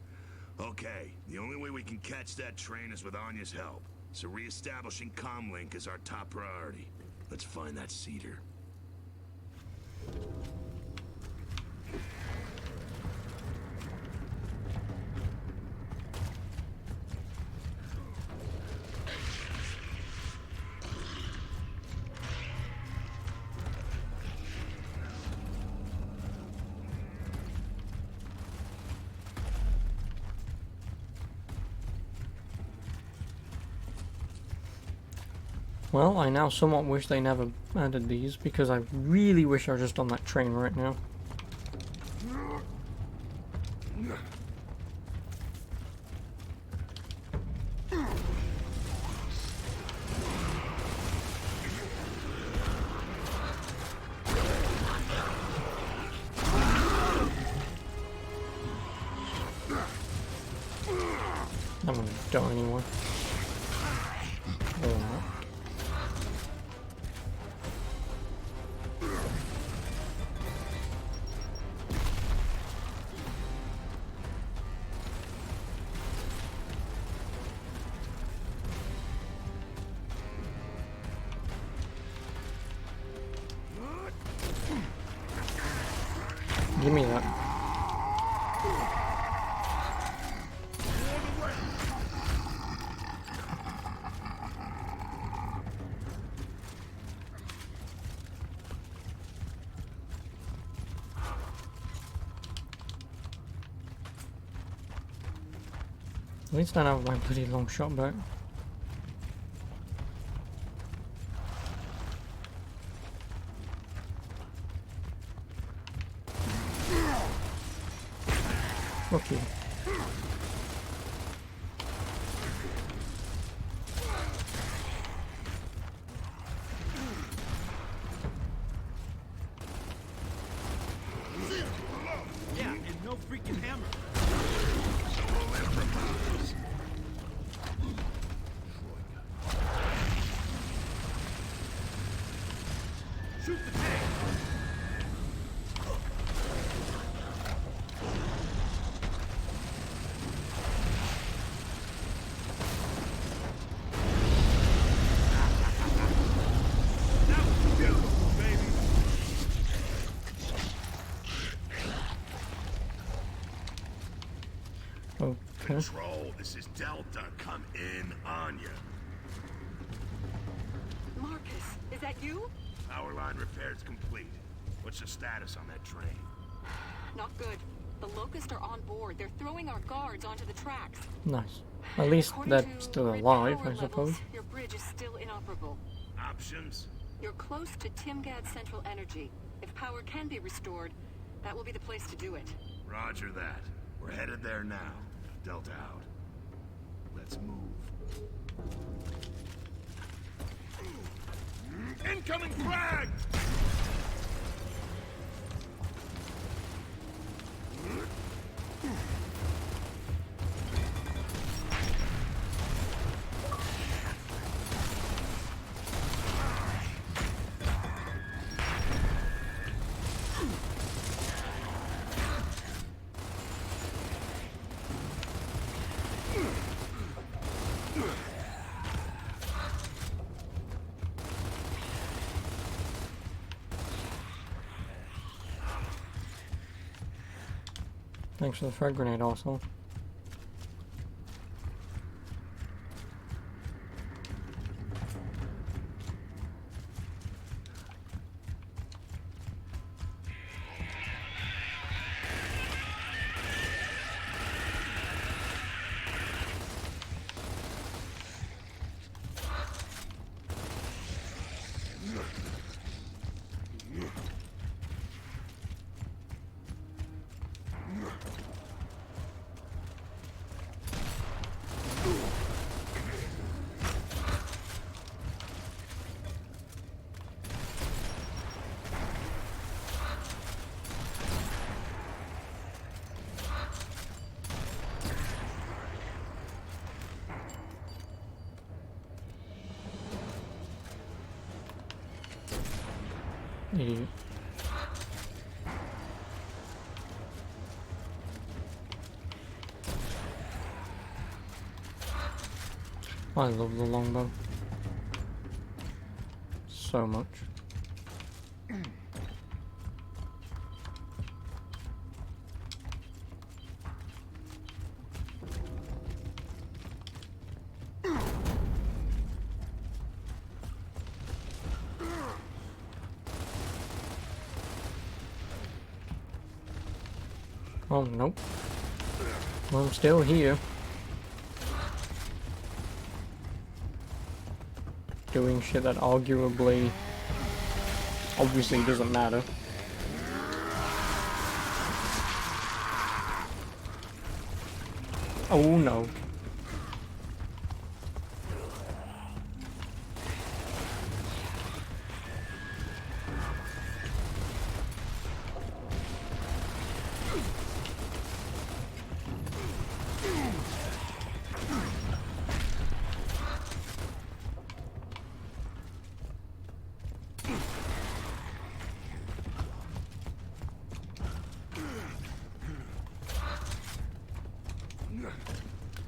Okay, the only way we can catch that train is with Anya's help. So re-establishing comlink is our top priority. Let's find that cedar. Well, I now somewhat wish they never added these, because I really wish I was just on that train right now. I'm gonna die anyway. Or not. Give me that. At least I have my bloody long shot back. Fuck you. Yeah, and no freaking hammer. Shoot the tank! That was beautiful, baby! Okay. Control, this is Delta. Come in, Anya. Marcus, is that you? Power line repairs complete. What's the status on that train? Not good. The Locust are on board. They're throwing our guards onto the tracks. Nice. At least According they're to still grid alive, power I levels, suppose. Your bridge is still inoperable. Options? You're close to Timgad Central Energy. If power can be restored, that will be the place to do it. Roger that. We're headed there now. Delta out. Let's move. Incoming frag! Thanks for the frag grenade also. Idiot. I love the longbow so much. Oh, nope. Well, I'm still here. Doing shit that arguably, obviously doesn't matter. Oh no.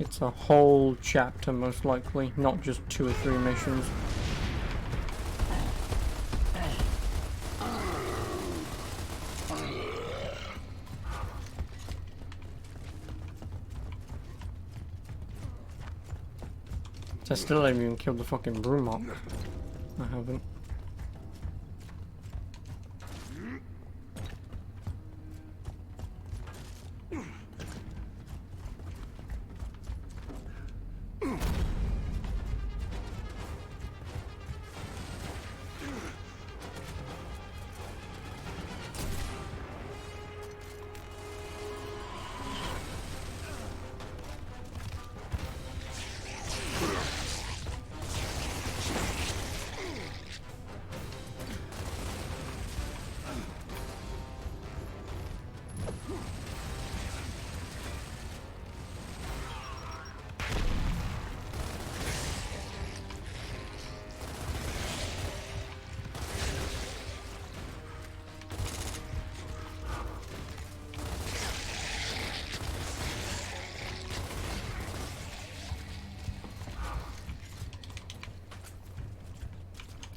It's a whole chapter, most likely, not just 2 or 3 missions. I still haven't even killed the fucking Brumok. I haven't.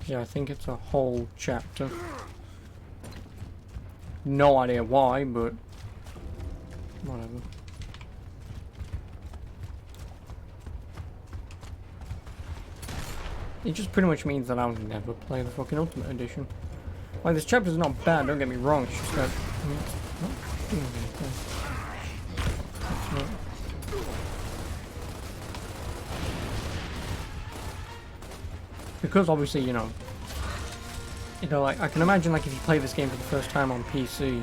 Yeah, I think it's a whole chapter. No idea why, but whatever. It just pretty much means that I'll never play the fucking Ultimate Edition. Like, this chapter's not bad, don't get me wrong, it's just that I mean, it's not doing anything. It's not. Because obviously, you know, like, I can imagine, like, if you play this game for the first time on PC,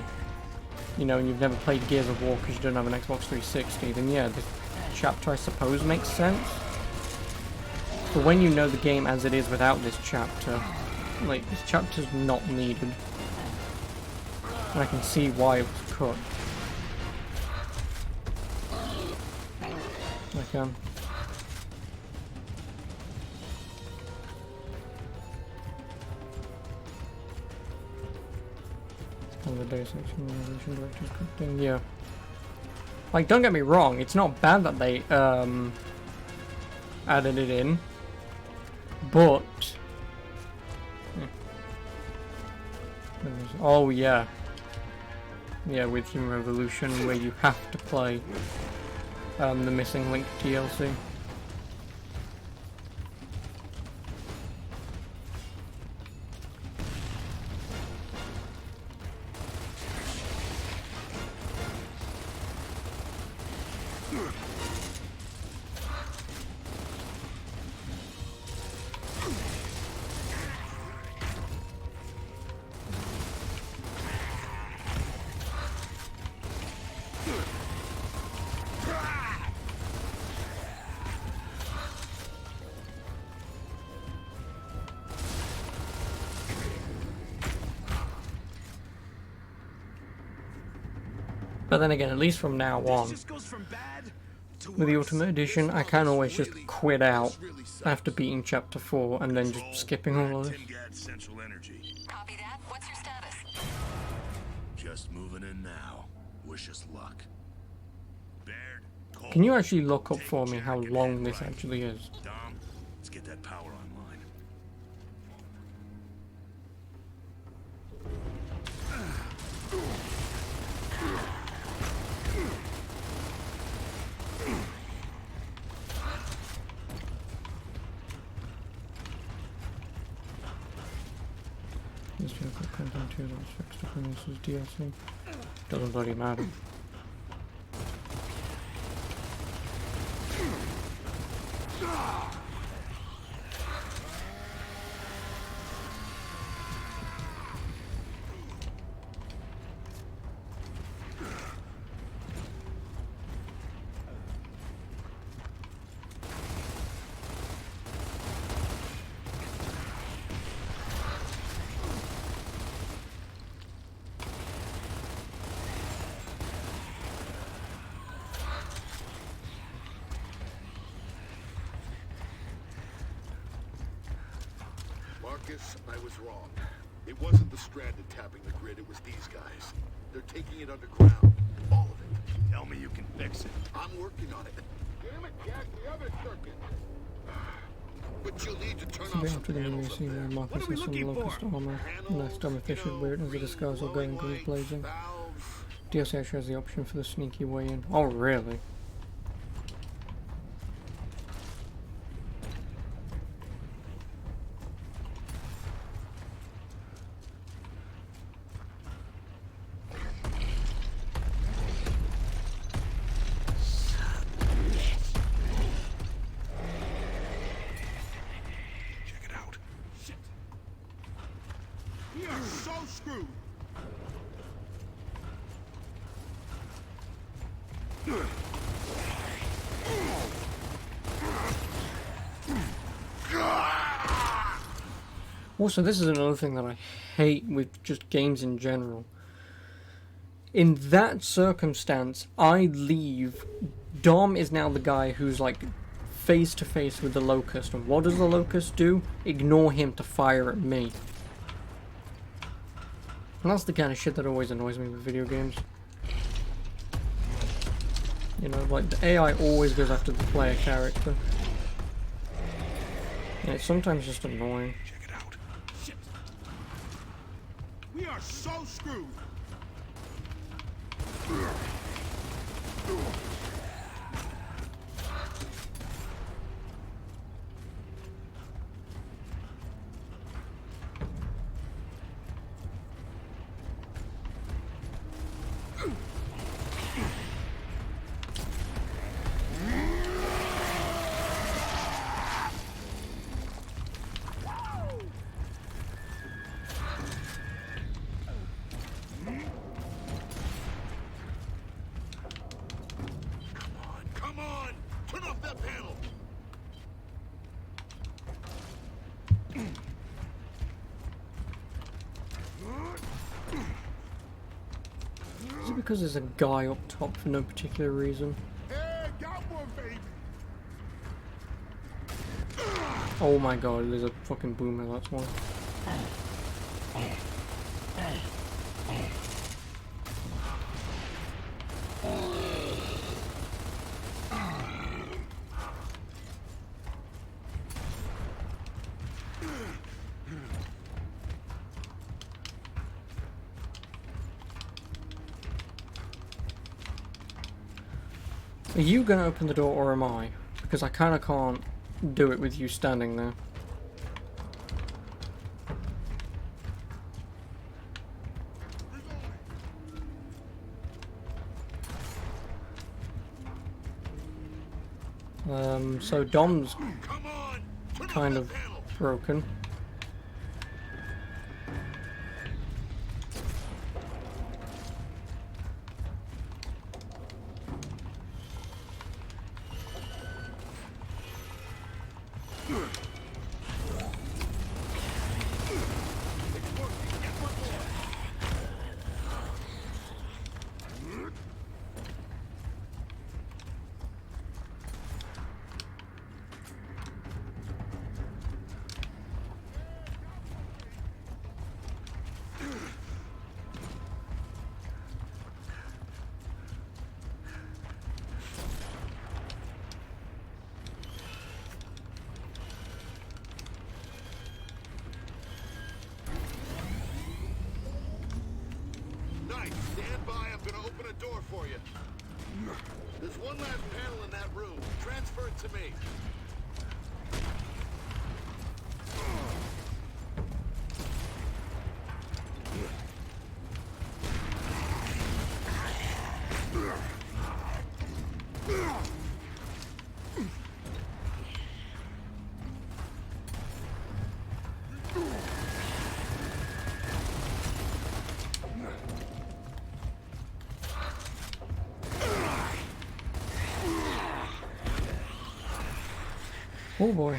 you know, and you've never played Gears of War because you don't have an Xbox 360, then yeah, this chapter, I suppose, makes sense. But when you know the game as it is without this chapter, like, this chapter's not needed. And I can see why it was cut. I can. The day section, the director's cut thing, yeah. Like, don't get me wrong, it's not bad that they added it in, but oh yeah, with Human Revolution, where you have to play the Missing Link DLC. But then again, at least from now on, with the Ultimate Edition, I can always just quit out after beating Chapter 4 and then just skipping all of this. Copy that. What's your status? Just moving in now. Wish us luck. Baird, Cole, Can you actually look up for me how long this actually is? Dom, let's get that power online. This vehicle content here that was fixed up in this is DLC. Doesn't bloody matter. Marcus, I was wrong. It wasn't the Stranded tapping the grid, it was these guys. They're taking it underground. All of it. Tell me you can fix it. I'm working on it. Get him a jack the other circuit. But you'll need to turn So off some after the panels new up scene there. where What Marcus are we has some looking locust for? armor, unless Dummy-Fish is weird as the disguise or going guns blazing. Valves. DLC actually has the option for the sneaky way in. Oh, really? Check it out. Shit. We are so screwed. Also, this is another thing that I hate with just games in general. In that circumstance, I leave. Dom is now the guy who's like face to face with the Locust, and what does the Locust do? Ignore him to fire at me. And that's the kind of shit that always annoys me with video games. You know, like the AI always goes after the player character. And it's sometimes just annoying. Check it out. Shit. We are so screwed. Come on! Turn off that panel! Is it because there's a guy up top for no particular reason? Hey, got one, baby. Oh my god, there's a fucking boomer, that's why. Are you gonna open the door or am I? Because I kinda can't do it with you standing there. So Dom's Come on! Turn kind off of that panel! broken. Knight, stand by. I'm gonna open a door for you. There's one last panel in that room. Transfer it to me. Oh boy.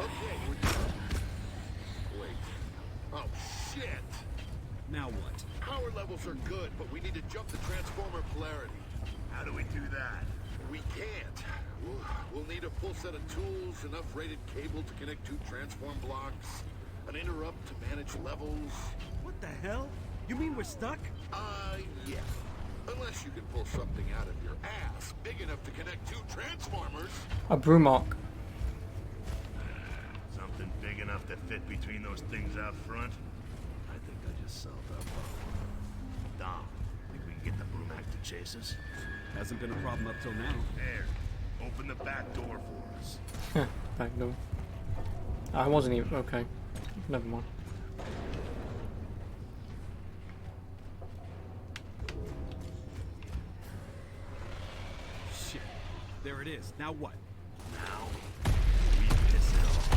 Okay, we're done. Wait. Oh, shit! Now what? Power levels are good, but we need to jump the transformer polarity. How do we do that? We can't. We'll need a full set of tools, enough rated cable to connect 2 transform blocks, an interrupt to manage levels. What the hell? You mean we're stuck? Yeah. Unless you can pull something out of your ass big enough to connect 2 transformers. A Brumok. Something big enough to fit between those things out front? I think I just solved our problem. Dom, think we can get the Brumac to chase us? Hasn't been a problem up till now. There. Open the back door for us. Back door. I wasn't even. Okay. Never mind. Shit. There it is. Now what? Now, we piss it off.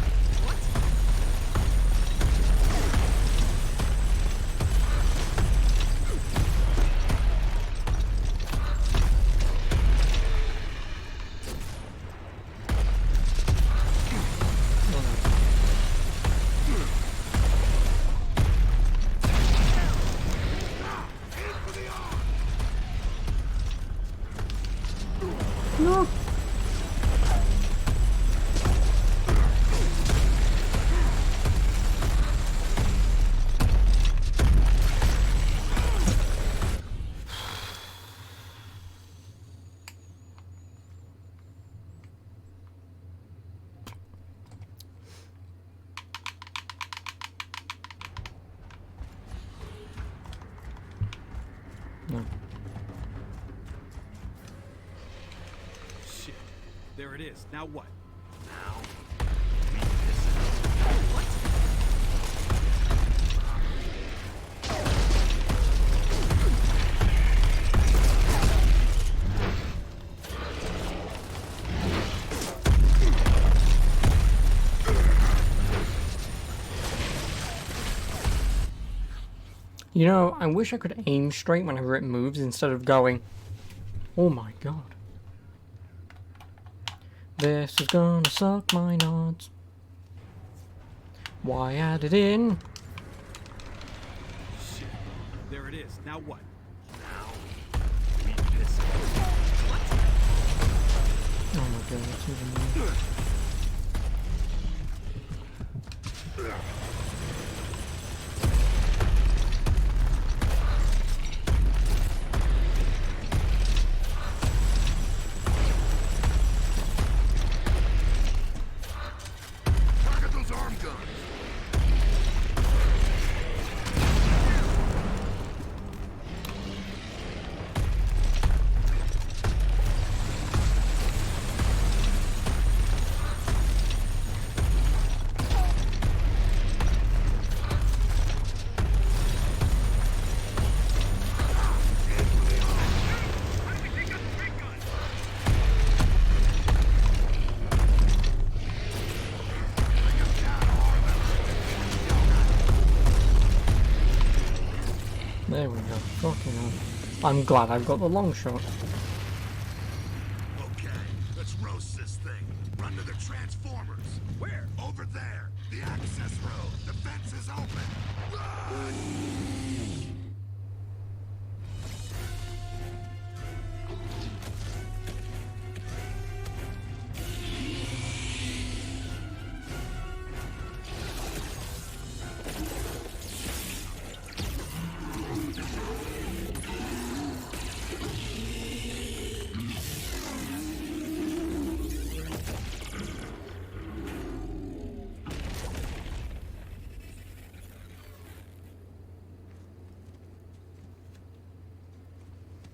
No. Shit. There it is. Now what? Now, we piss it off. What? You know, I wish I could aim straight whenever it moves instead of going, oh my god. This is gonna suck my nuts. Why add it in? Shit. There it is. Now what? Now, we piss it off. Oh my god, that's even more. Target those arm guns. There we go. Fucking hell. I'm glad I've got the long shot. Okay, let's roast this thing. Run to the transformers. Where? Over there. The access road. The fence is open. Run!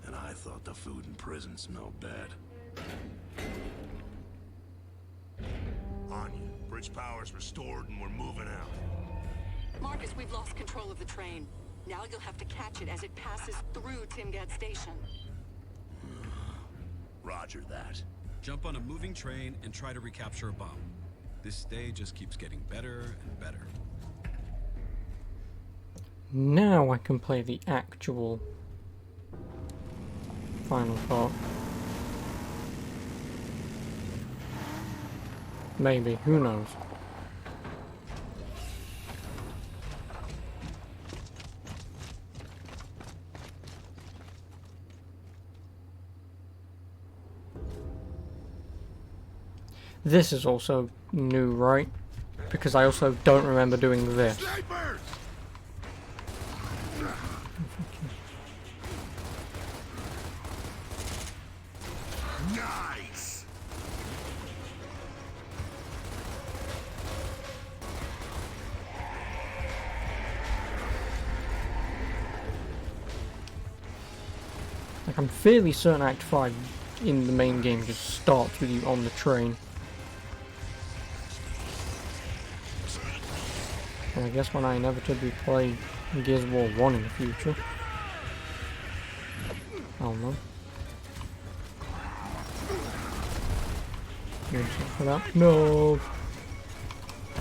And I thought the food in prison smelled bad. Anya, bridge power's restored and we're moving out. Marcus, we've lost control of the train. Now you'll have to catch it as it passes through Timgad Station. Roger that. Jump on a moving train and try to recapture a bomb. This day just keeps getting better and better. Now I can play the actual final part. Maybe, who knows? This is also new, right? Because I also don't remember doing this. Snipers! Nice! Like, I'm fairly certain Act 5 in the main game just starts with you on the train. And I guess when I inevitably play Gears of War 1 in the future. I don't know. For that. No!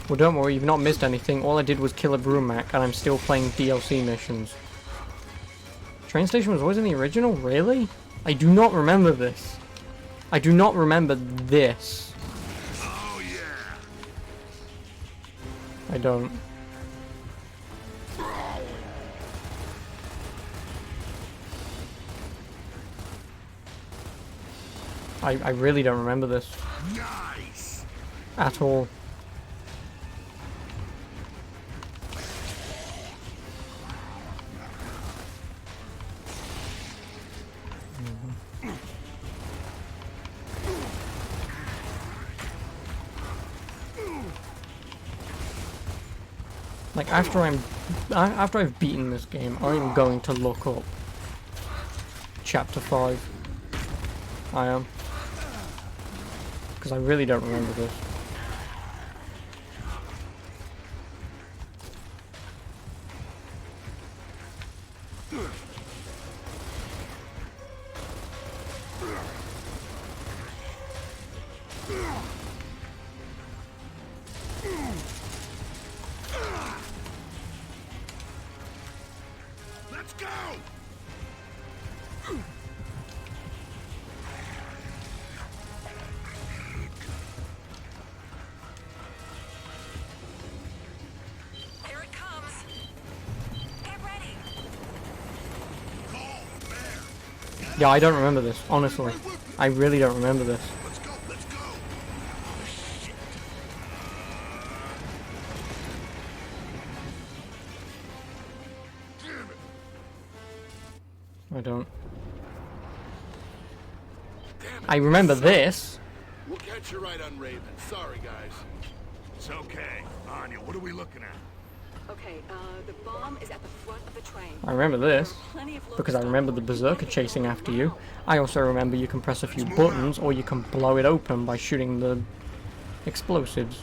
Well, don't worry, you've not missed anything. All I did was kill a Brumac, and I'm still playing DLC missions. Train station was always in the original? Really? I do not remember this. I do not remember this. Oh yeah! I don't. I really don't remember this. Nice! At all. Like after I've beaten this game, I'm going to look up Chapter 5. I am. Because I really don't remember this. Let's go! Here it comes. Get ready. Yeah, I don't remember this, honestly. I really don't remember this. Let's go, let's go! Oh, shit. Damn it! I don't. Damn it. I remember this. We'll catch you right on Raven. Sorry, guys. It's okay. Anya, what are we looking at? Okay, the bomb is at the front of the train. I remember this. Plenty of Because I locust remember on the board. Berserker chasing after you. I also remember you can press a few buttons or you can blow it open by shooting the explosives.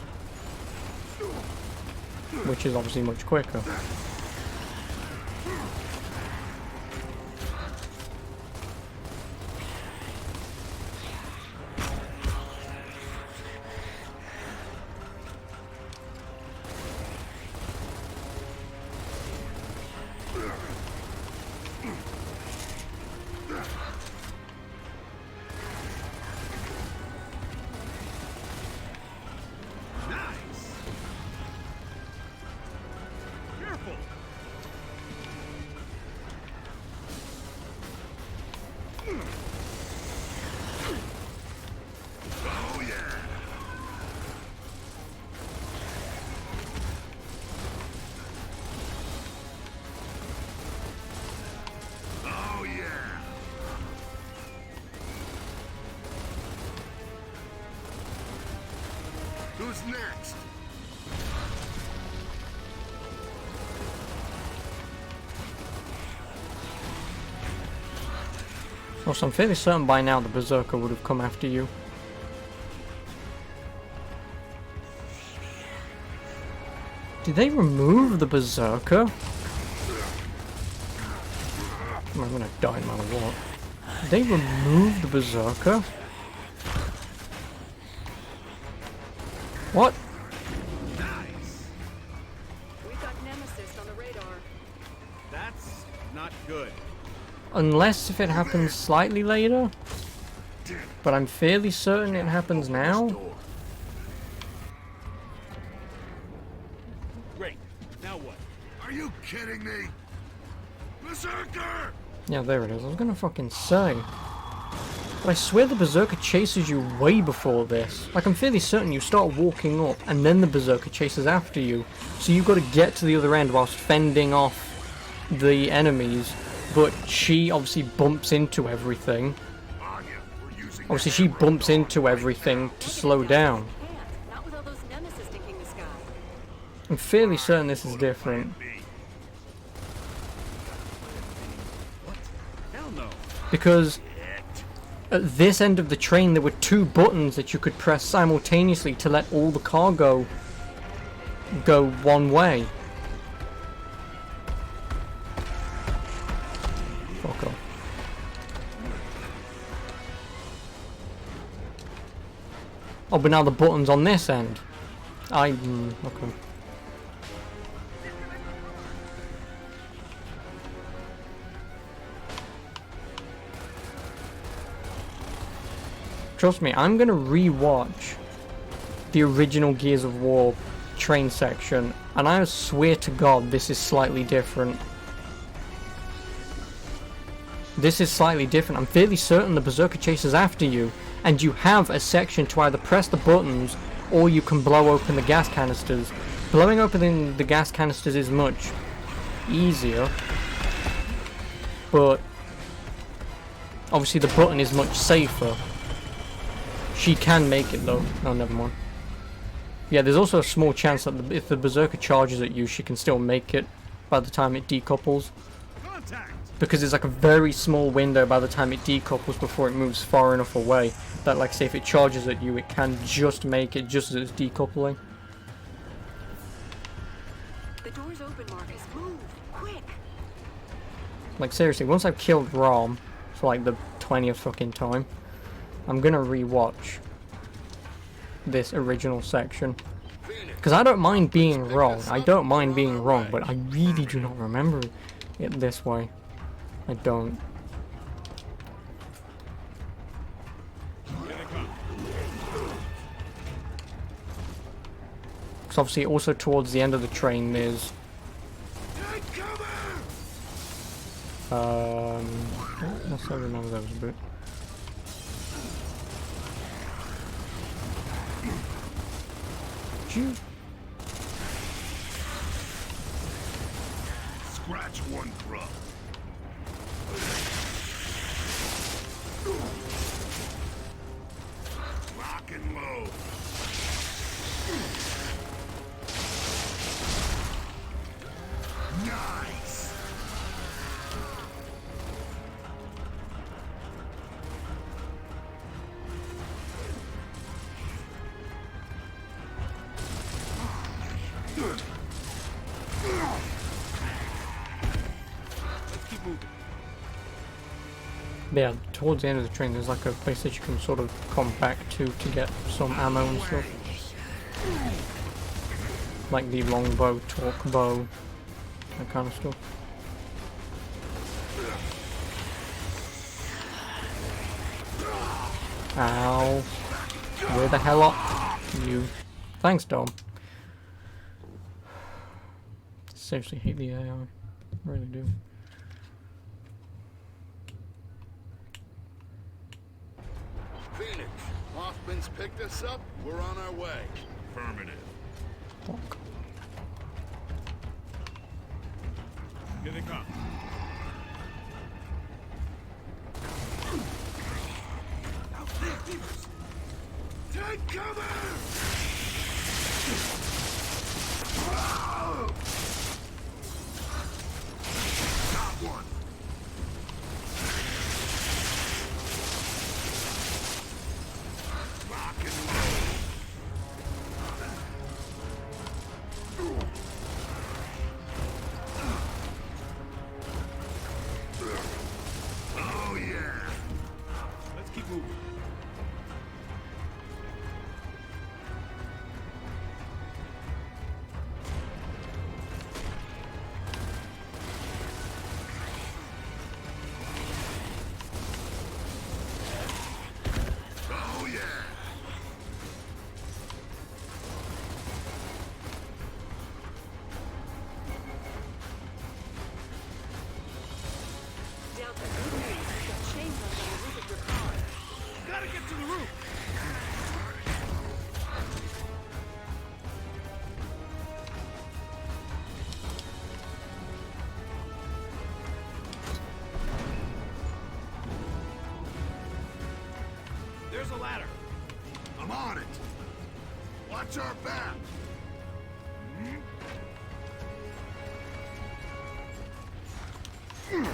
Which is obviously much quicker. Nice! Careful! Oh, yeah! Oh, yeah! Who's next? Also, I'm fairly certain by now the Berserker would have come after you. Did they remove the Berserker? I'm gonna die no matter what. Did they remove the Berserker? What? Nice! We've got Nemesis on the radar. That's not good. Unless if it happens slightly later. But I'm fairly certain it happens now. Great. Now what? Are you kidding me? Berserker! Yeah, there it is. I was gonna fucking say. But I swear the Berserker chases you way before this. Like, I'm fairly certain you start walking up and then the Berserker chases after you. So you've got to get to the other end whilst fending off the enemies. But she obviously bumps into everything. Obviously she bumps into everything to slow down. Not with all those nemesis stinking the sky. I'm fairly certain this is different. Hell no. Because at this end of the train there were 2 buttons that you could press simultaneously to let all the cargo go one way. Fuck off. Oh, but now the button's on this end. Okay. Trust me, I'm gonna re-watch the original Gears of War train section, and I swear to God this is slightly different. This is slightly different. I'm fairly certain the Berserker chases after you, and you have a section to either press the buttons or you can blow open the gas canisters. Blowing open the gas canisters is much easier, but obviously the button is much safer. She can make it though. Oh, never mind. Yeah, there's also a small chance that if the Berserker charges at you, she can still make it by the time it decouples. Because it's like a very small window by the time it decouples before it moves far enough away that, like, say if it charges at you, it can just make it just as it's decoupling. The door's open, Marcus. Move, quick. Like, seriously, once I've killed Rom for like the 20th fucking time, I'm gonna re-watch this original section. Because I don't mind being wrong. I don't mind being wrong, but I really do not remember it this way. I don't. Because obviously also towards the end of the train there's let's not remember that was a bit. Scratch one grub. Lock and load. Nice. Let's keep moving. Yeah, towards the end of the train there's like a place that you can sort of come back to get some ammo and stuff. Like the longbow, torque bow, that kind of stuff. Ow. Where the hell are you? Thanks, Dom. Seriously hate the AI. I really do. Phoenix, Hoffman's picked us up. We're on our way. Affirmative. Fuck. Here they come. Out there, Beavers! Take cover! Got one. Lock and load. Oh yeah. Let's keep moving. the ladder. I'm on it. Watch our back. That's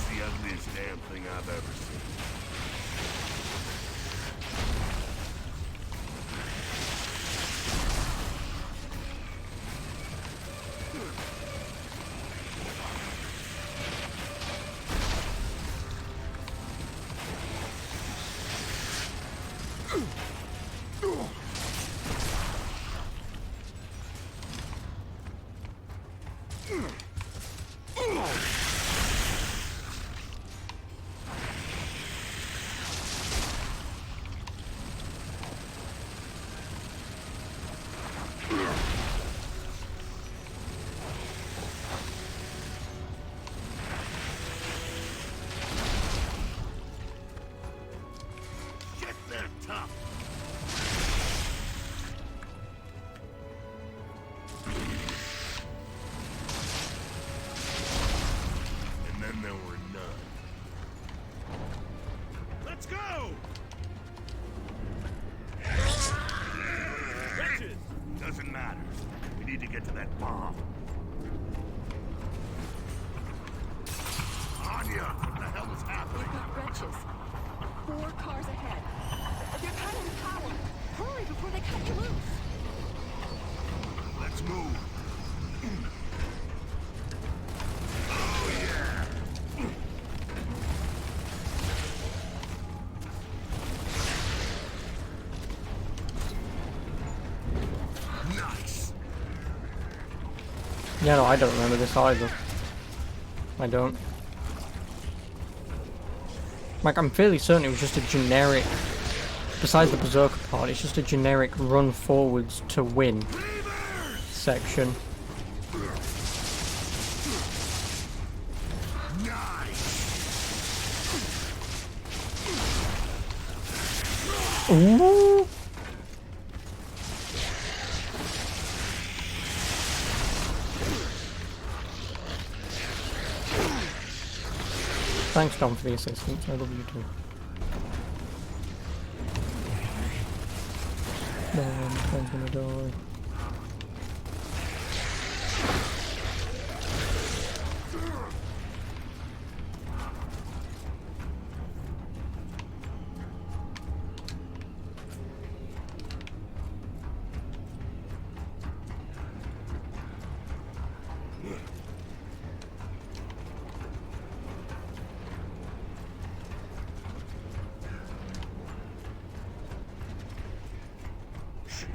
the ugliest damn thing I've ever seen. Shit, they're tough. And then there were none. Let's go! Wretches! Doesn't matter. We need to get to that bomb. Anya, what the hell is happening? We've got wretches. 4 cars ahead. They're cutting power. Hurry before they cut you loose. Let's move. Oh, yeah. Nice. Yeah, no, I don't remember this either. I don't. Like, I'm fairly certain it was just a generic, besides the Berserker part, it's just a generic run forwards to win section. Ooh! Thanks, Dom, for the assistance. I love you too. I'm gonna die.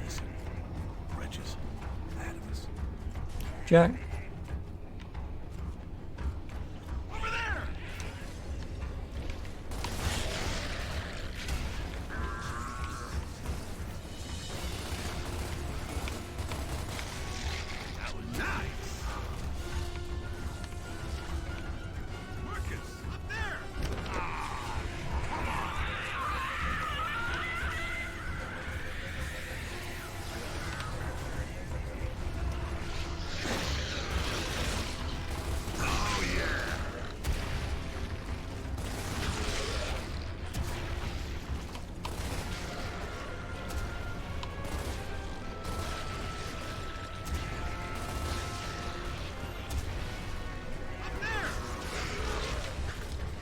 Listen. Wretches. Ahead of us. Jack? Over there! That was nice! Marcus, up there!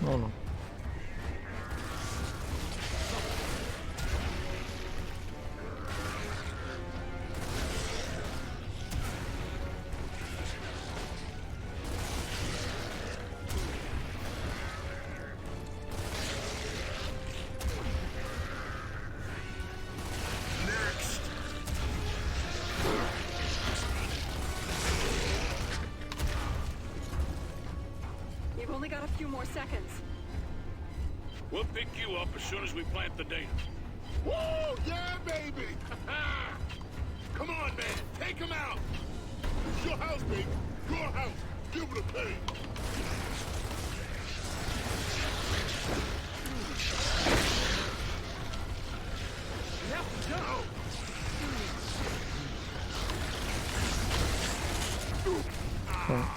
Oh no. You've only got a few more seconds. We'll pick you up as soon as we plant the data. Woo! Yeah, baby! Come on, man! Take him out! It's your house, baby! Your house! Give it a pay! We have to go. Come on!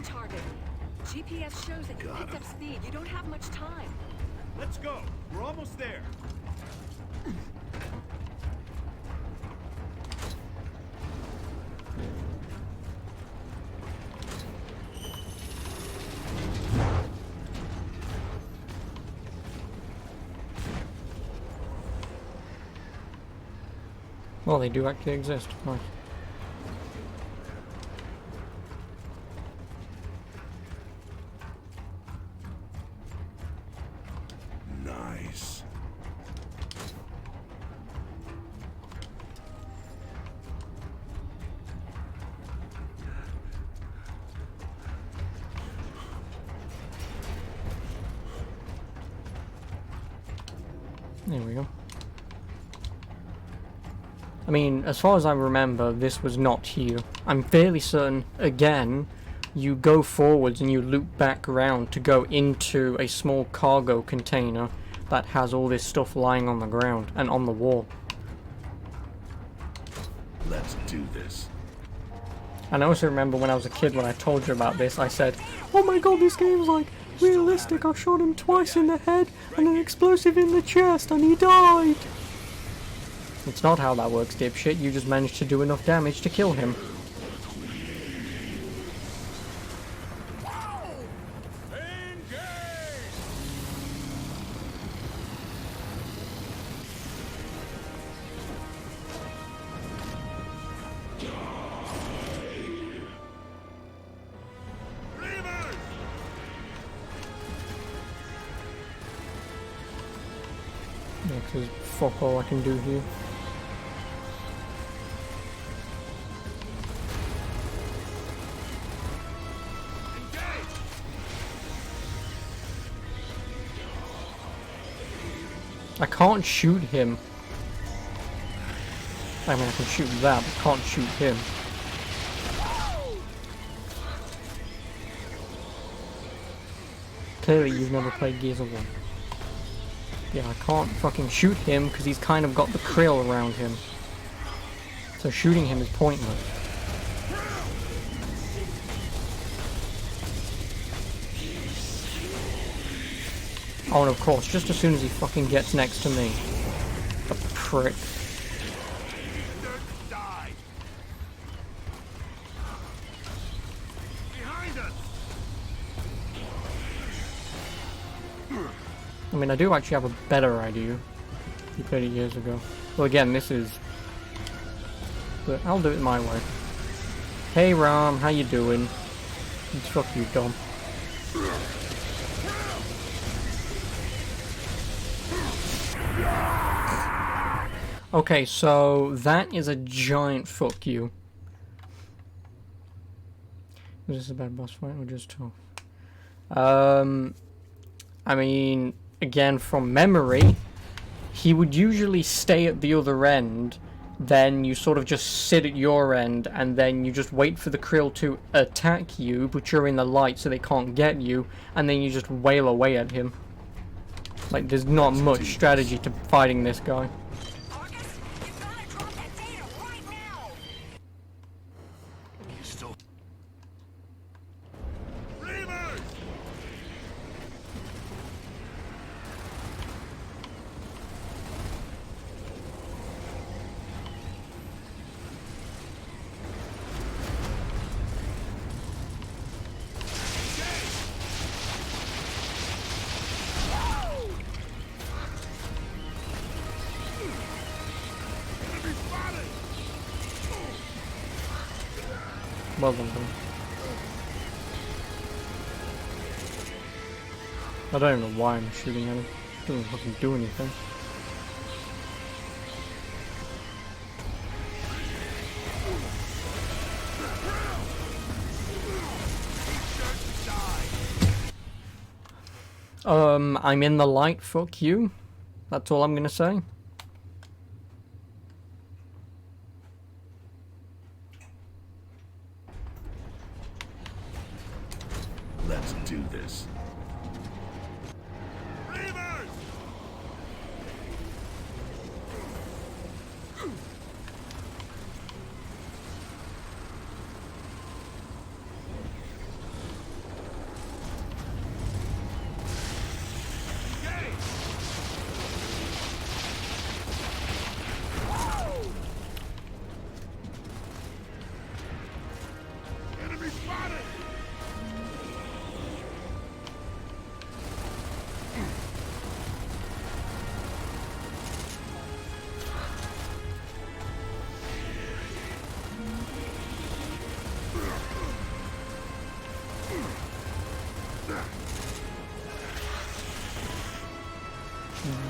moving target. GPS shows that you picked up speed. You don't have much time. Let's go. We're almost there. Well, they do actually exist. Nice. Nice. There we go. I mean, as far as I remember, this was not here. I'm fairly certain, again, you go forwards and you loop back around to go into a small cargo container that has all this stuff lying on the ground and on the wall. Let's do this. And I also remember when I was a kid, when I told you about this, I said, "Oh my god, this game's like realistic. I shot him twice in the head and an explosive in the chest and he died." It's not how that works, dipshit. You just managed to do enough damage to kill him. Yeah, because fuck all I can do here. I can't shoot him. I mean, I can shoot that, but can't shoot him. Clearly, you've never played Gears of War. Yeah, I can't fucking shoot him because he's kind of got the krill around him. So shooting him is pointless. Oh, and of course, just as soon as he fucking gets next to me. The prick. I mean, I do actually have a better idea. You played it years ago. Well, again, this is... But I'll do it my way. Hey, Ram, how you doing? Fuck you, Dom. Okay, so that is a giant fuck you. Was this a bad boss fight or just tough? I mean, again, from memory, he would usually stay at the other end, then you sort of just sit at your end, and then you just wait for the krill to attack you, but you're in the light so they can't get you, and then you just wail away at him. Like, there's not much strategy to fighting this guy. Well done, Tom. I don't even know why I'm shooting at him. It doesn't fucking do anything. I'm in the light, fuck you. That's all I'm gonna say. Let's do this.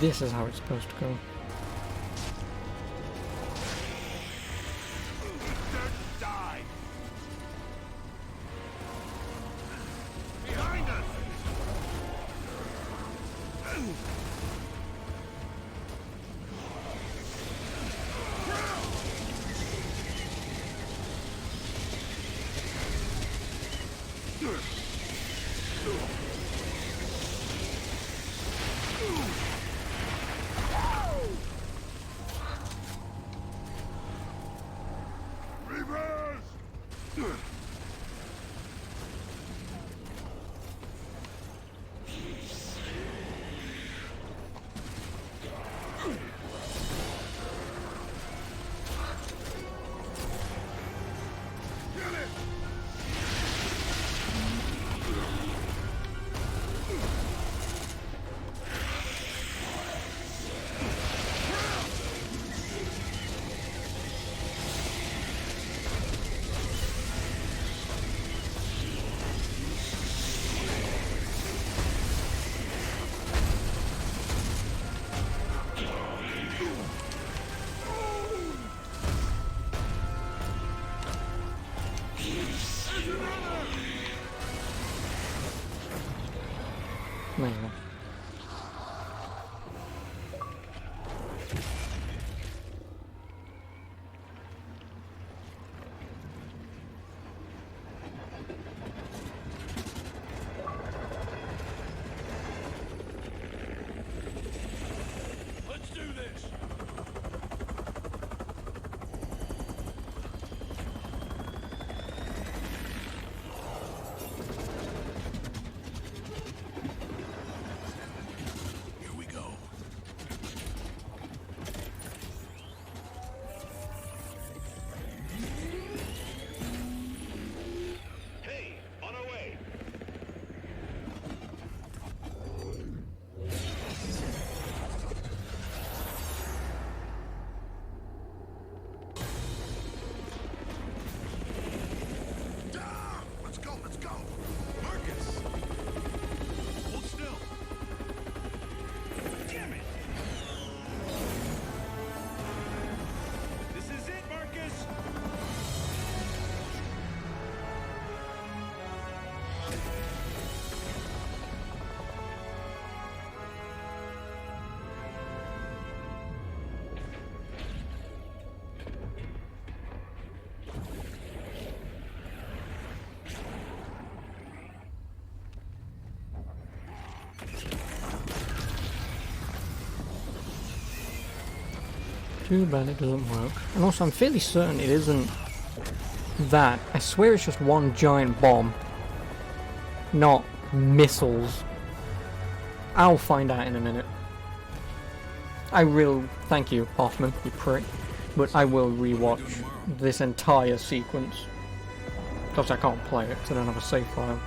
this is how it's supposed to go. Die! Behind us! There you go. Let's do this. Here we go. Hey, on our way! Down! Let's go, let's go! Marcus! Hold still! Damn it! This is it, Marcus! Too bad it doesn't work. And also, I'm fairly certain it isn't that. I swear it's just one giant bomb, not missiles. I'll find out in a minute. I will. Thank you, Hoffman, you prick. But I will rewatch this entire sequence. Because I can't play it, because I don't have a save file.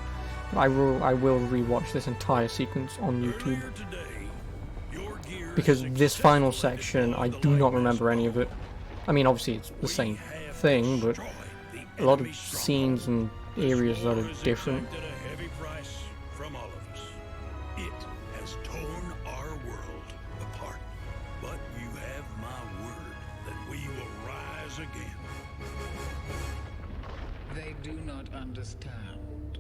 But I will rewatch this entire sequence on YouTube. Earlier today, your gear Because this final section, I do not remember any of it. I mean, obviously it's the same thing, but a lot of scenes and areas that are different. Exacted a heavy price from all of us. It has torn our world apart. But you have my word that we will rise again. They do not understand.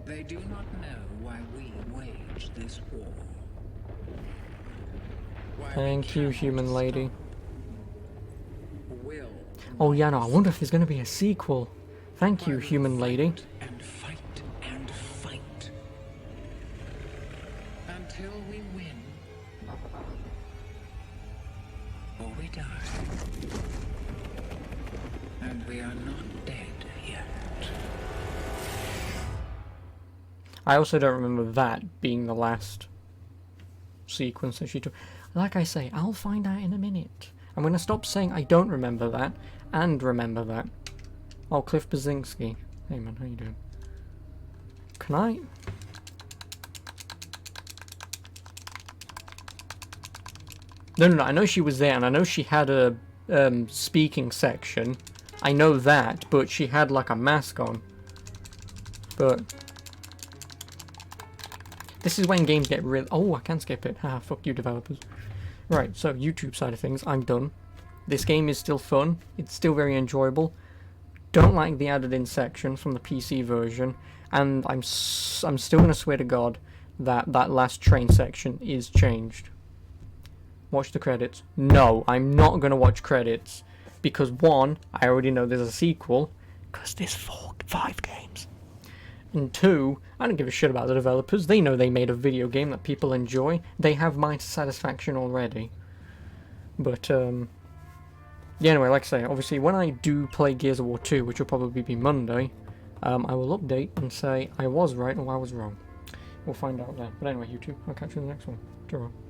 They do not know why we wage this war. Why we Thank you, cannot human lady. stop. Will Oh yeah, no, I wonder if there's going to be a sequel. Thank Why you, we human lady. fight and fight and fight until we win or we die. And we are not dead yet. I also don't remember that being the last sequence that she took. Like I say, I'll find out in a minute. I'm going to stop saying I don't remember that and remember that. Oh, Cliff Bazinski. Hey man, how you doing? Can I? No, I know she was there and I know she had a speaking section. I know that, but she had like a mask on. But This is when games get real. Oh, I can skip it. Haha, fuck you, developers. Right, so YouTube side of things, I'm done. This game is still fun. It's still very enjoyable. Don't like the added-in section from the PC version, and I'm still gonna swear to God that that last train section is changed. Watch the credits. No, I'm not gonna watch credits because one, I already know there's a sequel because there's 5 games. And 2, I don't give a shit about the developers. They know they made a video game that people enjoy. They have my satisfaction already. But, yeah, anyway, like I say, obviously, when I do play Gears of War 2, which will probably be Monday, I will update and say I was right or I was wrong. We'll find out there. But anyway, YouTube, I'll catch you in the next one. Ta-ra.